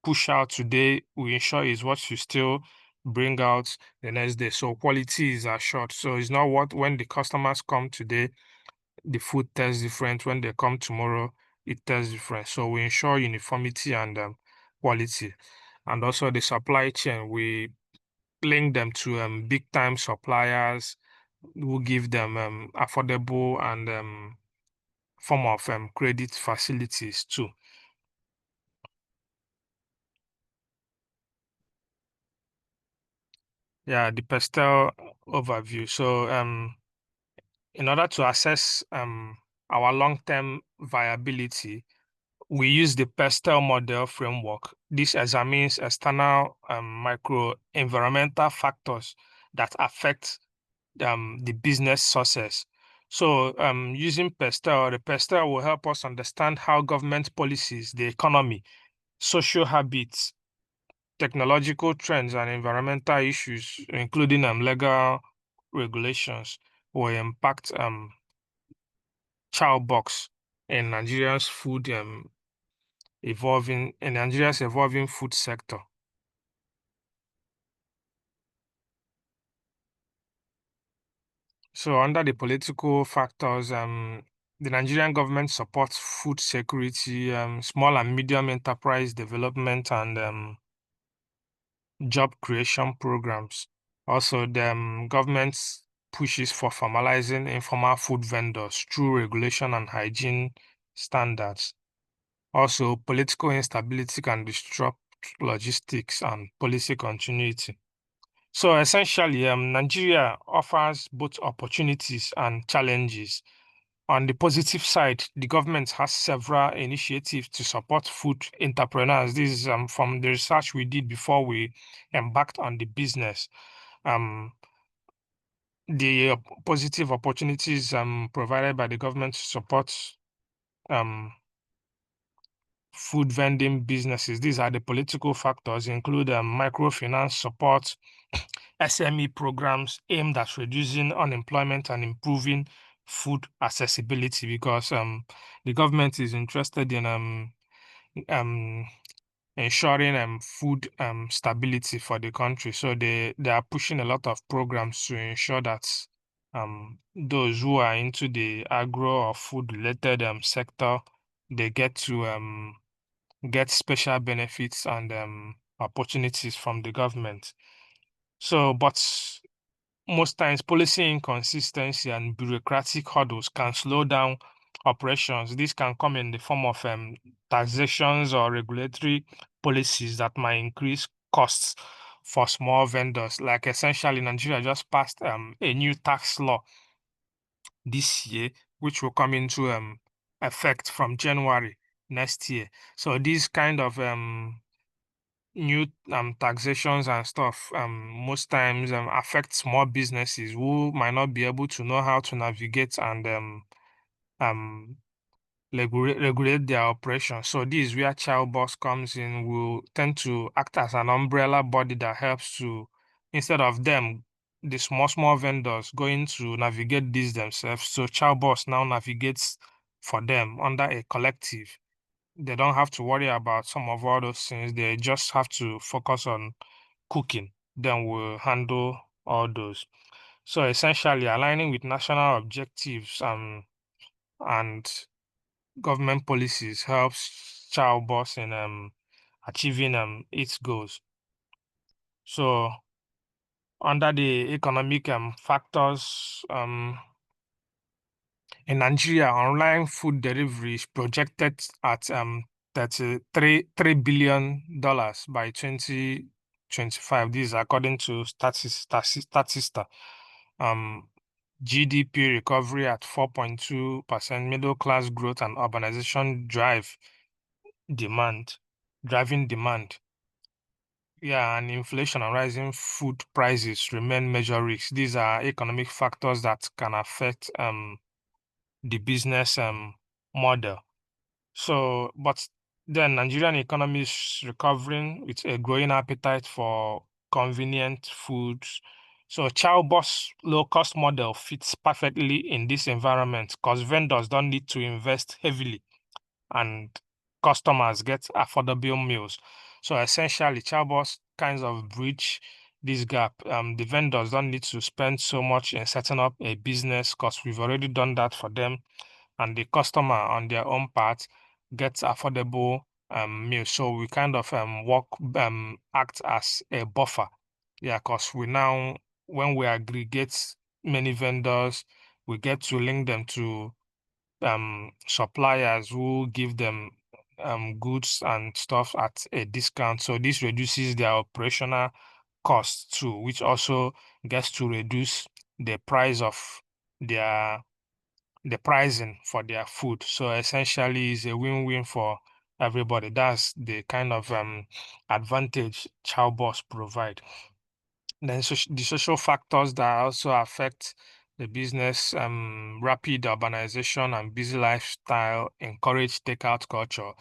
Speaker 5: push out today, we ensure is what you still bring out the next day. So quality is assured. So it's not what when the customers come today, the food tastes different. When they come tomorrow, it tastes different. So we ensure uniformity and quality. And also the supply chain, we link them to big time suppliers who give them affordable and form of credit facilities too. Yeah, the Pestel overview. So in order to assess our long-term viability, we use the Pestel model framework. This examines external micro-environmental factors that affect the business success. So using Pestel, the Pestel will help us understand how government policies, the economy, social habits, technological trends, and environmental issues, including legal regulations, will impact ChowBoss in Nigeria's evolving food sector. So under the political factors, the Nigerian government supports food security, small and medium enterprise development, and job creation programs. Also, the government pushes for formalizing informal food vendors through regulation and hygiene standards. Also, political instability can disrupt logistics and policy continuity. So essentially, Nigeria offers both opportunities and challenges. On the positive side, the government has several initiatives to support food entrepreneurs. This is from the research we did before we embarked on the business. The positive opportunities provided by the government to support food vending businesses. These are the political factors, include microfinance support, SME programs aimed at reducing unemployment and improving food accessibility, because the government is interested in ensuring food stability for the country. So they are pushing a lot of programs to ensure that those who are into the agro or food related sector, they get to get special benefits and opportunities from the government. So, but most times policy inconsistency and bureaucratic hurdles can slow down operations. This can come in the form of taxations or regulatory policies that might increase costs for small vendors. Like essentially, Nigeria just passed a new tax law this year, which will come into effect from January next year. So these kind of new taxations and stuff most times affect small businesses who might not be able to know how to navigate and regulate their operations. So this is where ChowBoss comes in. Will tend to act as an umbrella body that helps to, instead of them, the small vendors going to navigate these themselves. So ChowBoss now navigates for them under a collective. They don't have to worry about some of all those things. They just have to focus on cooking. then we'll handle all those. So essentially, aligning with national objectives and government policies helps Child Boss in achieving its goals. So under the economic factors in Nigeria, online food delivery is projected at $3 billion by 2025. This is according to Statista. GDP recovery at 4.2%, middle class growth and urbanization driving demand. Yeah, and inflation and rising food prices remain major risks. These are economic factors that can affect the business model. So, but then Nigerian economy is recovering with a growing appetite for convenient foods. So Child Boss low-cost model fits perfectly in this environment because vendors don't need to invest heavily and customers get affordable meals. So essentially, Child Boss kinds of bridge this gap. The vendors don't need to spend so much in setting up a business because we've already done that for them, and the customer on their own part gets affordable meals. So we kind of act as a buffer. Yeah, because we now, when we aggregate many vendors, we get to link them to suppliers who give them goods and stuff at a discount. So this reduces their operational costs too, which also gets to reduce the price of their the pricing for their food. So essentially it's a win-win for everybody. That's the kind of advantage Child Boss provide. Then the social factors that also affect the business, rapid urbanization and busy lifestyle encourage takeout culture.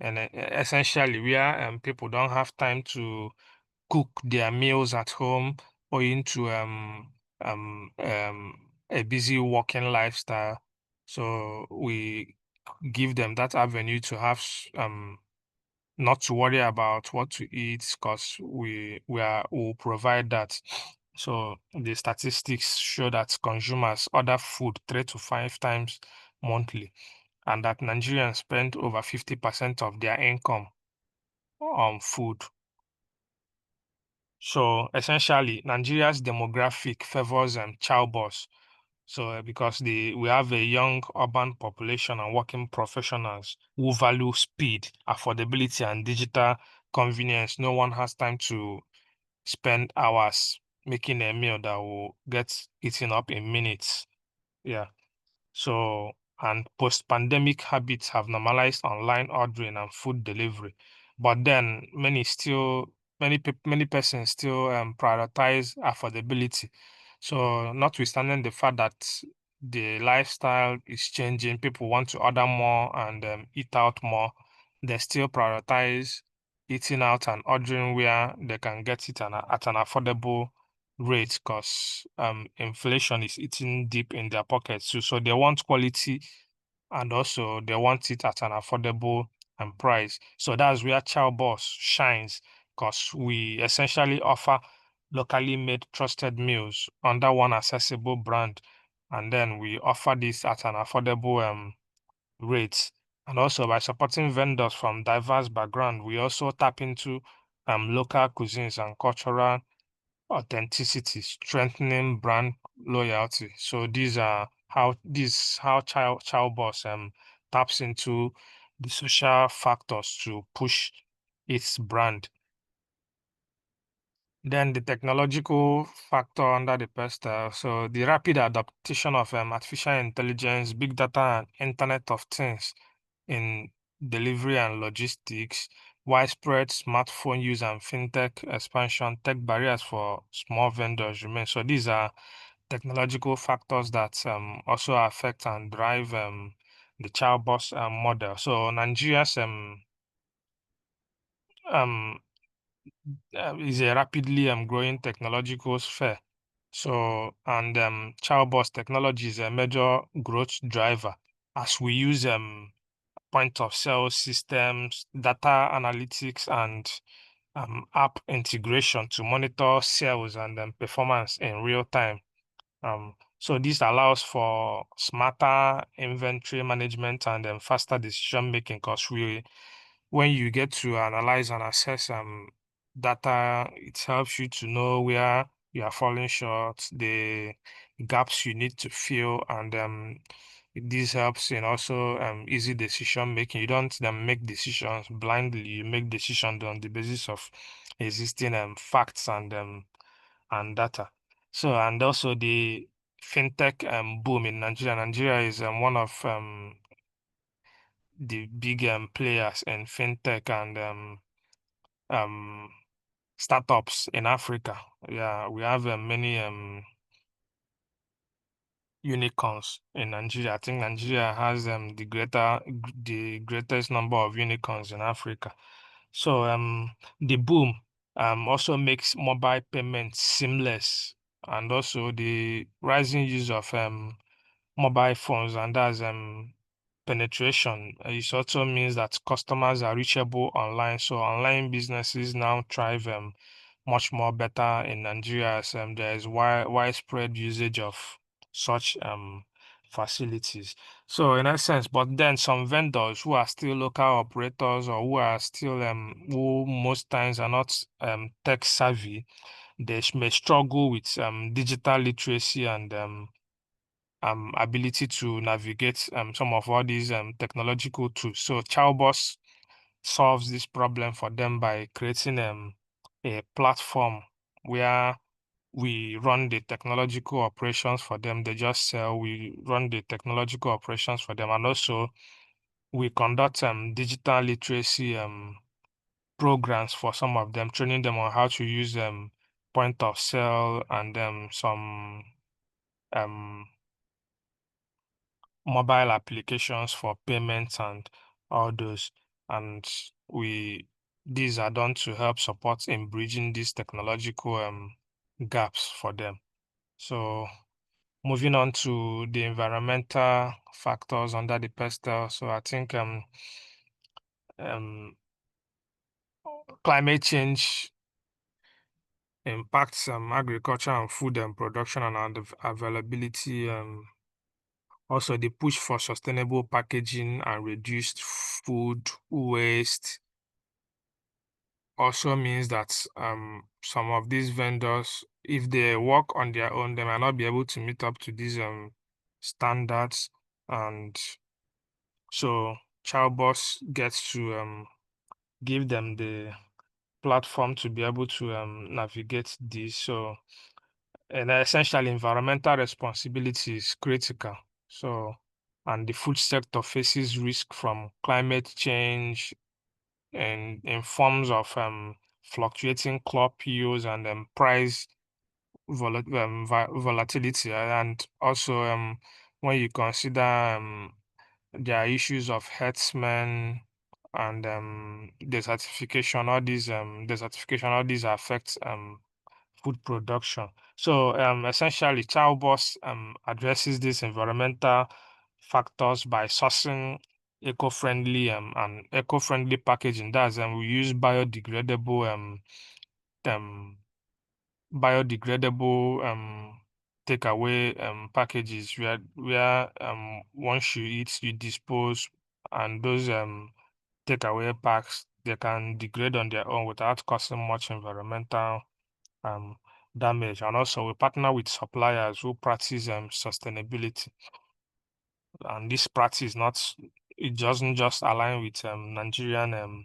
Speaker 5: And essentially, where people don't have time to cook their meals at home owing to a busy working lifestyle. So we give them that avenue to have not to worry about what to eat because we'll provide that. So the statistics show that consumers order food 3 to 5 times monthly, and that Nigerians spend over 50% of their income on food. So essentially, Nigeria's demographic favors Child Boss. So because we have a young urban population and working professionals who value speed, affordability, and digital convenience, no one has time to spend hours making a meal that will get eaten up in minutes. Yeah. So, and post-pandemic habits have normalized online ordering and food delivery. But then many persons still prioritize affordability. So, notwithstanding the fact that the lifestyle is changing, people want to order more and eat out more, they still prioritize eating out and ordering where they can get it at an affordable rate because inflation is eating deep in their pockets too. So they want quality and also they want it at an affordable price. So that's where Child Boss shines because we essentially offer locally made trusted meals under one accessible brand. And then we offer this at an affordable rate. And also by supporting vendors from diverse backgrounds, we also tap into local cuisines and cultural authenticity, strengthening brand loyalty. So these are how Child Boss taps into the social factors to push its brand. Then the technological factor under the pedestal. So the rapid adaptation of artificial intelligence, big data, and Internet of Things in delivery and logistics, widespread smartphone use and fintech expansion, tech barriers for small vendors remain. So these are technological factors that also affect and drive the Child Boss model. So Nigeria's is a rapidly growing technological sphere. So, and Child Boss technology is a major growth driver as we use point of sale systems, data analytics, and app integration to monitor sales and performance in real time. So this allows for smarter inventory management and faster decision making, because when you get to analyze and assess data, it helps you to know where you are falling short, the gaps you need to fill, and this helps in also easy decision making. You don't then make decisions blindly. You make decisions on the basis of existing facts and data. So, and also the fintech boom in Nigeria. Nigeria is one of the big players in fintech and startups in Africa. Yeah, we have many unicorns in Nigeria. I think Nigeria has the greatest number of unicorns in Africa. So the boom also makes mobile payments seamless, and also the rising use of mobile phones, and that's penetration. It also means that customers are reachable online. So online businesses now thrive much more better in Nigeria, as there is widespread usage of such facilities. So in that sense, but then some vendors who are still local operators, or who are still who most times are not tech savvy, they may struggle with digital literacy and ability to navigate some of all these technological tools. So Chowboss solves this problem for them by creating a platform where we run the technological operations for them. They just sell, we run the technological operations for them, and also we conduct digital literacy programs for some of them, training them on how to use point of sale and some mobile applications for payments and all those. And these are done to help support in bridging these technological gaps for them. So moving on to the environmental factors under the PESTEL. So I think climate change impacts agriculture and food production and availability. Also, the push for sustainable packaging and reduced food waste also means that some of these vendors, if they work on their own, they might not be able to meet up to these standards. And so Chowboss gets to give them the platform to be able to navigate this. So, and essentially, environmental responsibility is critical. So, and the food sector faces risk from climate change and in forms of fluctuating crop yields and price volatility. And also, when you consider there are issues of herdsmen and desertification, all these affect food production. So essentially, Chowboss addresses these environmental factors by sourcing eco-friendly packaging. That's we use biodegradable takeaway packages where once you eat you dispose, and those takeaway packs, they can degrade on their own without causing much environmental damage. And also we partner with suppliers who practice sustainability, and this practice it doesn't just align with Nigerian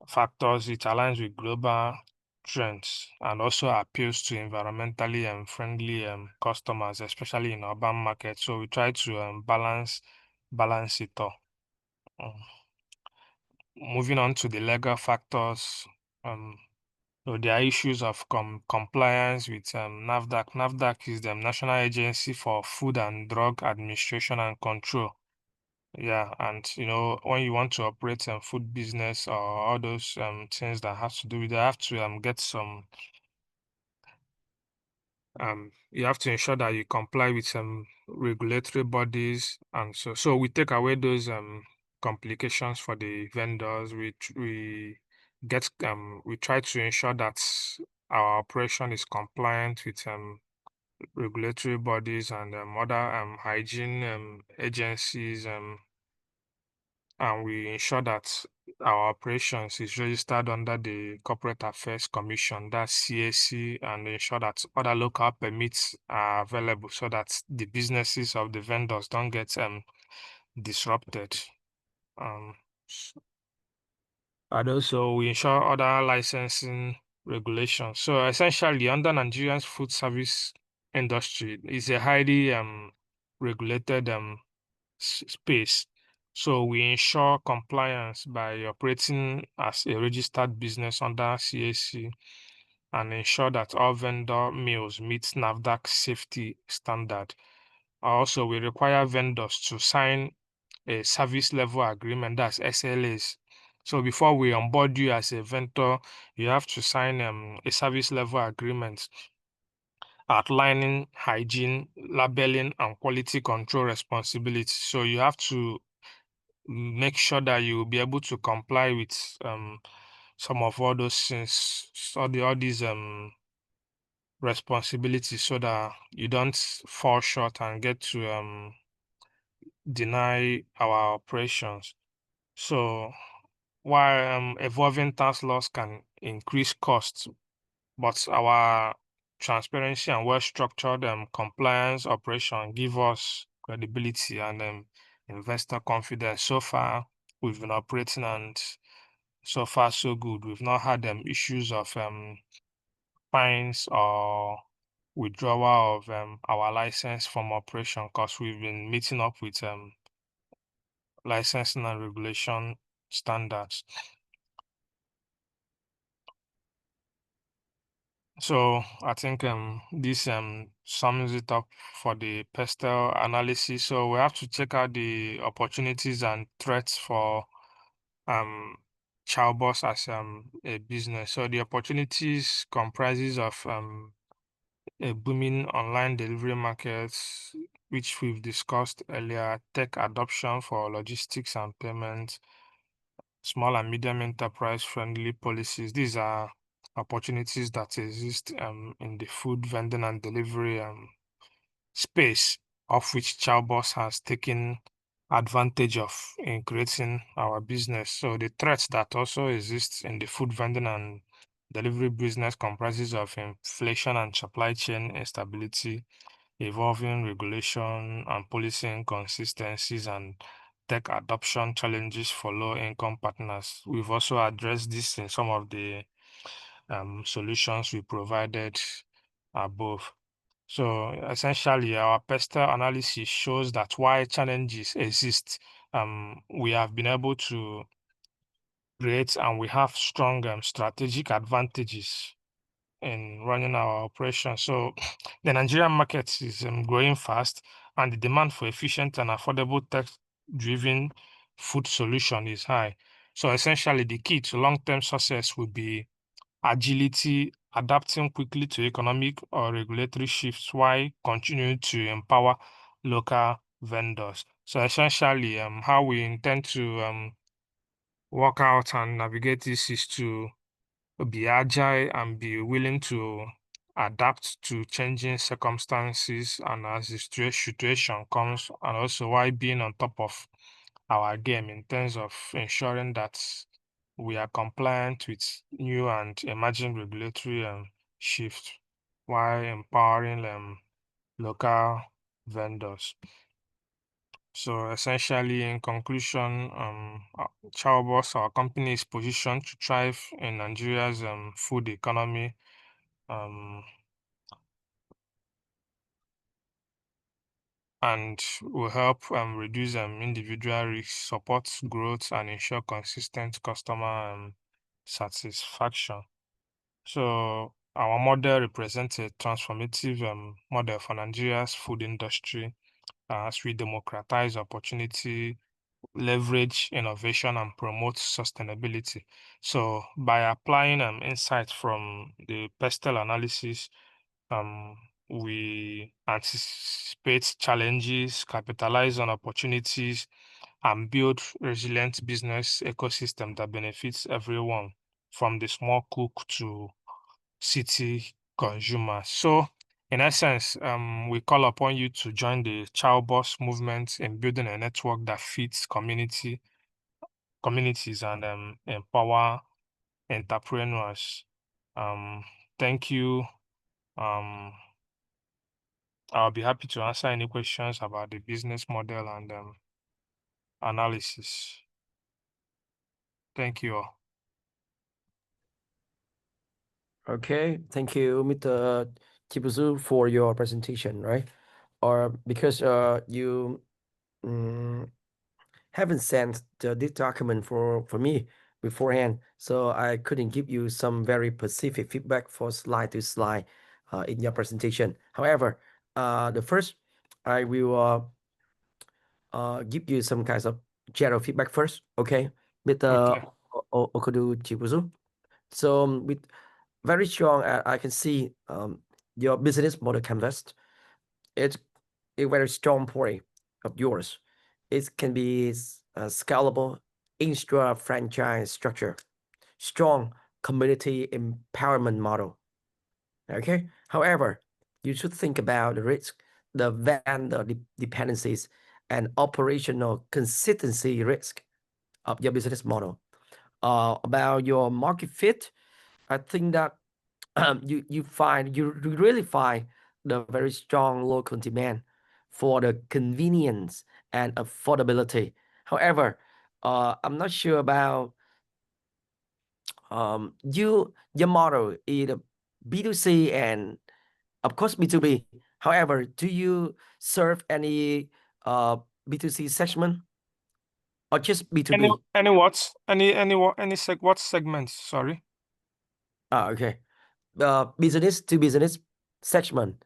Speaker 5: factors, it aligns with global trends and also appeals to environmentally friendly customers, especially in urban markets. So we try to balance it all. Moving on to the legal factors, so there are issues of compliance with NAFDAC. NAFDAC is the National Agency for Food and Drug Administration and Control. Yeah, and when you want to operate a food business or all those things that have to do with, they have to get some you have to ensure that you comply with some regulatory bodies, and so we take away those complications for the vendors. We we try to ensure that our operation is compliant with regulatory bodies and other hygiene agencies, and we ensure that our operations is registered under the Corporate Affairs Commission, that's CAC, and ensure that other local permits are available so that the businesses of the vendors don't get disrupted. And also we ensure other licensing regulations. So essentially, under Nigeria's food service industry is a highly regulated space. So we ensure compliance by operating as a registered business under CAC and ensure that all vendor meals meet NAFDAC safety standard. Also, we require vendors to sign a service level agreement, that's SLAs. So before we onboard you as a vendor, you have to sign a service level agreement outlining hygiene, labeling, and quality control responsibilities. So you have to make sure that you will be able to comply with some of all those things, all these responsibilities, so that you don't fall short and get to deny our operations. So while evolving tax laws can increase costs, but our transparency and well-structured compliance operation give us credibility and investor confidence. So far, we've been operating, and so far so good. We've not had issues of fines or withdrawal of our license from operation, because we've been meeting up with licensing and regulation standards. So I think this sums it up for the pestle analysis. So we have to check out the opportunities and threats for Chowboss as a business. So the opportunities comprises of a booming online delivery market, which we've discussed earlier, tech adoption for logistics and payments, small and medium enterprise friendly policies. These are opportunities that exist in the food vending and delivery space, of which Chowboss has taken advantage of in creating our business. So the threats that also exist in the food vending and delivery business comprises of inflation and supply chain instability, evolving regulation and policy inconsistencies, and tech adoption challenges for low-income partners. We've also addressed this in some of the solutions we provided above. So essentially, our pestle analysis shows that while challenges exist, we have been able to create, and we have strong strategic advantages in running our operation. So the Nigerian market is growing fast, and the demand for efficient and affordable tech-driven food solution is high. So essentially, the key to long-term success will be agility, adapting quickly to economic or regulatory shifts while continuing to empower local vendors. So essentially, how we intend to work out and navigate this is to be agile and be willing to adapt to changing circumstances and as the situation comes, and also while being on top of our game in terms of ensuring that we are compliant with new and emerging regulatory shifts while empowering local vendors. So essentially, in conclusion, Chowboss, our company, is positioned to thrive in Nigeria's food economy, and will help reduce individual risk, support growth, and ensure consistent customer satisfaction. So our model represents a transformative model for Nigeria's food industry as we democratize opportunity, leverage innovation, and promote sustainability. So by applying insights from the pestle analysis, we anticipate challenges, capitalize on opportunities, and build resilient business ecosystem that benefits everyone from the small cook to city consumer. So in essence, we call upon you to join the Child Boss movement in building a network that fits communities and empower entrepreneurs. Thank you. I'll be happy to answer any questions about the business model and analysis. Thank you all.
Speaker 1: Okay, thank you, Mr. Chibuzu, for your presentation, right? Or because you haven't sent this document for me beforehand, so I couldn't give you some very specific feedback for slide to slide in your presentation. However, the first I will give you some kinds of general feedback first, okay, Mr.
Speaker 5: Okay.
Speaker 1: Okudu Chibuzu. So with very strong, I can see your business model canvas. It's a very strong point of yours. It can be a scalable intra-franchise structure, strong community empowerment model. Okay. However, you should think about the risk, the vendor dependencies, and operational consistency risk of your business model. About your market fit, I think that you really find the very strong local demand for the convenience and affordability. However, I'm not sure about your model is B2C and of course B2B. However, do you serve any B2C segment or just B2B?
Speaker 5: What segments? Sorry.
Speaker 1: Okay. Business to business segment.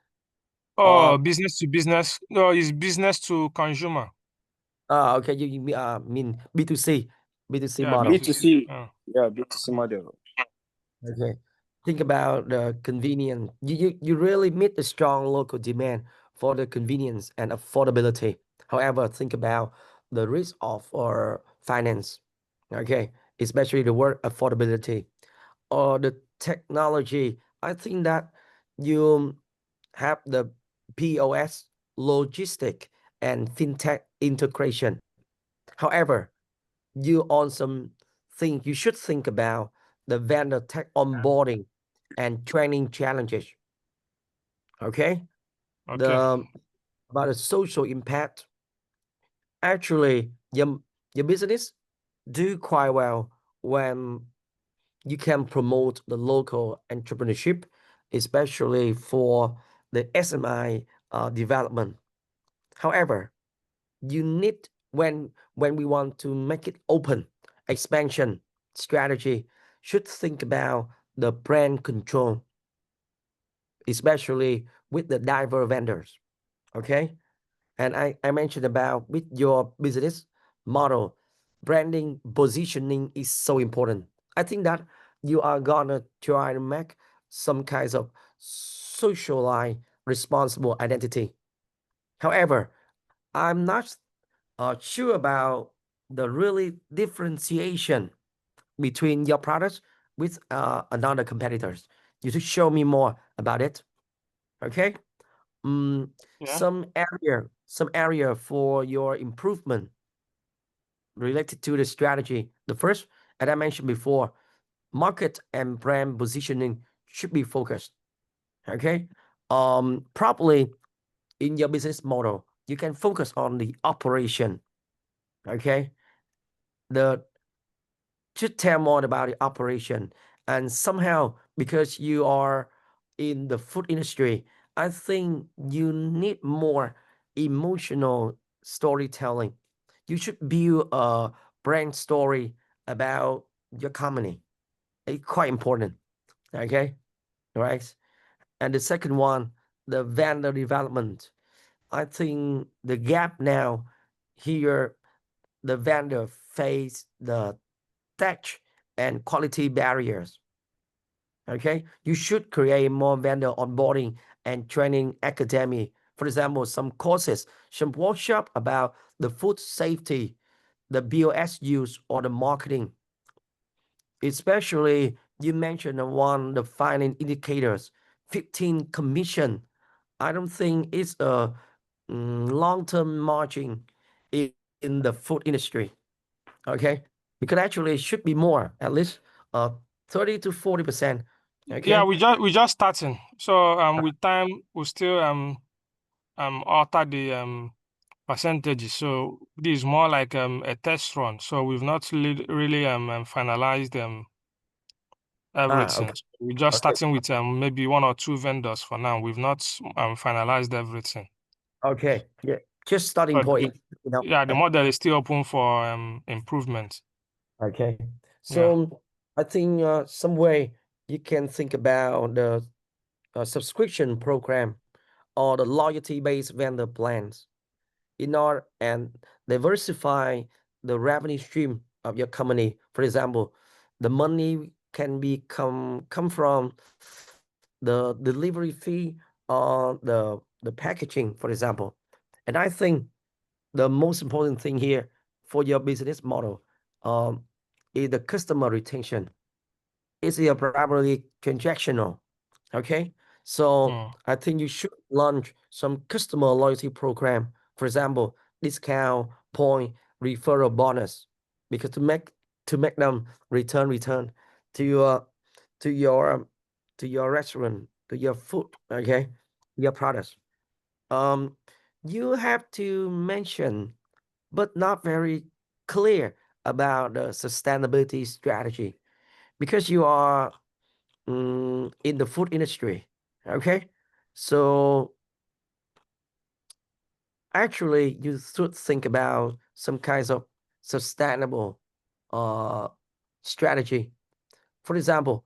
Speaker 5: Oh, business to business. No, it's business to consumer.
Speaker 1: Okay. You mean B2C
Speaker 5: Yeah,
Speaker 1: model.
Speaker 2: B2C.
Speaker 5: Yeah.
Speaker 2: Yeah, B2C model.
Speaker 1: Okay. Think about the convenience. You really meet the strong local demand for the convenience and affordability. However, think about the risk of or finance. Okay, especially the word affordability or the technology. I think that you have the POS, logistic, and fintech integration. However, you also think you should think about the vendor tech onboarding and training challenges. Okay.
Speaker 5: Okay.
Speaker 1: About the social impact. Actually, your business do quite well when you can promote the local entrepreneurship, especially for the SMI development. However, you need when we want to make it open, expansion strategy should think about the brand control, especially with the diverse vendors. Okay. And I mentioned about with your business model, branding positioning is so important. I think that you are gonna try to make some kinds of socialized responsible identity. However, I'm not sure about the really differentiation between your products with another competitors. You should show me more about it. Okay.
Speaker 5: Yeah.
Speaker 1: Some area for your improvement related to the strategy. The first, as I mentioned before, market and brand positioning should be focused. Okay. Probably in your business model, you can focus on the operation. Okay. Should tell more about the operation. And somehow, because you are in the food industry, I think you need more emotional storytelling. You should build a brand story about your company. It's quite important. Okay. Right. And the second one, the vendor development. I think the gap now here, the vendor face the tech and quality barriers. Okay, you should create more vendor onboarding and training academy. For example, some courses, some workshop about the food safety, the BOS use, or the marketing. especially you mentioned the finance indicators, 15 commission. I don't think it's a long-term margin in the food industry. Okay, because actually it should be more, at least 30 to 40%. Okay.
Speaker 5: Yeah, we just starting. So with time we still alter the percentages. So this is more like a test run. So we've not really finalized everything.
Speaker 1: Okay.
Speaker 5: So we're just
Speaker 1: Okay.
Speaker 5: starting with maybe 1 or 2 vendors for now. We've not finalized everything.
Speaker 1: Okay. Yeah. Just starting
Speaker 5: But
Speaker 1: point.
Speaker 5: yeah, the model is still open for improvement.
Speaker 1: Okay.
Speaker 5: Yeah.
Speaker 1: So I think some way you can think about the subscription program or the loyalty-based vendor plans in order and diversify the revenue stream of your company. For example, the money can come from the delivery fee or the packaging, for example. And I think the most important thing here for your business model is the customer retention. It's primarily transactional. Okay. So I think you should launch some customer loyalty program. For example, discount, point, referral bonus, because to make them return to your to your to your restaurant, to your food, okay, your products. You have to mention, but not very clear about the sustainability strategy, because you are in the food industry. Okay. So actually you should think about some kinds of sustainable strategy. For example,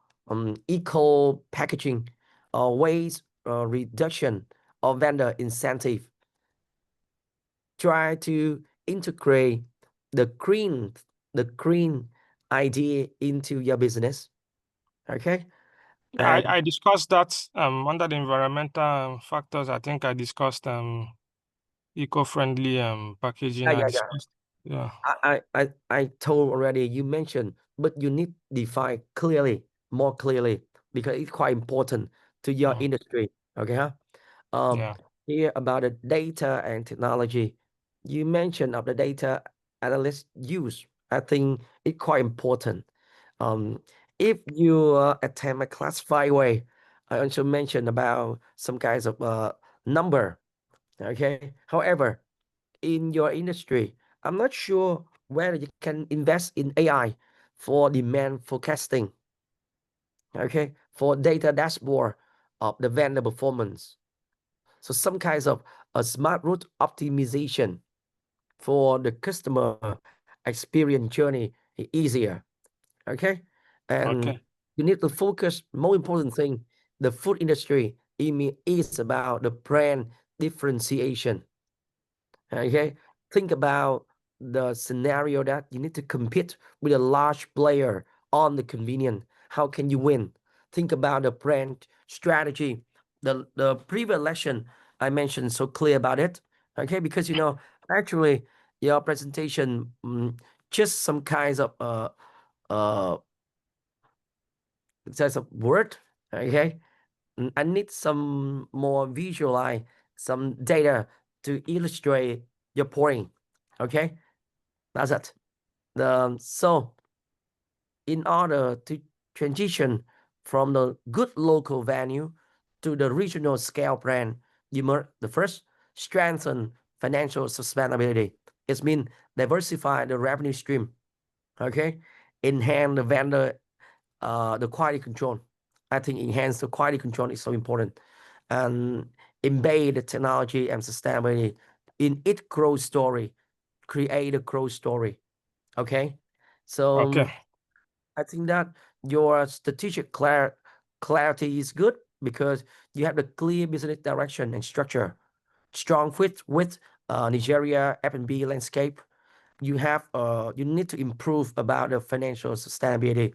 Speaker 1: eco packaging or waste reduction or vendor incentive. Try to integrate the green idea into your business. Okay.
Speaker 5: I discussed that under the environmental factors. I think I discussed eco-friendly packaging.
Speaker 1: Yeah.
Speaker 5: Yeah.
Speaker 1: I told already, you mentioned, but you need define more clearly, because it's quite important to your industry. Okay, huh?
Speaker 5: Yeah.
Speaker 1: Here about the data and technology, you mentioned of the data analyst use. I think it's quite important. If you attempt a classified way, I also mentioned about some kinds of number. Okay, however, in your industry, I'm not sure whether you can invest in AI for demand forecasting, okay, for data dashboard of the vendor performance. So some kinds of a smart route optimization for the customer experience journey easier, okay? And you need to focus, more important thing, the food industry is about the brand differentiation. Okay, think about the scenario that you need to compete with a large player on the convenience. How can you win? Think about the brand strategy. The previous lesson I mentioned so clear about it. Okay, because actually your presentation just some kinds of just a word. Okay, I need some more visualize, some data to illustrate your point. Okay, that's it. So in order to transition from the good local value to the regional scale brand, you must the first strengthen financial sustainability. It means diversify the revenue stream. Okay, enhance the vendor the quality control. I think enhance the quality control is so important, and embed the technology and sustainability in its growth story. Create a growth story. Okay, so I think that your strategic clarity is good, because you have the clear business direction and structure, strong fit with Nigeria F&B landscape. You have you need to improve about the financial sustainability.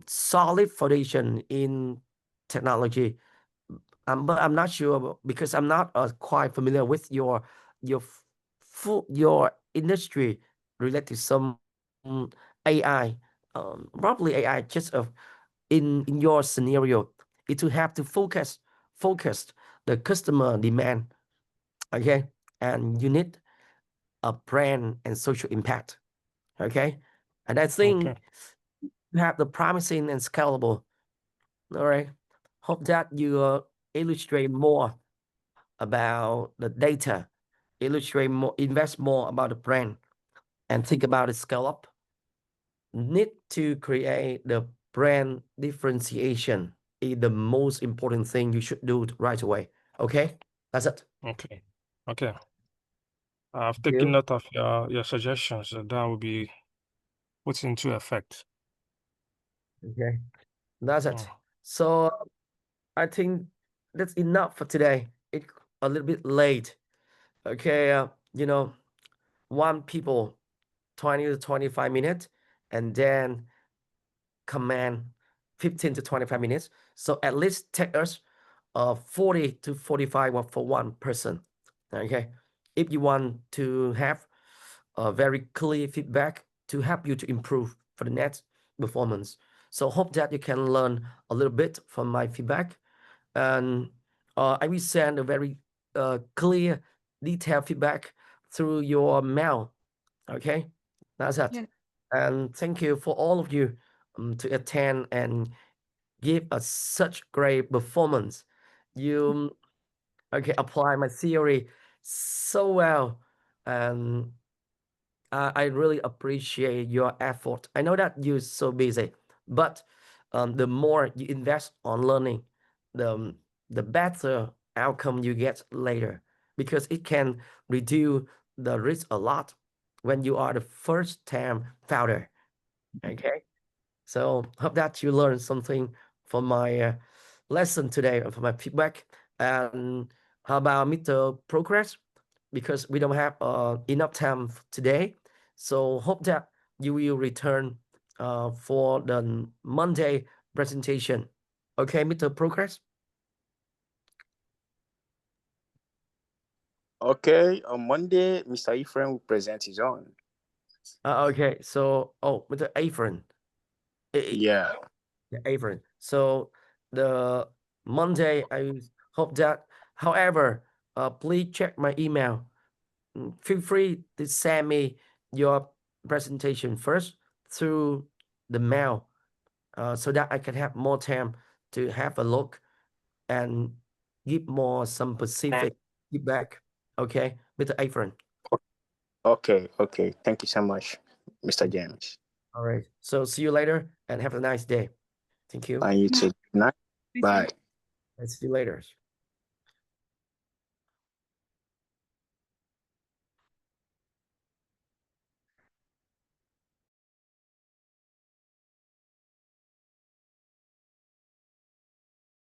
Speaker 1: Solid foundation in technology. But I'm not sure, because I'm not quite familiar with your industry related to some AI, probably AI just in your scenario, it will have to focus the customer demand, okay, and you need a brand and social impact, okay, and I think
Speaker 5: Okay.
Speaker 1: you have the promising and scalable. All right, hope that you illustrate more about the data, illustrate more, invest more about the brand, and think about the scale up. Need to create the brand differentiation is the most important thing you should do right away. Okay, that's it.
Speaker 5: Okay. Okay. I've
Speaker 1: Thank
Speaker 5: taken
Speaker 1: you.
Speaker 5: note of your suggestions. So that will be put into effect.
Speaker 1: Okay, that's it.
Speaker 5: Mm.
Speaker 1: So I think that's enough for today. It's a little bit late. Okay, you know, one people 20 to 25 minutes, and then command 15 to 25 minutes. So at least take us 40 to 45 for one person. Okay, if you want to have a very clear feedback to help you to improve for the next performance. So hope that you can learn a little bit from my feedback, and I will send a very clear, detailed feedback through your mail. Okay, that's it.
Speaker 3: Yeah.
Speaker 1: And thank you for all of you to attend and give us such great performance. You okay apply my theory so well, and I really appreciate your effort. I know that you're so busy, but the more you invest on learning, the better outcome you get later, because it can reduce the risk a lot when you are the first time founder. Okay, so hope that you learned something from my lesson today, from my feedback. And how about Mr. Progress? Because we don't have enough time today, so hope that you will return for the Monday presentation. Okay, Mr. Progress?
Speaker 8: Okay, on Monday, Mr. Ephraim will present his own.
Speaker 1: Okay, so, oh, Mr. Avron.
Speaker 8: Yeah.
Speaker 1: Yeah, Avron. So the Monday, I hope that, however, please check my email. Feel free to send me your presentation first through the mail, so that I can have more time to have a look and give more some specific feedback. Okay, Mr. Avron.
Speaker 8: Okay, okay. Thank you so much, Mr. James.
Speaker 1: All right. So see you later and have a nice day. Thank you.
Speaker 8: And you too. Good night. Bye.
Speaker 1: And see you later.